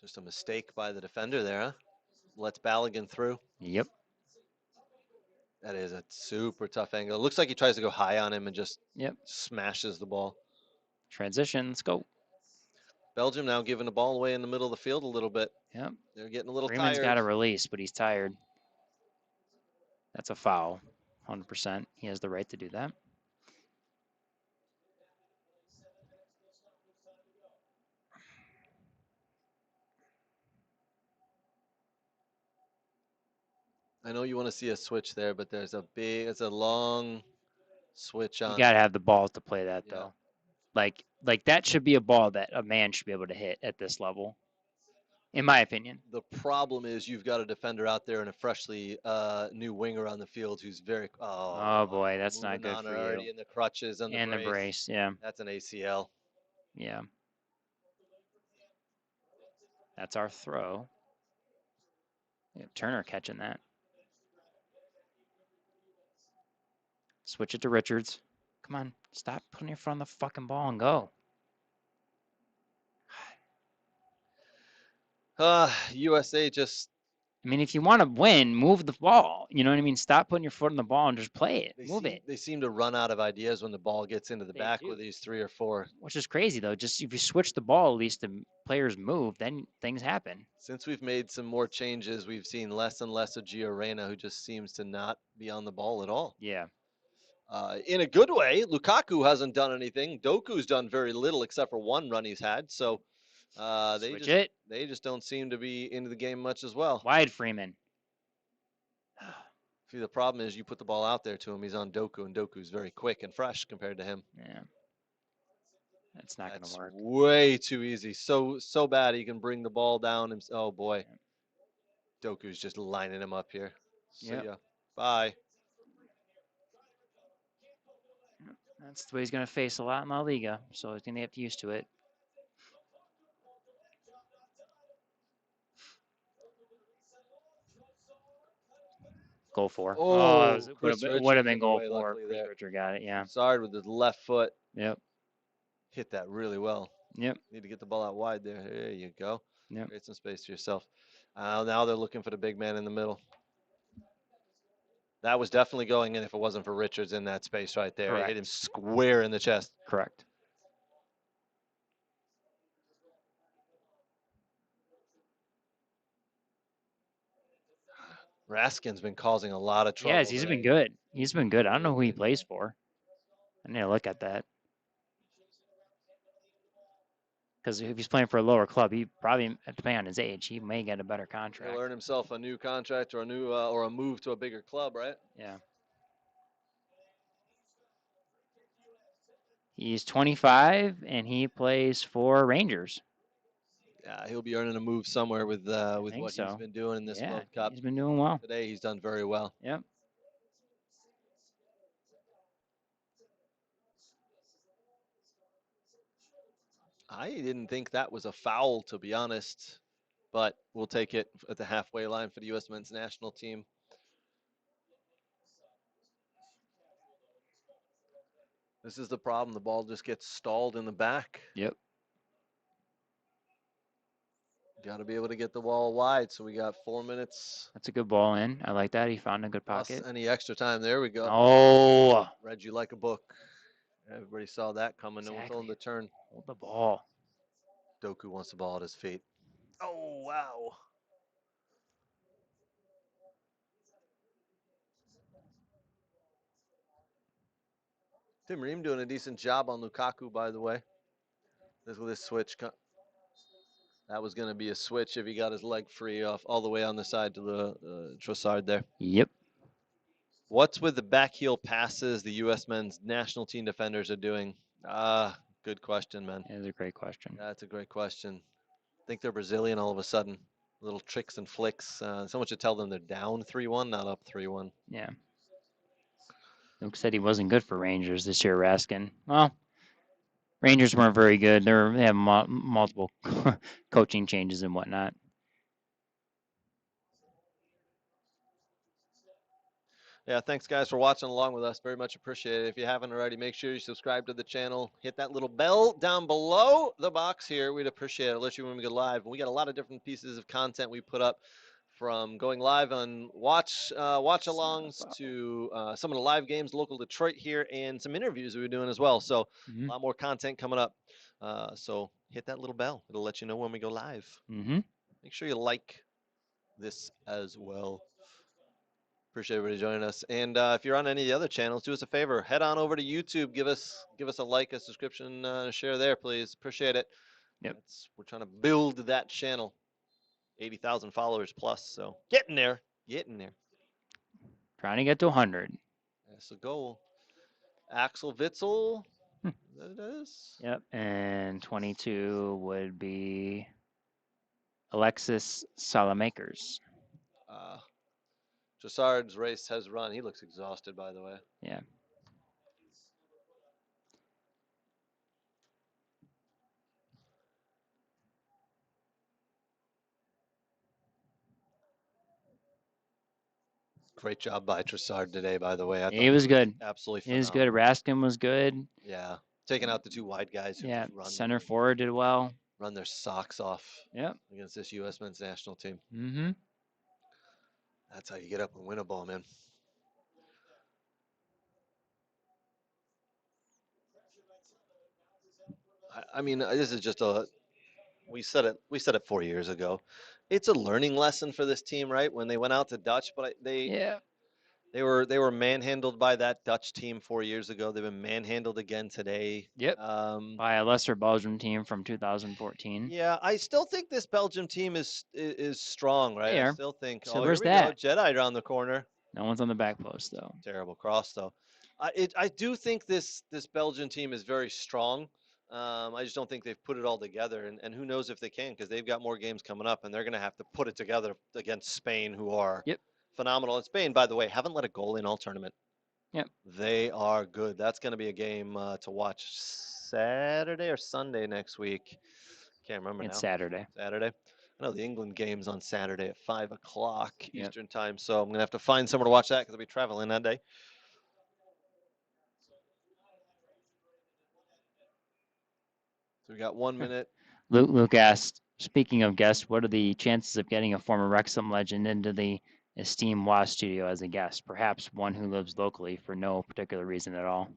Just a mistake by the defender there, huh? Lets Balogun through. Yep. That is a super tough angle. It looks like he tries to go high on him and just smashes the ball. Transition, let's go. Belgium now giving the ball away in the middle of the field a little bit. Yep. They're getting a little Freeman's tired. got a release, but he's tired. That's a foul, 100%. He has the right to do that. I know you want to see a switch there, but it's a long switch on. You got to have the balls to play that, though. Like that should be a ball that a man should be able to hit at this level, in my opinion. The problem is you've got a defender out there and a freshly new winger on the field who's very Oh boy, that's not moving good on for you. already in the crutches and the And the brace. brace, yeah, That's an ACL. yeah. That's our throw. Yeah, Turner catching that. Switch it to Richards. Come on, stop putting your foot on the fucking ball and go. USA just I mean, if you want to win, move the ball. You know what I mean? Stop putting your foot on the ball and just play it. Move it. they seem to run out of ideas when the ball gets into the They back do. with these 3 or 4. Which is crazy though. Just if you switch the ball, at least the players move, then things happen. Since we've made some more changes, we've seen less and less of Gio Reyna, who just seems to not be on the ball at all. Yeah. In a good way, Lukaku hasn't done anything. Doku's done very little except for one run he's had. So Switch it. they just don't seem to be into the game much as well. Wide Freeman. See, the problem is you put the ball out there to him, he's on Doku, and Doku's very quick and fresh compared to him. Yeah. That's not going to work. Way too easy. So bad he can bring the ball down. And, oh boy, Doku's just lining him up here. See ya. Bye. That's the way he's going to face a lot in La Liga, so he's going to get used to it. Goal for. Oh, would have been goal for. Chris Richard got it, yeah. Sorry with his left foot. Yep. Hit that really well. Yep. Need to get the ball out wide there. There you go. Yep. Create some space for yourself. Now they're looking for the big man in the middle. That was definitely going in if it wasn't for Richards in that space right there. Correct. It hit him square in the chest. Correct. Raskin's been causing a lot of trouble. Yes, he's been good. He's been good. I don't know who he plays for. I need to look at that. Because if he's playing for a lower club, he probably, depending on his age, he may get a better contract. He'll earn himself a new contract or a new or a move to a bigger club, right? Yeah. He's 25 and he plays for Rangers. Yeah, he'll be earning a move somewhere with what so. he's been doing in this World Cup. He's been doing well. Today he's done very well. Yep. I didn't think that was a foul, to be honest, but we'll take it at the halfway line for the U.S. men's national team. This is the problem. The ball just gets stalled in the back. Yep. Got to be able to get the ball wide. So we got 4 minutes. That's a good ball in. I like that. He found a good Plus pocket. any extra time. There we go. Oh. Read you like a book. Everybody saw that coming. Exactly. No one told him to turn. Hold the ball. Doku wants the ball at his feet. Oh, wow. Tim Ream doing a decent job on Lukaku, by the way. This switch. That was going to be a switch if he got his leg free off all the way on the side to the Trossard there. Yep. What's with the back heel passes the U.S. men's national team defenders are doing? Good question, man. That is a great question. That's a great question. I think they're Brazilian all of a sudden. Little tricks and flicks. Someone should tell them they're down 3-1, not up 3-1. Yeah. Luke said he wasn't good for Rangers this year, Raskin. Well, Rangers weren't very good. They have multiple coaching changes and whatnot. Yeah, thanks guys for watching along with us. Very much appreciated. If you haven't already, make sure you subscribe to the channel. Hit that little bell down below the box here. We'd appreciate it. Let you when we go live. We got a lot of different pieces of content we put up, from going live on watch alongs to some of the live games, local Detroit here, and some interviews we were doing as well. So a lot more content coming up. So hit that little bell. It'll let you know when we go live. Make sure you like this as well. Appreciate everybody joining us. And if you're on any of the other channels, do us a favor. Head on over to YouTube. Give us a like, a subscription, a share there, please. Appreciate it. Yep. We're trying to build that channel. 80,000 followers plus. So getting there. Trying to get to 100. That's the goal. Axel Witzel That it is. Yep. And 22 would be Alexis Salamakers. Uh, Trossard's race has run. He looks exhausted, by the way. Yeah. Great job by Trossard today, by the way. I thought He was good. absolutely He was good. phenomenal. Raskin was good. Yeah, taking out the two wide guys who Yeah. just Center forward did well. run their socks off Yep. against this U.S. men's national team. Mm-hmm. That's how you get up and win a ball, man. I mean, this is just a. We said it. We said it 4 years ago. It's a learning lesson for this team, right? When they went out to Dutch, but Yeah. they were manhandled by that Dutch team 4 years ago. They've been manhandled again today. Yep. By a lesser Belgium team from 2014. Yeah, I still think this Belgium team is strong, right? They I are. still think. So Oh, here there's we go, that. Jedi around the corner. No one's on the back post though. Terrible cross though. I do think this Belgian team is very strong. I just don't think they've put it all together, and who knows if they can, because they've got more games coming up, and they're going to have to put it together against Spain, who are Yep. phenomenal. And Spain, by the way, haven't let a goal in all tournament. Yep. They are good. That's going to be a game to watch Saturday or Sunday next week. Can't remember It's now. Saturday. Saturday. I know the England game's on Saturday at 5 o'clock Yep. Eastern time, so I'm gonna have to find somewhere to watch that because I'll be traveling that day. So we got 1 minute. Luke asked, speaking of guests, what are the chances of getting a former Wrexham legend into the esteemed WA studio as a guest? Perhaps one who lives locally for no particular reason at all.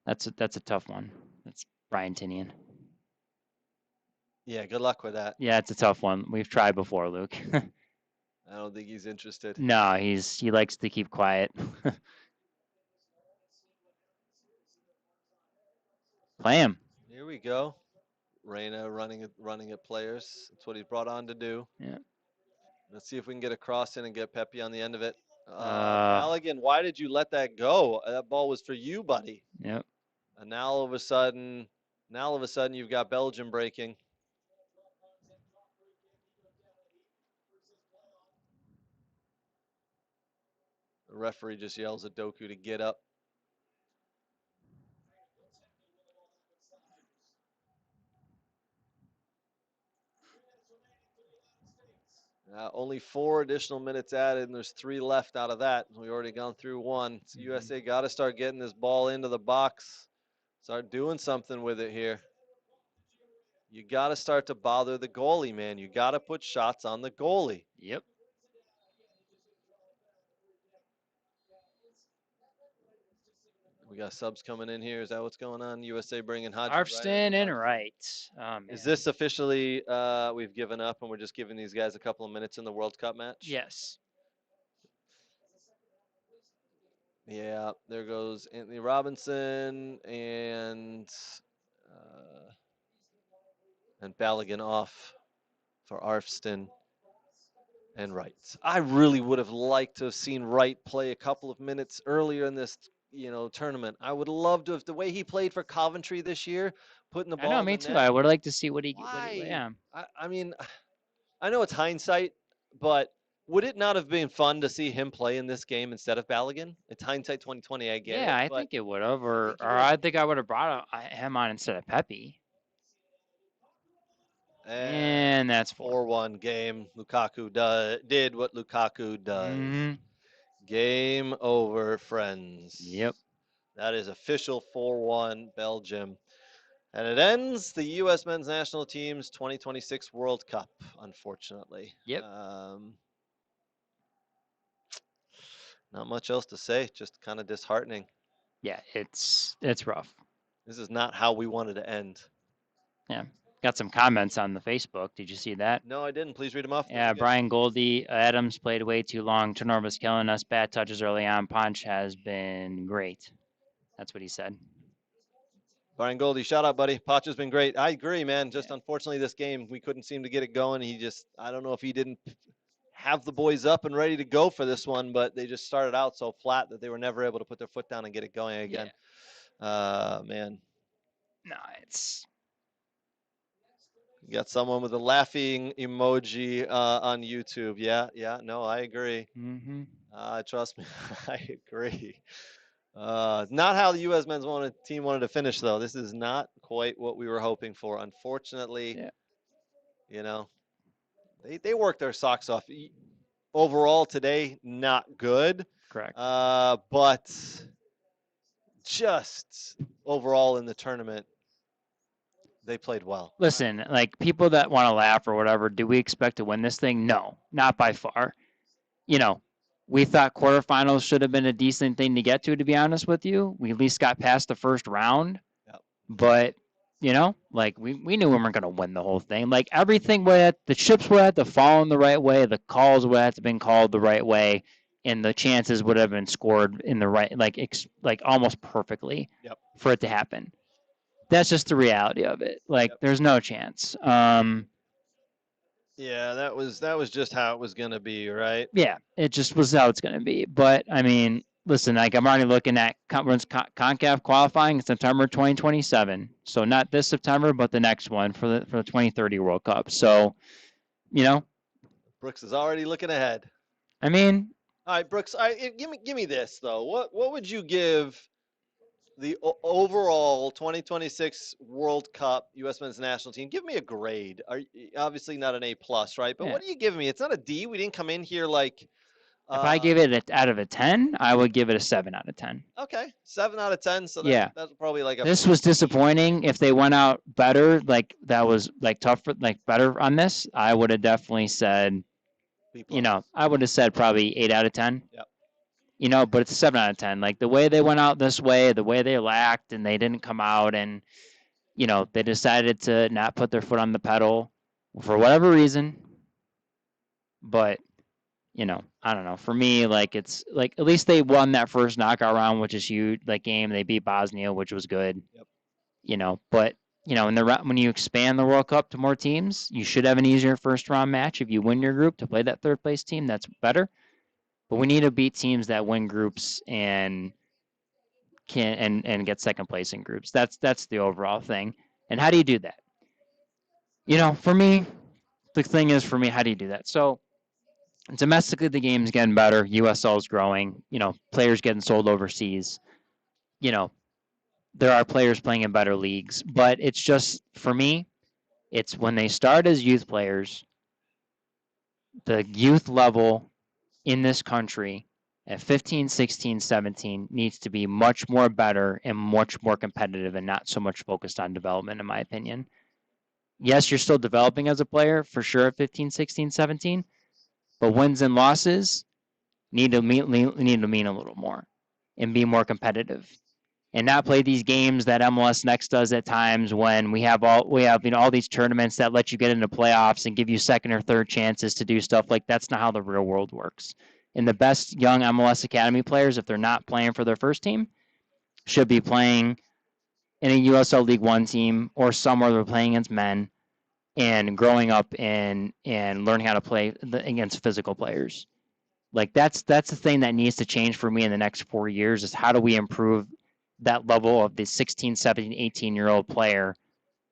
That's a tough one. That's Brian Tinian. Yeah, good luck with that. Yeah, it's a tough one. We've tried before, Luke. I don't think he's interested. No, he likes to keep quiet. Play him. Here we go. Reyna running at players. That's what he's brought on to do. Yeah. Let's see if we can get a cross in and get Pepe on the end of it. Uh, Balogun, why did you let that go? That ball was for you, buddy. Yep. And now all of a sudden, you've got Belgium breaking. The referee just yells at Doku to get up. Only 4 additional minutes added, and there's 3 left out of that. We already gone through one. So USA got to start getting this ball into the box. Start doing something with it here. You got to start to bother the goalie, man. You got to put shots on the goalie. Yep. We got subs coming in here. Is that what's going on? USA bringing Hodges. Arfston and Wright. Is this officially we've given up and we're just giving these guys a couple of minutes in the World Cup match? Yes. Yeah, there goes Anthony Robinson and Balogun off for Arfston and Wright. I really would have liked to have seen Wright play a couple of minutes earlier in this, tournament. I would love to have the way he played for Coventry this year, putting the ball. I know, in me the too. net. I would like to see what he. Why? Yeah. I mean, I know it's hindsight, but would it not have been fun to see him play in this game instead of Balogun? It's hindsight 2020. I get it. Yeah, I think it would have, I think I would have brought him on instead of Pepe. And that's 4-1 game. Lukaku did what Lukaku does. Mhm. Game over, friends. Yep. That is official 4-1 Belgium. And it ends the U.S. men's national team's 2026 World Cup, unfortunately. Yep. Not much else to say, just kind of disheartening. Yeah, it's rough. This is not how we wanted to end. Yeah. Got some comments on the Facebook. Did you see that? No, I didn't. Please read them off. Yeah, Brian Goldie, Adams played way too long. Turnover was killing us. Bad touches early on. Punch has been great. That's what he said. Brian Goldie, shout out, buddy. Poch has been great. I agree, man. Just unfortunately, this game, we couldn't seem to get it going. I don't know if he didn't have the boys up and ready to go for this one, but they just started out so flat that they were never able to put their foot down and get it going again. Man, No, it's you got someone with a laughing emoji on YouTube. Yeah, yeah, no, I agree. mm-hmm. Trust me, I agree. Not how the U.S. team wanted to finish, though. This is not quite what we were hoping for. Unfortunately, Yeah, you know, they worked their socks off. Overall, today, not good. correct. But just overall in the tournament, they played well. Listen, like people that want to laugh or whatever, do we expect to win this thing? No, not by far. You know, we thought quarterfinals should have been a decent thing to get to be honest with you. We at least got past the first round, Yep. but like we knew we weren't going to win the whole thing. Like everything the chips would have to fall in the right way, the calls would have to been called the right way, and the chances would have been scored in the right, like almost perfectly Yep. for it to happen. That's just the reality of it. Like Yep. there's no chance. Yeah, that was just how it was gonna be, right? Yeah, it just was how it's going to be. But I mean, listen, like I'm already looking at conference Concaf qualifying in September 2027. So not this September, but the next one for the 2030 World Cup. So you know, Brooks is already looking ahead. I mean, All right, Brooks. Give me this though. What would you give the overall 2026 World Cup U.S. Men's National Team? Give me a grade. Obviously not an A plus, right? But yeah. what are you giving me? It's not a D. We didn't come in here like. If I Uh, gave it out of a 10, I would give it a 7 out of 10. okay, 7 out of 10. So Yeah. that's probably like a This was B. disappointing. If they went out better, like that was like tough for like better on this, I would have definitely said, B plus. I would have said probably 8 out of 10. Yep. But it's 7 out of 10. Like the way they went out this way, the way they lacked, and they didn't come out, and they decided to not put their foot on the pedal for whatever reason. But I don't know. For me, like it's like at least they won that first knockout round, which is huge. Like game, they beat Bosnia, which was good. Yep. But in when you expand the World Cup to more teams, you should have an easier first round match if you win your group to play that third place team. That's better. But we need to beat teams that win groups and can and get second place in groups. That's the overall thing. And how do you do that? For me, the thing is for me, how do you do that? So domestically, the game's getting better. USL is growing. Players getting sold overseas. You know, there are players playing in better leagues, but it's just for me, it's when they start as youth players, the youth level in this country at 15, 16, 17 needs to be much more better and much more competitive and not so much focused on development, in my opinion. Yes, you're still developing as a player for sure at 15, 16, 17, but wins and losses need to mean a little more and be more competitive and not play these games that MLS Next does at times when we have all these tournaments that let you get into playoffs and give you second or third chances to do stuff. Like that's not how the real world works. And the best young MLS Academy players, if they're not playing for their first team, should be playing in a USL League One team or somewhere they're playing against men and growing up and learning how to play against physical players. Like that's the thing that needs to change for me in the next 4 years is how do we improve that level of the 16, 17, 18-year-old player?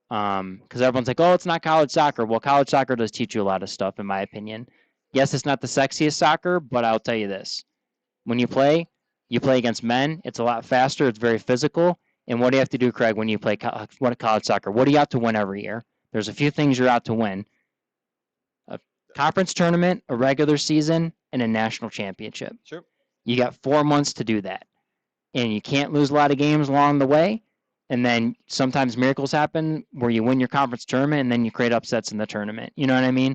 Because everyone's like, oh, it's not college soccer. Well, college soccer does teach you a lot of stuff, in my opinion. Yes, it's not the sexiest soccer, but I'll tell you this: when you play against men. It's a lot faster. It's very physical. And what do you have to do, Craig, when you play college soccer? What do you have to win every year? There's a few things you're out to win: a conference tournament, a regular season, and a national championship. Sure. You got 4 months to do that. And you can't lose a lot of games along the way. And then sometimes miracles happen where you win your conference tournament and then you create upsets in the tournament. You know what I mean?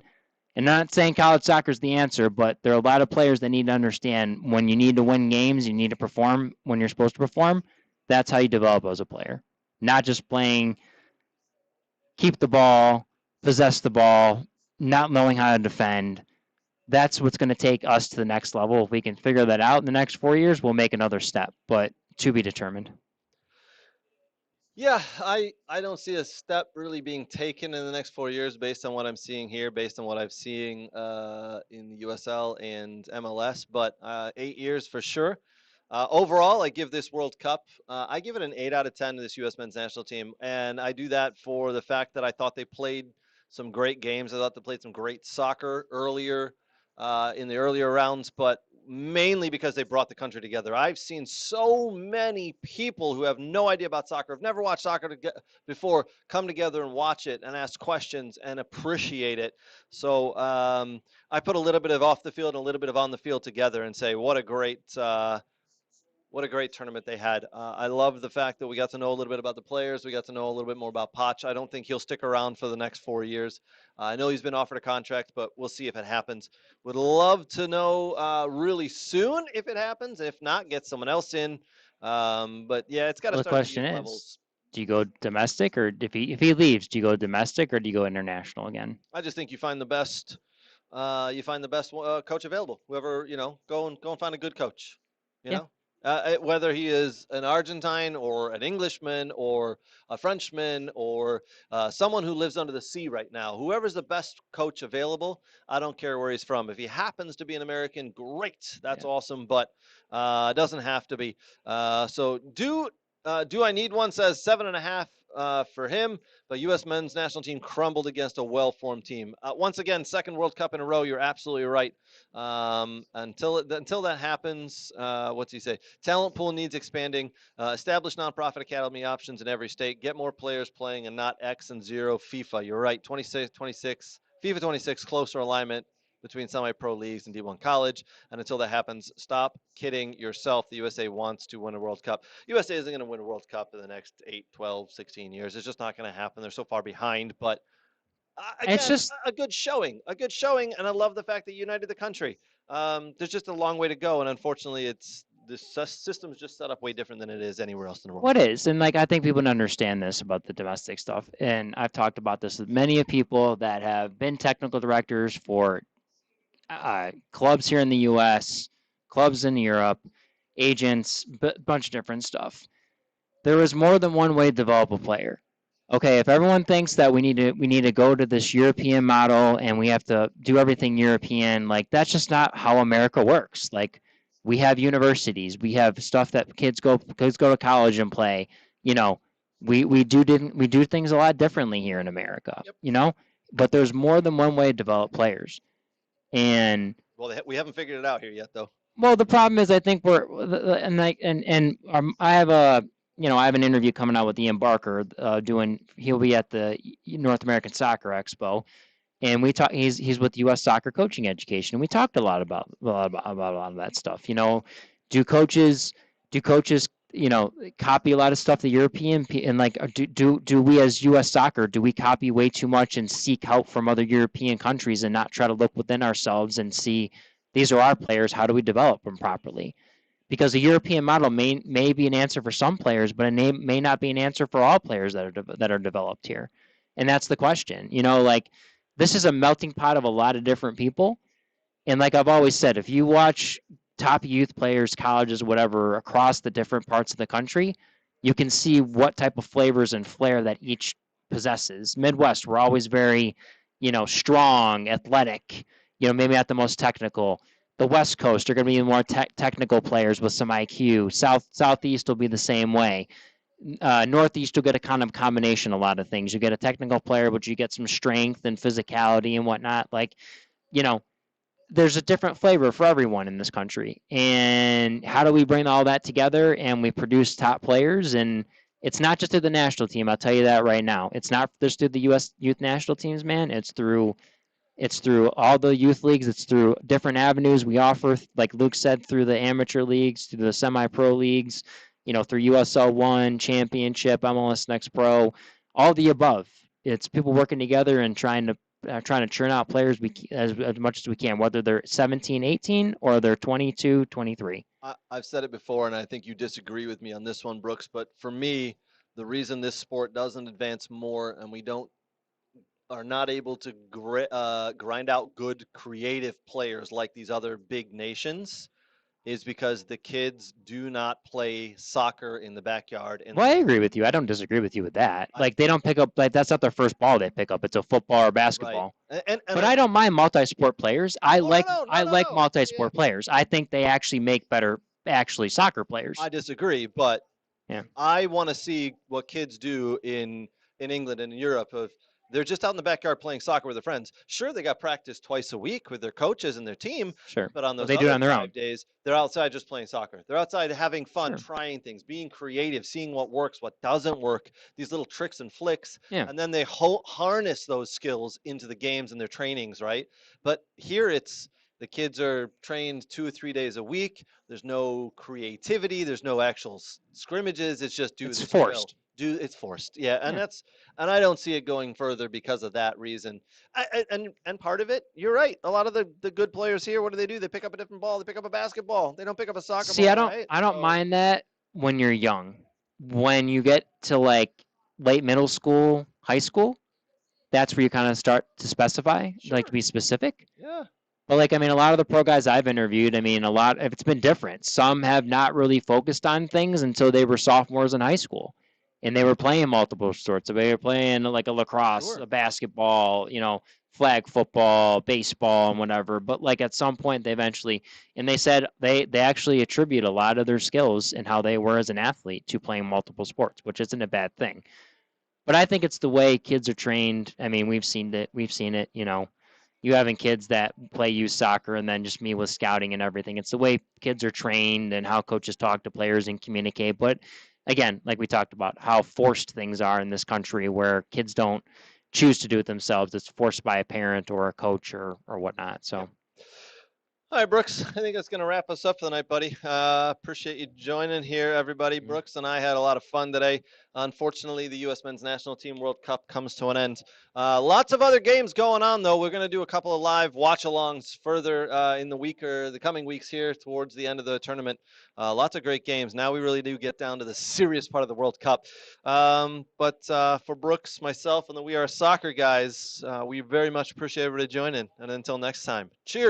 And I'm not saying college soccer is the answer, but there are a lot of players that need to understand when you need to win games, you need to perform when you're supposed to perform. That's how you develop as a player. Not just playing keep the ball, possess the ball, not knowing how to defend. That's what's going to take us to the next level. If we can figure that out in the next 4 years, we'll make another step, but to be determined. Yeah, I don't see a step really being taken in the next 4 years based on what I'm seeing here, based on what I'm seeing in the USL and MLS. But 8 years for sure. Overall, I give this World Cup, I give it an 8 out of 10 to this U.S. men's national team. And I do that for the fact that I thought they played some great games. I thought they played some great soccer earlier in the earlier rounds, but mainly because they brought the country together. I've seen so many people who have no idea about soccer, have never watched soccer before, come together and watch it and ask questions and appreciate it. So I put a little bit of off the field and a little bit of on the field together and say, what a great tournament they had. I love the fact that we got to know a little bit about the players. We got to know a little bit more about Poch. I don't think he'll stick around for the next 4 years. I know he's been offered a contract, but we'll see if it happens. Would love to know really soon if it happens. If not, get someone else in. But yeah, it's got to Well, the start at the question youth is, levels. do you go domestic, or if he leaves, do you go domestic or do you go international again? I just think you find the best. Coach available. Whoever go and find a good coach. You Yeah, know, whether he is an Argentine or an Englishman or a Frenchman or someone who lives under the sea right now. Whoever's the best coach available, I don't care where he's from. If he happens to be an American, great. That's yeah. awesome, but it doesn't have to be. Do I need one? Says 7.5 for him. But U.S. men's national team crumbled against a well-formed team. Once again, second World Cup in a row. You're absolutely right. Until that happens, what's he say? Talent pool needs expanding. Establish nonprofit academy options in every state. Get more players playing and not X and 0 FIFA. You're right. 26, FIFA 26, closer alignment between semi-pro leagues and D1 college. And until that happens, stop kidding yourself. The USA wants to win a World Cup. USA isn't going to win a World Cup in the next 8, 12, 16 years. It's just not going to happen. They're so far behind. But It's again, just a good showing, and I love the fact that you united the country. There's just a long way to go, and unfortunately, the system's just set up way different than it is anywhere else in the world. what is, and like I think people don't understand this about the domestic stuff, and I've talked about this with many people that have been technical directors for clubs here in the U.S., clubs in Europe, agents, bunch of different stuff. There is more than one way to develop a player. Okay, if everyone thinks that we need to go to this European model and we have to do everything European, like that's just not how America works. Like we have universities, we have stuff that kids go to college and play. You know, we do things a lot differently here in America. Yep. But there's more than one way to develop players. And Well, we haven't figured it out here yet, though. well, the problem is I think we're and like and I have I have an interview coming out with Ian Barker he'll be at the North American Soccer Expo, and we talk he's with U.S. Soccer Coaching Education, and we talked a lot about a lot of that stuff. Do coaches copy a lot of stuff the European and like do we as U.S. Soccer, do we copy way too much and seek help from other European countries and not try to look within ourselves and see these are our players, how do we develop them properly? Because the European model may be an answer for some players, but it may not be an answer for all players that are developed here. And that's the question. Like this is a melting pot of a lot of different people. And like I've always said, if you watch top youth players, colleges, whatever, across the different parts of the country, you can see what type of flavors and flair that each possesses. Midwest, we're always very, strong, athletic, maybe not the most technical. The West Coast are going to be more technical players with some IQ. Southeast will be the same way. Northeast will get a kind of combination, a lot of things. You get a technical player, but you get some strength and physicality and whatnot. Like, there's a different flavor for everyone in this country. And how do we bring all that together and we produce top players? And it's not just through the national team. I'll tell you that right now. It's not just through the U.S. youth national teams, man. It's through all the youth leagues. It's through different avenues we offer, like Luke said, through the amateur leagues, through the semi-pro leagues, through USL One, Championship, MLS Next Pro, all the above. It's people working together and trying to churn out players as much as we can, whether they're 17, 18, or they're 22, 23. I've said it before, and I think you disagree with me on this one, Brooks. But for me, the reason this sport doesn't advance more, and we are not able to grind out good creative players like these other big nations, is because the kids do not play soccer in the backyard. Well, I agree with you. I don't disagree with you with that. Like they don't pick up, like that's not their first ball they pick up. It's a football or Right. basketball. And But I don't mind multi-sport players. I Oh, like no, I no, like no. multi-sport players. I think they actually make better actually soccer players. I disagree, but Yeah. I want to see what kids do in England and in Europe. Of they're just out in the backyard playing soccer with their friends. Sure, they got practice twice a week with their coaches and their team, Sure. but on But those they do it other on their own. 5 days, they're outside just playing soccer. They're outside having fun, Sure. trying things, being creative, seeing what works, what doesn't work. These little tricks and flicks, Yeah. and then they harness those skills into the games and their trainings, right? But here it's the kids are trained 2 or 3 days a week. There's no creativity. There's no actual scrimmages. It's just do It's this drill. forced. It's forced. Yeah, and Yeah. I don't see it going further because of that reason. And part of it, you're right. A lot of the good players here, what do? They pick up a different ball. They pick up a basketball. They don't pick up a soccer See, I ball, don't right? I don't So mind that when you're young. When you get to like late middle school, high school, that's where you kind of start to specify, like to sure. be specific. Yeah. But like I mean, a lot of the pro guys I've interviewed, I mean, a lot it's been different. Some have not really focused on things until they were sophomores in high school, and they were playing multiple sorts. They were playing like a lacrosse, Sure. a basketball, flag football, baseball, and whatever. But like at some point, they eventually, and they said they actually attribute a lot of their skills and how they were as an athlete to playing multiple sports, which isn't a bad thing. But I think it's the way kids are trained. I mean, we've seen it. We've seen it. You having kids that play youth soccer and then just me with scouting and everything. It's the way kids are trained and how coaches talk to players and communicate. But again, like we talked about, how forced things are in this country where kids don't choose to do it themselves. It's forced by a parent or a coach or whatnot. Yeah. So All right, Brooks. I think that's going to wrap us up for the night, buddy. Appreciate you joining here, everybody. Brooks and I had a lot of fun today. Unfortunately, the U.S. Men's National Team World Cup comes to an end. Lots of other games going on, though. We're going to do a couple of live watch-alongs further in the coming weeks here towards the end of the tournament. Lots of great games. Now we really do get down to the serious part of the World Cup. But for Brooks, myself, and the We Are Soccer guys, we very much appreciate everybody joining. And until next time, cheers.